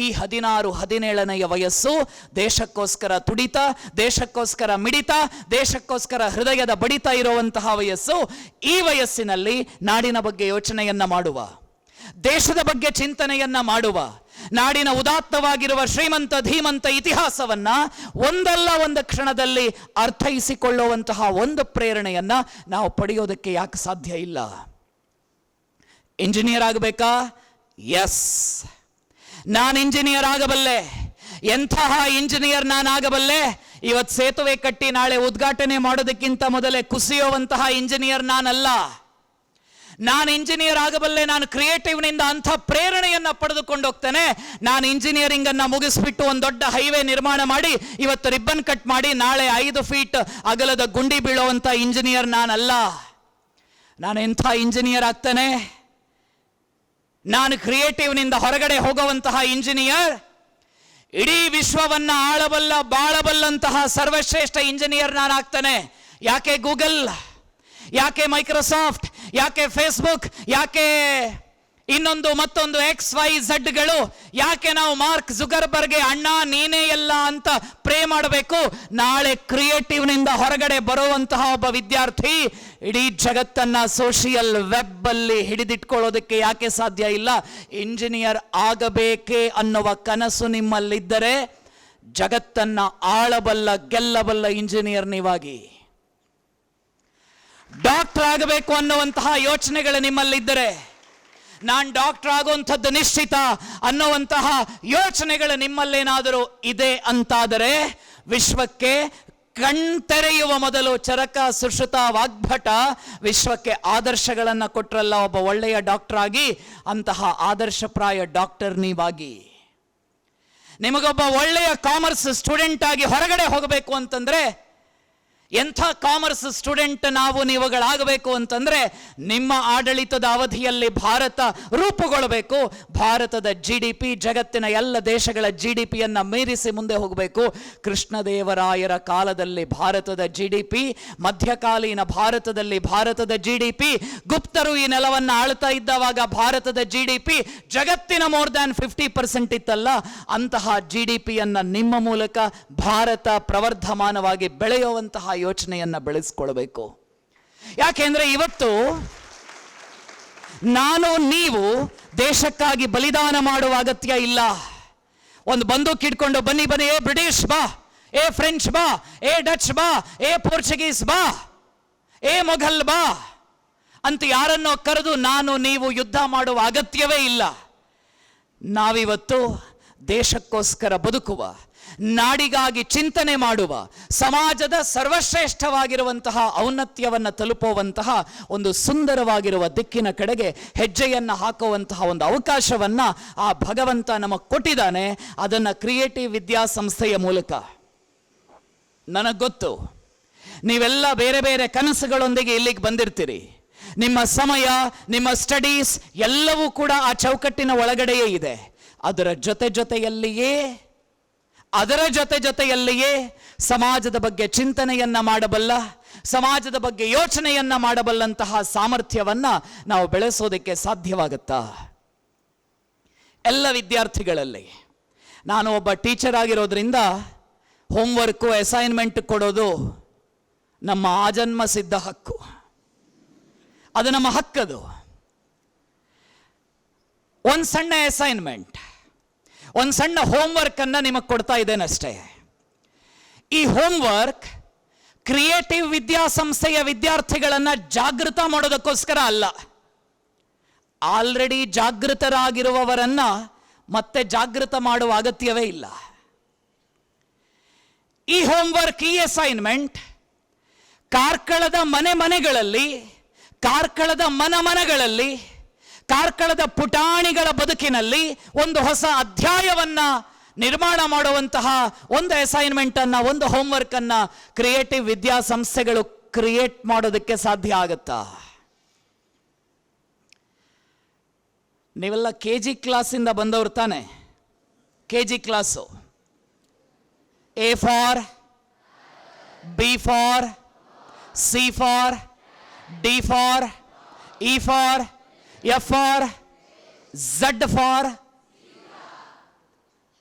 ಈ 17ನೇ ವಯಸ್ಸು ದೇಶಕ್ಕೋಸ್ಕರ ತುಡಿತ, ದೇಶಕ್ಕೋಸ್ಕರ ಮಿಡಿತ, ದೇಶಕ್ಕೋಸ್ಕರ ಹೃದಯದ ಬಡಿತ ಇರುವಂತಹ ವಯಸ್ಸು. ಈ ವಯಸ್ಸಿನಲ್ಲಿ ನಾಡಿನ ಬಗ್ಗೆ ಯೋಚನೆಯನ್ನ ಮಾಡುವ, ದೇಶದ ಬಗ್ಗೆ ಚಿಂತನೆಯನ್ನ ಮಾಡುವ, ನಾಡಿನ ಉದಾತ್ತವಾಗಿರುವ ಶ್ರೀಮಂತ ಧೀಮಂತ ಇತಿಹಾಸವನ್ನ ಒಂದಲ್ಲ ಒಂದು ಕ್ಷಣದಲ್ಲಿ ಅರ್ಥೈಸಿಕೊಳ್ಳುವಂತಹ ಒಂದು ಪ್ರೇರಣೆಯನ್ನ ನಾವು ಪಡೆಯೋದಕ್ಕೆ ಯಾಕೆ ಸಾಧ್ಯ ಇಲ್ಲ? ಇಂಜಿನಿಯರ್ ಆಗಬೇಕಾ? ಎಸ್, ನಾನು ಇಂಜಿನಿಯರ್ ಆಗಬಲ್ಲೆ. ಎಂತಹ ಇಂಜಿನಿಯರ್ ನಾನಾಗಬಲ್ಲೆ? ಇವತ್ತು ಸೇತುವೆ ಕಟ್ಟಿ ನಾಳೆ ಉದ್ಘಾಟನೆ ಮಾಡೋದಕ್ಕಿಂತ ಮೊದಲೇ ಕುಸಿಯುವಂತಹ ಇಂಜಿನಿಯರ್ ನಾನಲ್ಲ. ನಾನು ಇಂಜಿನಿಯರ್ ಆಗಬಲ್ಲೆ. ನಾನು ಕ್ರಿಯೇಟಿವ್ನಿಂದ ಅಂಥ ಪ್ರೇರಣೆಯನ್ನ ಪಡೆದುಕೊಂಡು ಹೋಗ್ತೇನೆ. ನಾನು ಇಂಜಿನಿಯರಿಂಗ್ ಅನ್ನ ಮುಗಿಸ್ಬಿಟ್ಟು ಒಂದು ದೊಡ್ಡ ಹೈವೇ ನಿರ್ಮಾಣ ಮಾಡಿ ಇವತ್ತು ರಿಬ್ಬನ್ ಕಟ್ ಮಾಡಿ ನಾಳೆ 5 ಫೀಟ್ ಅಗಲದ ಗುಂಡಿ ಬೀಳುವಂತ ಇಂಜಿನಿಯರ್ ನಾನಲ್ಲ. ನಾನು ಎಂಥ ಇಂಜಿನಿಯರ್ ಆಗ್ತೇನೆ? ನಾನು ಕ್ರಿಯೇಟಿವ್ನಿಂದ ಹೊರಗಡೆ ಹೋಗುವಂತಹ ಇಂಜಿನಿಯರ್, ಇಡೀ ವಿಶ್ವವನ್ನ ಆಳಬಲ್ಲ, ಬಾಳಬಲ್ಲಂತಹ ಸರ್ವಶ್ರೇಷ್ಠ ಇಂಜಿನಿಯರ್ ನಾನು ಆಗ್ತೇನೆ. ಯಾಕೆ ಗೂಗಲ್, ಯಾಕೆ ಮೈಕ್ರೋಸಾಫ್ಟ್, ಯಾಕೆ ಫೇಸ್ಬುಕ್, ಯಾಕೆ ಇನ್ನೊಂದು ಮತ್ತೊಂದು XYZಗಳು, ಯಾಕೆ ನಾವು ಮಾರ್ಕ್ ಜುಕರ್ಬರ್ಗ್ಗೆ ಅಣ್ಣ ನೀನೇ ಎಲ್ಲ ಅಂತ ಪ್ರೇ ಮಾಡಬೇಕು? ನಾಳೆ ಕ್ರಿಯೇಟಿವ್ನಿಂದ ಹೊರಗಡೆ ಬರುವಂತಹ ಒಬ್ಬ ವಿದ್ಯಾರ್ಥಿ ಇಡೀ ಜಗತ್ತನ್ನ ಸೋಷಿಯಲ್ ವೆಬ್ ಅಲ್ಲಿ ಹಿಡಿದಿಟ್ಕೊಳ್ಳೋದಕ್ಕೆ ಯಾಕೆ ಸಾಧ್ಯ ಇಲ್ಲ? ಇಂಜಿನಿಯರ್ ಆಗಬೇಕೇ ಅನ್ನುವ ಕನಸು ನಿಮ್ಮಲ್ಲಿದ್ದರೆ ಜಗತ್ತನ್ನ ಆಳಬಲ್ಲ, ಗೆಲ್ಲಬಲ್ಲ ಇಂಜಿನಿಯರ್ ನೀವಾಗಿ. ಡಾಕ್ಟರ್ ಆಗಬೇಕು ಅನ್ನುವಂತಹ ಯೋಚನೆಗಳು ನಿಮ್ಮಲ್ಲಿದ್ದರೆ, ನಾನು ಡಾಕ್ಟರ್ ಆಗುವಂಥದ್ದು ನಿಶ್ಚಿತ ಅನ್ನುವಂತಹ ಯೋಚನೆಗಳು ನಿಮ್ಮಲ್ಲೇನಾದರೂ ಇದೆ ಅಂತಾದರೆ, ವಿಶ್ವಕ್ಕೆ ಕಣ್ತೆರೆಯುವ ಮೊದಲು ಚರಕ ಸುಶ್ರುತ ವಾಗ್ಭಟ ವಿಶ್ವಕ್ಕೆ ಆದರ್ಶಗಳನ್ನು ಕೊಟ್ರಲ್ಲ ಒಬ್ಬ ಒಳ್ಳೆಯ ಡಾಕ್ಟರ್ ಆಗಿ, ಅಂತಹ ಆದರ್ಶಪ್ರಾಯ ಡಾಕ್ಟರ್ ನೀವಾಗಿ. ನಿಮಗೊಬ್ಬ ಒಳ್ಳೆಯ ಕಾಮರ್ಸ್ ಸ್ಟೂಡೆಂಟ್ ಆಗಿ ಹೊರಗಡೆ ಹೋಗಬೇಕು ಅಂತಂದ್ರೆ, ಎಂಥ ಕಾಮರ್ಸ್ ಸ್ಟೂಡೆಂಟ್ ನಾವು ನೀವುಗಳಾಗಬೇಕು ಅಂತಂದ್ರೆ, ನಿಮ್ಮ ಆಡಳಿತದ ಅವಧಿಯಲ್ಲಿ ಭಾರತ ರೂಪುಗೊಳ್ಳಬೇಕು. ಭಾರತದ GDP ಜಗತ್ತಿನ ಎಲ್ಲ ದೇಶಗಳ GDPಯನ್ನು ಮೀರಿಸಿ ಮುಂದೆ ಹೋಗಬೇಕು. ಕೃಷ್ಣದೇವರಾಯರ ಕಾಲದಲ್ಲಿ ಭಾರತದ GDP, ಮಧ್ಯಕಾಲೀನ ಭಾರತದಲ್ಲಿ ಭಾರತದ GDP, ಗುಪ್ತರು ಈ ನೆಲವನ್ನು ಆಳ್ತಾ ಇದ್ದವಾಗ ಭಾರತದ GDP ಜಗತ್ತಿನ ಮೋರ್ ದ್ಯಾನ್ 50% ಇತ್ತಲ್ಲ. ಅಂತಹ GDPಯನ್ನು ನಿಮ್ಮ ಮೂಲಕ ಭಾರತ ಪ್ರವರ್ಧಮಾನವಾಗಿ ಬೆಳೆಯುವಂತಹ ಯೋಚನೆಯನ್ನ ಬೆಳೆಸ್ಕೊಳ್ಬೇಕು. ಯಾಕೆಂದ್ರೆ ಇವತ್ತು ನಾನು ನೀವು ದೇಶಕ್ಕಾಗಿ ಬಲಿದಾನ ಮಾಡುವ ಅಗತ್ಯ ಇಲ್ಲ. ಒಂದು ಬಂದೂಕ್ ಇಟ್ಕೊಂಡು ಬನ್ನಿ ಬನ್ನಿ, ಏ ಬ್ರಿಟಿಷ್ ಬಾ, ಏ ಫ್ರೆಂಚ್ ಬಾ, ಏ ಡಚ್ ಬಾ, ಏ ಪೋರ್ಚುಗೀಸ್ ಬಾ, ಏ ಮೊಘಲ್ ಬಾ ಅಂತ ಯಾರನ್ನೋ ಕರೆದು ನಾನು ನೀವು ಯುದ್ಧ ಮಾಡುವ ಅಗತ್ಯವೇ ಇಲ್ಲ. ನಾವಿವತ್ತು ದೇಶಕ್ಕೋಸ್ಕರ ಬದುಕುವ, ನಾಡಿಗಾಗಿ ಚಿಂತನೆ ಮಾಡುವ, ಸಮಾಜದ ಸರ್ವಶ್ರೇಷ್ಠವಾಗಿರುವಂತಹ ಔನ್ನತ್ಯವನ್ನು ತಲುಪುವಂತಹ ಒಂದು ಸುಂದರವಾಗಿರುವ ದಿಕ್ಕಿನ ಕಡೆಗೆ ಹೆಜ್ಜೆಯನ್ನು ಹಾಕುವಂತಹ ಒಂದು ಅವಕಾಶವನ್ನ ಆ ಭಗವಂತ ನಮಗೆ ಕೊಟ್ಟಿದ್ದಾನೆ. ಅದನ್ನು ಕ್ರಿಯೇಟಿವ್ ವಿದ್ಯಾಸಂಸ್ಥೆಯ ಮೂಲಕ. ನನಗೆ ಗೊತ್ತು ನೀವೆಲ್ಲ ಬೇರೆ ಬೇರೆ ಕನಸುಗಳೊಂದಿಗೆ ಇಲ್ಲಿಗೆ ಬಂದಿರ್ತೀರಿ. ನಿಮ್ಮ ಸಮಯ, ನಿಮ್ಮ ಸ್ಟಡೀಸ್ ಎಲ್ಲವೂ ಕೂಡ ಆ ಚೌಕಟ್ಟಿನ ಒಳಗಡೆಯೇ ಇದೆ. ಅದರ ಜೊತೆಯಲ್ಲಿಯೇ ಸಮಾಜದ ಬಗ್ಗೆ ಚಿಂತನೆಯನ್ನ ಮಾಡಬಲ್ಲ, ಸಮಾಜದ ಬಗ್ಗೆ ಯೋಚನೆಯನ್ನ ಮಾಡಬಲ್ಲಂತಹ ಸಾಮರ್ಥ್ಯವನ್ನ ನಾವು ಬೆಳೆಸೋದಕ್ಕೆ ಸಾಧ್ಯವಾಗುತ್ತಾ? ಎಲ್ಲ ವಿದ್ಯಾರ್ಥಿಗಳಲ್ಲಿ ನಾನು ಒಬ್ಬ ಟೀಚರ್ ಆಗಿರೋದ್ರಿಂದ ಹೋಮ್ವರ್ಕು, ಅಸೈನ್ಮೆಂಟ್ ಕೊಡೋದು ನಮ್ಮ ಆಜನ್ಮ ಸಿದ್ಧ ಹಕ್ಕು. ಅದು ನಮ್ಮ ಹಕ್ಕದು. ಒಂದು ಸಣ್ಣ ಅಸೈನ್ಮೆಂಟ್, ಒಂದು ಸಣ್ಣ ಹೋಮ್ವರ್ಕ್ ಅನ್ನ ನಿಮಗೆ ಕೊಡ್ತಾ ಇದ್ದೇನಷ್ಟೇ. ಈ ಹೋಮ್ವರ್ಕ್ ಕ್ರಿಯೇಟಿವ್ ವಿದ್ಯಾಸಂಸ್ಥೆಯ ವಿದ್ಯಾರ್ಥಿಗಳನ್ನ ಜಾಗೃತ ಮಾಡೋದಕ್ಕೋಸ್ಕರ ಅಲ್ಲ. ಆಲ್ರೆಡಿ ಜಾಗೃತರಾಗಿರುವವರನ್ನ ಮತ್ತೆ ಜಾಗೃತ ಮಾಡುವ ಅಗತ್ಯವೇ ಇಲ್ಲ. ಈ ಹೋಮ್ವರ್ಕ್, ಈ ಅಸೈನ್ಮೆಂಟ್ ಕಾರ್ಕಳದ ಮನೆಗಳಲ್ಲಿ, ಕಾರ್ಕಳದ ಮನಗಳಲ್ಲಿ ಕಾರ್ಕಳದ ಪುಟಾಣಿಗಳ ಬದುಕಿನಲ್ಲಿ ಒಂದು ಹೊಸ ಅಧ್ಯಾಯವನ್ನ ನಿರ್ಮಾಣ ಮಾಡುವಂತಹ ಒಂದು ಅಸೈನ್ಮೆಂಟ್ ಅನ್ನ, ಒಂದು ಹೋಮ್ವರ್ಕ್ ಅನ್ನ ಕ್ರಿಯೇಟಿವ್ ವಿದ್ಯಾಸಂಸ್ಥೆಗಳು ಕ್ರಿಯೇಟ್ ಮಾಡೋದಕ್ಕೆ ಸಾಧ್ಯ ಆಗುತ್ತಾ? ನೀವೆಲ್ಲ KG ಕ್ಲಾಸಿಂದ ಬಂದವರು ತಾನೆ? KG class. A for, B for, C for, D for, E for, F for, Z for.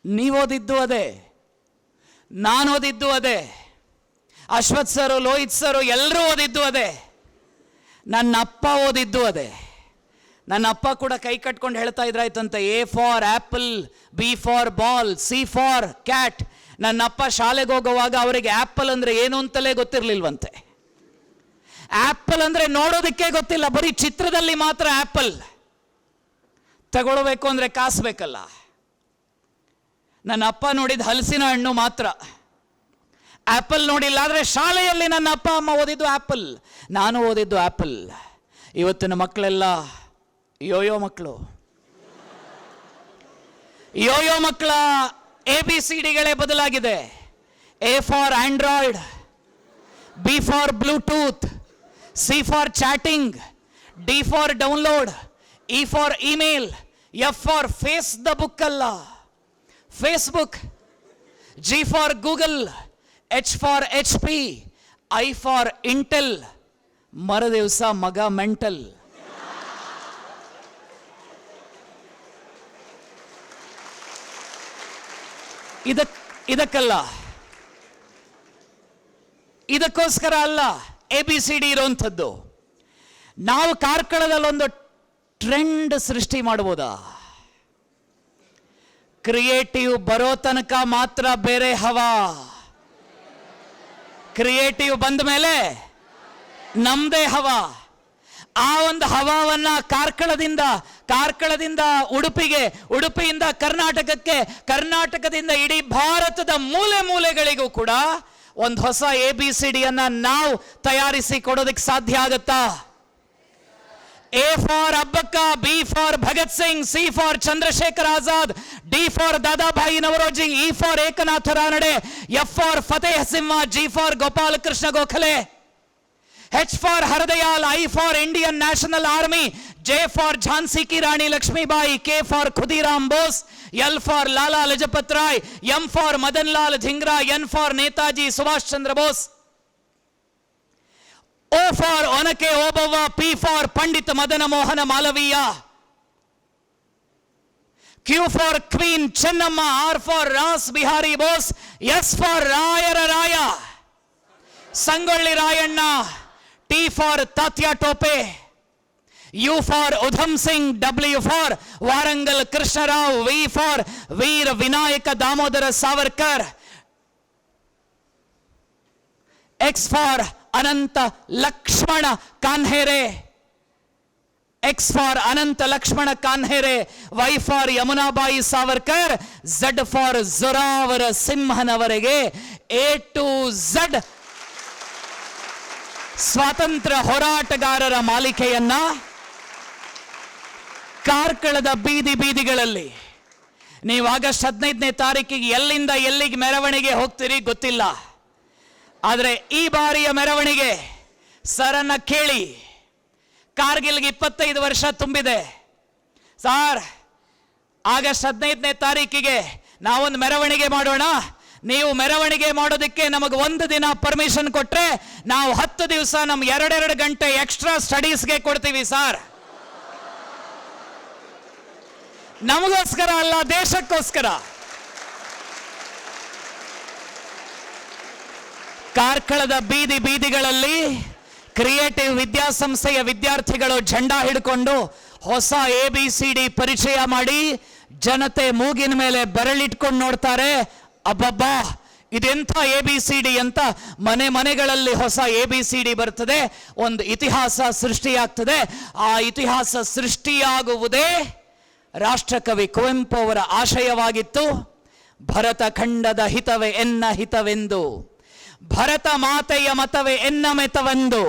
ನೀವು ಓದಿದ್ದು ಅದೇ, ನಾನು ಓದಿದ್ದು ಅದೇ, ಅಶ್ವಥ್ ಸರು, ಲೋಹಿತ್ ಸರು ಎಲ್ಲರೂ ಓದಿದ್ದು ಅದೇ, ನನ್ನ ಅಪ್ಪ ಓದಿದ್ದು ಅದೇ. ನನ್ನ ಅಪ್ಪ ಕೂಡ ಕೈ ಕಟ್ಕೊಂಡು ಹೇಳ್ತಾ ಇದ್ರಾಯ್ತಂತೆ, A for apple, B for ball, C for cat. ನನ್ನ ಅಪ್ಪ ಶಾಲೆಗೆ ಹೋಗುವಾಗ ಅವರಿಗೆ ಆ್ಯಪಲ್ ಅಂದರೆ ಏನು ಅಂತಲೇ ಗೊತ್ತಿರಲಿಲ್ವಂತೆ. ಆ್ಯಪಲ್ ಅಂದರೆ ನೋಡೋದಕ್ಕೆ ಗೊತ್ತಿಲ್ಲ, ಬರೀ ಚಿತ್ರದಲ್ಲಿ ಮಾತ್ರ ಆ್ಯಪಲ್. ತಗೊಳ್ಬೇಕು ಅಂದರೆ ಕಾಸು ಬೇಕಲ್ಲ. ನನ್ನ ಅಪ್ಪ ನೋಡಿದ ಹಲಸಿನ ಹಣ್ಣು ಮಾತ್ರ, ಆ್ಯಪಲ್ ನೋಡಿಲ್ಲ. ಆದರೆ ಶಾಲೆಯಲ್ಲಿ ನನ್ನ ಅಪ್ಪ ಅಮ್ಮ ಓದಿದ್ದು ಆ್ಯಪಲ್, ನಾನು ಓದಿದ್ದು ಆ್ಯಪಲ್. ಇವತ್ತಿನ ಮಕ್ಕಳೆಲ್ಲ ಯೋಯೋ ಮಕ್ಕಳು. ಯೋಯೋ ಮಕ್ಕಳ ABCDಗಳೇ ಬದಲಾಗಿದೆ. A for Android, B for Bluetooth, C for chatting, D for download, E for email, F for face the book ಅಲ್ಲ, Facebook, G for Google, H for HP, I for Intel. ಮರದಿವಸ ಮಗ mental. ಇದಕ್ಕಲ್ಲ, ಇದಕ್ಕೋಸ್ಕರ ಅಲ್ಲ ABCD ಇರುವಂಥದ್ದು. ನಾವು ಕಾರ್ಕಳದಲ್ಲೊಂದು trend ಸೃಷ್ಟಿ ಮಾಡ್ಬೋದಾ? Creative ಬರೋ ತನಕ ಮಾತ್ರ ಬೇರೆ ಹವಾ, ಕ್ರಿಯೇಟಿವ್ ಬಂದ ಮೇಲೆ ನಮ್ದೇ ಹವಾ. ಆ ಒಂದು ಹವಾವನ್ನ ಕಾರ್ಕಳದಿಂದ ಉಡುಪಿಗೆ, ಉಡುಪಿಯಿಂದ ಕರ್ನಾಟಕಕ್ಕೆ, ಕರ್ನಾಟಕದಿಂದ ಇಡೀ ಭಾರತದ ಮೂಲೆ ಮೂಲೆಗಳಿಗೂ ಕೂಡ ಒಂದು ಹೊಸ ABCDಯನ್ನ ನಾವು ತಯಾರಿಸಿ ಕೊಡೋದಕ್ಕೆ ಸಾಧ್ಯ ಆಗುತ್ತಾ? A for Abbakka, B for Bhagat Singh, C for Chandrashekhar Azad, D for Dadabhai Naoroji, E for Eknath Ranade, F for Fateh Simha, G for Gopal Krishna Gokhale, H for Hardayal, I for Indian National Army, J for Jhansi ki Rani Lakshmibai, K for Khudiram Bose, L for Lala Lajpat Rai, M for Madan Lal Dhingra, N for Netaji Subhash Chandra Bose, O for Onake Obavva, P for Pandit Madan Mohan Malaviya, Q for queen Chennamma, R for Ras Bihari Bose, S for ರಾಯರ Raya Sangolli Rayanna, T for Tatya Tope, U for Udham Singh, W for Warangal Krishnarao, V for Veer Vinayak Damodar Savarkar, X for Anant Laxman Kanhere, X for Anant Laxman Kanhere, Y for Yamunabai Savarkar, Z for Zorawar ಸಿಂಹನವರೆಗೆ A to Z ಸ್ವಾತಂತ್ರ್ಯ ಹೋರಾಟಗಾರರ ಮಾಲಿಕೆಯನ್ನ ಕಾರ್ಕಳದ ಬೀದಿಗಳಲ್ಲಿ, ನೀವು August 15ನೇ ತಾರೀಕಿಗೆ ಎಲ್ಲಿಂದ ಎಲ್ಲಿಗೆ ಮೆರವಣಿಗೆ ಹೋಗ್ತೀರಿ ಗೊತ್ತಿಲ್ಲ, ಆದರೆ ಈ ಬಾರಿಯ ಮೆರವಣಿಗೆ ಸರನ್ನ ಕೇಳಿ. ಕಾರ್ಗಿಲ್ಗೆ 25 ವರ್ಷ ತುಂಬಿದೆ ಸಾರ್. ಆಗಸ್ಟ್ 15ನೇ ತಾರೀಕಿಗೆ ನಾವೊಂದು ಮೆರವಣಿಗೆ ಮಾಡೋಣ, ನೀವು ಮೆರವಣಿಗೆ ಮಾಡೋದಕ್ಕೆ ನಮಗೆ 1 ದಿನ ಪರ್ಮಿಷನ್ ಕೊಟ್ರೆ ನಾವು 10 ದಿವಸ ನಮ್ಮ 2 ಗಂಟೆ ಎಕ್ಸ್ಟ್ರಾ ಸ್ಟಡೀಸ್ಗೆ ಕೊಡ್ತೀವಿ ಸಾರ್. ನಮಗೋಸ್ಕರ ಅಲ್ಲ, ದೇಶಕ್ಕೋಸ್ಕರ. ಕಾರ್ಕಳದ ಬೀದಿಗಳಲ್ಲಿ ಕ್ರಿಯೇಟಿವ್ ವಿದ್ಯಾಸಂಸ್ಥೆಯ ವಿದ್ಯಾರ್ಥಿಗಳು ಝಂಡಾ ಹಿಡ್ಕೊಂಡು ಹೊಸ ABCD ಪರಿಚಯ ಮಾಡಿ ಜನತೆ ಮೂಗಿನ ಮೇಲೆ ಬೆರಳಿಟ್ಕೊಂಡು ನೋಡ್ತಾರೆ. ಅಬ್ಬಬ್ಬಾ, ಇದೆಂಥ ABCD ಅಂತ ಮನೆಗಳಲ್ಲಿ ಹೊಸ ABCD ಬರ್ತದೆ, ಒಂದು ಇತಿಹಾಸ ಸೃಷ್ಟಿಯಾಗ್ತದೆ. ಆ ಇತಿಹಾಸ ಸೃಷ್ಟಿಯಾಗುವುದೇ ರಾಷ್ಟ್ರಕವಿ ಕುವೆಂಪು ಅವರ ಆಶಯವಾಗಿತ್ತು. ಭರತ ಖಂಡದ ಹಿತವೇ ಎನ್ನ ಹಿತವೆಂದು, ಭರತ ಮಾತೆಯ ಮತವೇ ಎನ್ನ ಮೆತವೆಂದು,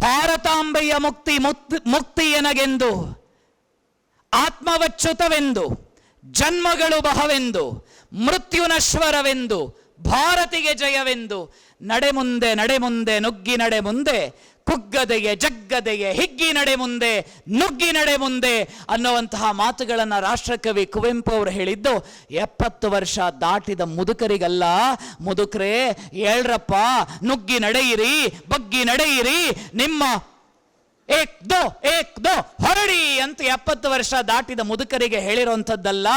ಭಾರತಾಂಬೆಯ ಮುಕ್ತಿ ಎನಗೆಂದು ಆತ್ಮವಚ್ಯುತವೆಂದು, ಜನ್ಮಗಳು ಬಹವೆಂದು, ಮೃತ್ಯು ನಶ್ವರವೆಂದು, ಭಾರತಿಗೆ ಜಯವೆಂದು, ನಡೆ ಮುಂದೆ ನಡೆ ಮುಂದೆ ನುಗ್ಗಿ ನಡೆ ಮುಂದೆ, ಕುಗ್ಗದೆಗೆ ಜಗ್ಗದೆಗೆ ಹಿಗ್ಗಿ ನಡೆ ಮುಂದೆ ನುಗ್ಗಿ ನಡೆ ಮುಂದೆ ಅನ್ನುವಂತಹ ಮಾತುಗಳನ್ನು ರಾಷ್ಟ್ರಕವಿ ಕುವೆಂಪು ಅವರು ಹೇಳಿದ್ದು 70 ವರ್ಷ ದಾಟಿದ ಮುದುಕರಿಗಲ್ಲ. ಮುದುಕರೇ ಹೇಳ್ರಪ್ಪ, ನುಗ್ಗಿ ನಡೆಯಿರಿ, ಬಗ್ಗಿ ನಡೆಯಿರಿ, ನಿಮ್ಮ ಏಕ್ ದೋ ಹೊರಡಿ ಅಂತ 70 ವರ್ಷ ದಾಟಿದ ಮುದುಕರಿಗೆ ಹೇಳಿರುವಂಥದ್ದಲ್ಲ.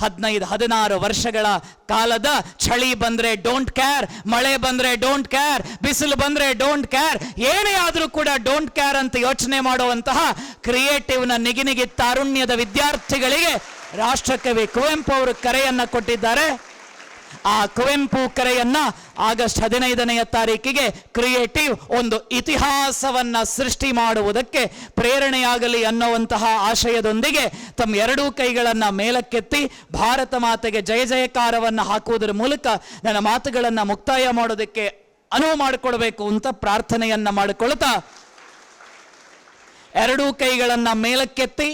15-16 ವರ್ಷಗಳ ಕಾಲದ ಚಳಿ ಬಂದ್ರೆ ಡೋಂಟ್ ಕೇರ್, ಮಳೆ ಬಂದ್ರೆ ಡೋಂಟ್ ಕೇರ್, ಬಿಸಿಲು ಬಂದ್ರೆ ಡೋಂಟ್ ಕೇರ್, ಏನೇ ಆದರೂ ಕೂಡ ಡೋಂಟ್ ಕೇರ್ ಅಂತ ಯೋಚನೆ ಮಾಡುವಂತಹ ಕ್ರಿಯೇಟಿವ್ನ ನಿಗಿನಿಗಿ ತಾರುಣ್ಯದ ವಿದ್ಯಾರ್ಥಿಗಳಿಗೆ ರಾಷ್ಟ್ರಕವಿ ಕುವೆಂಪು ಅವರು ಕರೆಯನ್ನ ಕೊಟ್ಟಿದ್ದಾರೆ. ಆ ಕುವೆಂಪು ಕರೆಯನ್ನ ಆಗಸ್ಟ್ 15ನೇ ತಾರೀಕಿಗೆ ಕ್ರಿಯೇಟಿವ್ ಒಂದು ಇತಿಹಾಸವನ್ನ ಸೃಷ್ಟಿ ಮಾಡುವುದಕ್ಕೆ ಪ್ರೇರಣೆಯಾಗಲಿ ಅನ್ನುವಂತಹ ಆಶಯದೊಂದಿಗೆ ತಮ್ಮ ಎರಡೂ ಕೈಗಳನ್ನ ಮೇಲಕ್ಕೆತ್ತಿ ಭಾರತ ಮಾತೆಗೆ ಜಯ ಜಯಕಾರವನ್ನು ಹಾಕುವುದರ ಮೂಲಕ ನನ್ನ ಮಾತುಗಳನ್ನು ಮುಕ್ತಾಯ ಮಾಡೋದಕ್ಕೆ ಅನುವು ಮಾಡಿಕೊಡ್ಬೇಕು ಅಂತ ಪ್ರಾರ್ಥನೆಯನ್ನ ಮಾಡಿಕೊಳ್ತಾ, ಎರಡೂ ಕೈಗಳನ್ನ ಮೇಲಕ್ಕೆತ್ತಿ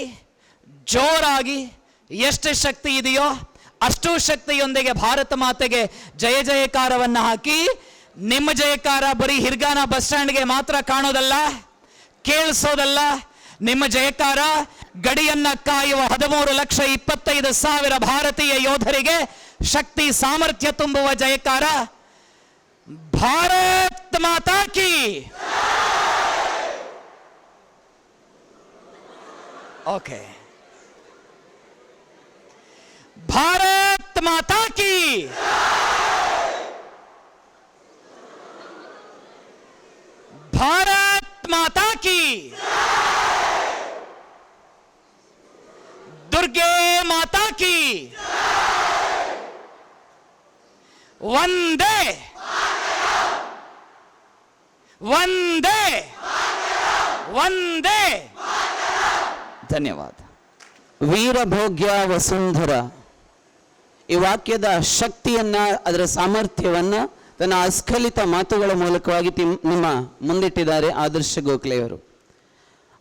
ಜೋರಾಗಿ ಎಷ್ಟು ಶಕ್ತಿ ಇದೆಯೋ ಅಷ್ಟು ಶಕ್ತಿಯೊಂದಿಗೆ ಭಾರತ ಮಾತೆಗೆ ಜಯ ಜಯಕಾರವನ್ನು ಹಾಕಿ, ನಿಮ್ಮ ಜಯಕಾರ ಬರೀ ಹಿರ್ಗಾನ ಬಸ್ ಸ್ಟ್ಯಾಂಡ್ಗೆ ಮಾತ್ರ ಕಾಣೋದಲ್ಲ, ಕೇಳಿಸೋದಲ್ಲ. ನಿಮ್ಮ ಜಯಕಾರ ಗಡಿಯನ್ನ ಕಾಯುವ 13,25,000 ಭಾರತೀಯ ಯೋಧರಿಗೆ ಶಕ್ತಿ ಸಾಮರ್ಥ್ಯ ತುಂಬುವ ಜಯಕಾರ. ಭಾರತ್ ಮಾತಾ ಕಿ. ಓಕೆ, ಭಾರತ್ ಮಾತಾ ಕಿ. ಭಾರತ್ ಮಾತಾ ಕಿ. ದುರ್ಗೆ ಮಾತಾ ಕಿ. ವಂದೇ ವಂದೇ ವಂದೇ. ಧನ್ಯವಾದ. ವೀರಭೋಗ್ಯ ವಸುಂಧರ ಈ ವಾಕ್ಯದ ಶಕ್ತಿಯನ್ನ, ಅದರ ಸಾಮರ್ಥ್ಯವನ್ನ ತನ್ನ ಅಸ್ಖಲಿತ ಮಾತುಗಳ ಮೂಲಕವಾಗಿ ನಿಮ್ಮ ಮುಂದಿಟ್ಟಿದ್ದಾರೆ ಆದರ್ಶ ಗೋಖಲೆಯವರು.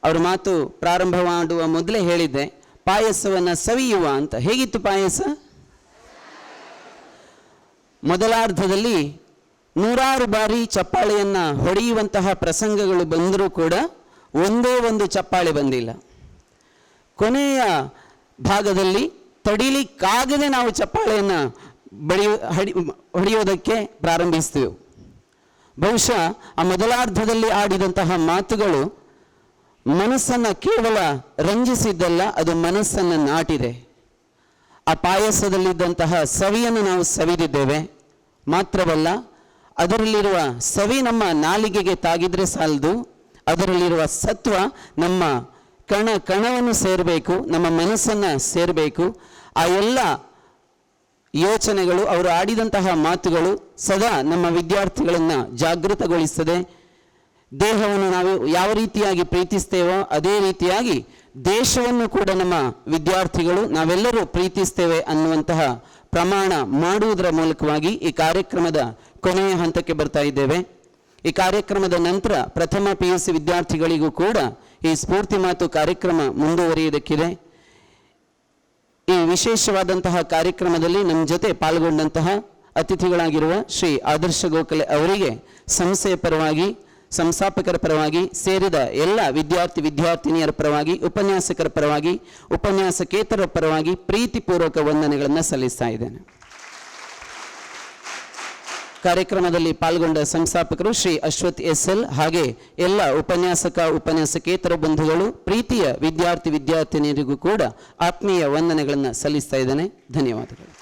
ಅವ್ರ ಮಾತು ಪ್ರಾರಂಭ ಮಾಡುವ ಮೊದಲೇ ಹೇಳಿದ್ದೆ, ಪಾಯಸವನ್ನ ಸವಿಯುವ ಅಂತ. ಹೇಗಿತ್ತು ಪಾಯಸ? ಮೊದಲಾರ್ಧದಲ್ಲಿ 100 ಬಾರಿ ಚಪ್ಪಾಳೆಯನ್ನ ಹೊಡೆಯುವಂತಹ ಪ್ರಸಂಗಗಳು ಬಂದರೂ ಕೂಡ ಒಂದೇ ಒಂದು ಚಪ್ಪಾಳೆ ಬಂದಿಲ್ಲ. ಕೊನೆಯ ಭಾಗದಲ್ಲಿ ತಡಿಲಿಕ್ಕಾಗದೆ ನಾವು ಚಪ್ಪಾಳೆಯನ್ನು ಹೊಡೆಯೋದಕ್ಕೆ ಪ್ರಾರಂಭಿಸ್ತೀವಿ. ಬಹುಶಃ ಆ ಮೊದಲಾರ್ಧದಲ್ಲಿ ಆಡಿದಂತಹ ಮಾತುಗಳು ಮನಸ್ಸನ್ನು ಕೇವಲ ರಂಜಿಸಿದ್ದಲ್ಲ, ಅದು ಮನಸ್ಸನ್ನು ನಾಟಿದೆ. ಆ ಪಾಯಸದಲ್ಲಿದ್ದಂತಹ ಸವಿಯನ್ನು ನಾವು ಸವಿದಿದ್ದೇವೆ. ಮಾತ್ರವಲ್ಲ, ಅದರಲ್ಲಿರುವ ಸವಿ ನಮ್ಮ ನಾಲಿಗೆಗೆ ತಾಗಿದ್ರೆ ಸಾಲದು, ಅದರಲ್ಲಿರುವ ಸತ್ವ ನಮ್ಮ ಕಣ ಕಣವನ್ನು ಸೇರಬೇಕು, ನಮ್ಮ ಮನಸ್ಸನ್ನು ಸೇರಬೇಕು. ಆ ಎಲ್ಲ ಯೋಚನೆಗಳು, ಅವರು ಆಡಿದಂತಹ ಮಾತುಗಳು ಸದಾ ನಮ್ಮ ವಿದ್ಯಾರ್ಥಿಗಳನ್ನು ಜಾಗೃತಗೊಳಿಸ್ತದೆ. ದೇಹವನ್ನು ನಾವು ಯಾವ ರೀತಿಯಾಗಿ ಪ್ರೀತಿಸ್ತೇವೋ ಅದೇ ರೀತಿಯಾಗಿ ದೇಶವನ್ನು ಕೂಡ ನಮ್ಮ ವಿದ್ಯಾರ್ಥಿಗಳು ನಾವೆಲ್ಲರೂ ಪ್ರೀತಿಸ್ತೇವೆ ಅನ್ನುವಂತಹ ಪ್ರಮಾಣ ಮಾಡುವುದರ ಮೂಲಕವಾಗಿ ಈ ಕಾರ್ಯಕ್ರಮದ ಕೊನೆಯ ಹಂತಕ್ಕೆ ಬರ್ತಾ ಇದ್ದೇವೆ. ಈ ಕಾರ್ಯಕ್ರಮದ ನಂತರ ಪ್ರಥಮ PUC ವಿದ್ಯಾರ್ಥಿಗಳಿಗೂ ಕೂಡ ಈ ಸ್ಫೂರ್ತಿ ಮಾತು ಕಾರ್ಯಕ್ರಮ ಮುಂದುವರಿಯುವುದಕ್ಕಿದೆ. ಈ ವಿಶೇಷವಾದಂತಹ ಕಾರ್ಯಕ್ರಮದಲ್ಲಿ ನಮ್ಮ ಜೊತೆ ಪಾಲ್ಗೊಂಡಂತಹ ಅತಿಥಿಗಳಾಗಿರುವ ಶ್ರೀ ಆದರ್ಶ ಗೋಖಲೆ ಅವರಿಗೆ ಸಂಸ್ಥೆಯ ಪರವಾಗಿ, ಸಂಸ್ಥಾಪಕರ ಪರವಾಗಿ, ಸೇರಿದ ಎಲ್ಲ ವಿದ್ಯಾರ್ಥಿನಿಯರ ಪರವಾಗಿ, ಉಪನ್ಯಾಸಕರ ಪರವಾಗಿ, ಉಪನ್ಯಾಸಕೇತರ ಪರವಾಗಿ ಪ್ರೀತಿಪೂರ್ವಕ ವಂದನೆಗಳನ್ನು ಸಲ್ಲಿಸ್ತಾ ಇದ್ದೇನೆ. ಕಾರ್ಯಕ್ರಮದಲ್ಲಿ ಪಾಲ್ಗೊಂಡ ಸಂಸ್ಥಾಪಕರು ಶ್ರೀ ಅಶ್ವಥ್ SL ಹಾಗೆ ಎಲ್ಲ ಉಪನ್ಯಾಸಕೇತರ ಬಂಧುಗಳು, ಪ್ರೀತಿಯ ವಿದ್ಯಾರ್ಥಿನಿಯರಿಗೂ ಕೂಡ ಆತ್ಮೀಯ ವಂದನೆಗಳನ್ನು ಸಲ್ಲಿಸ್ತಾ ಇದ್ದೇನೆ. ಧನ್ಯವಾದಗಳು.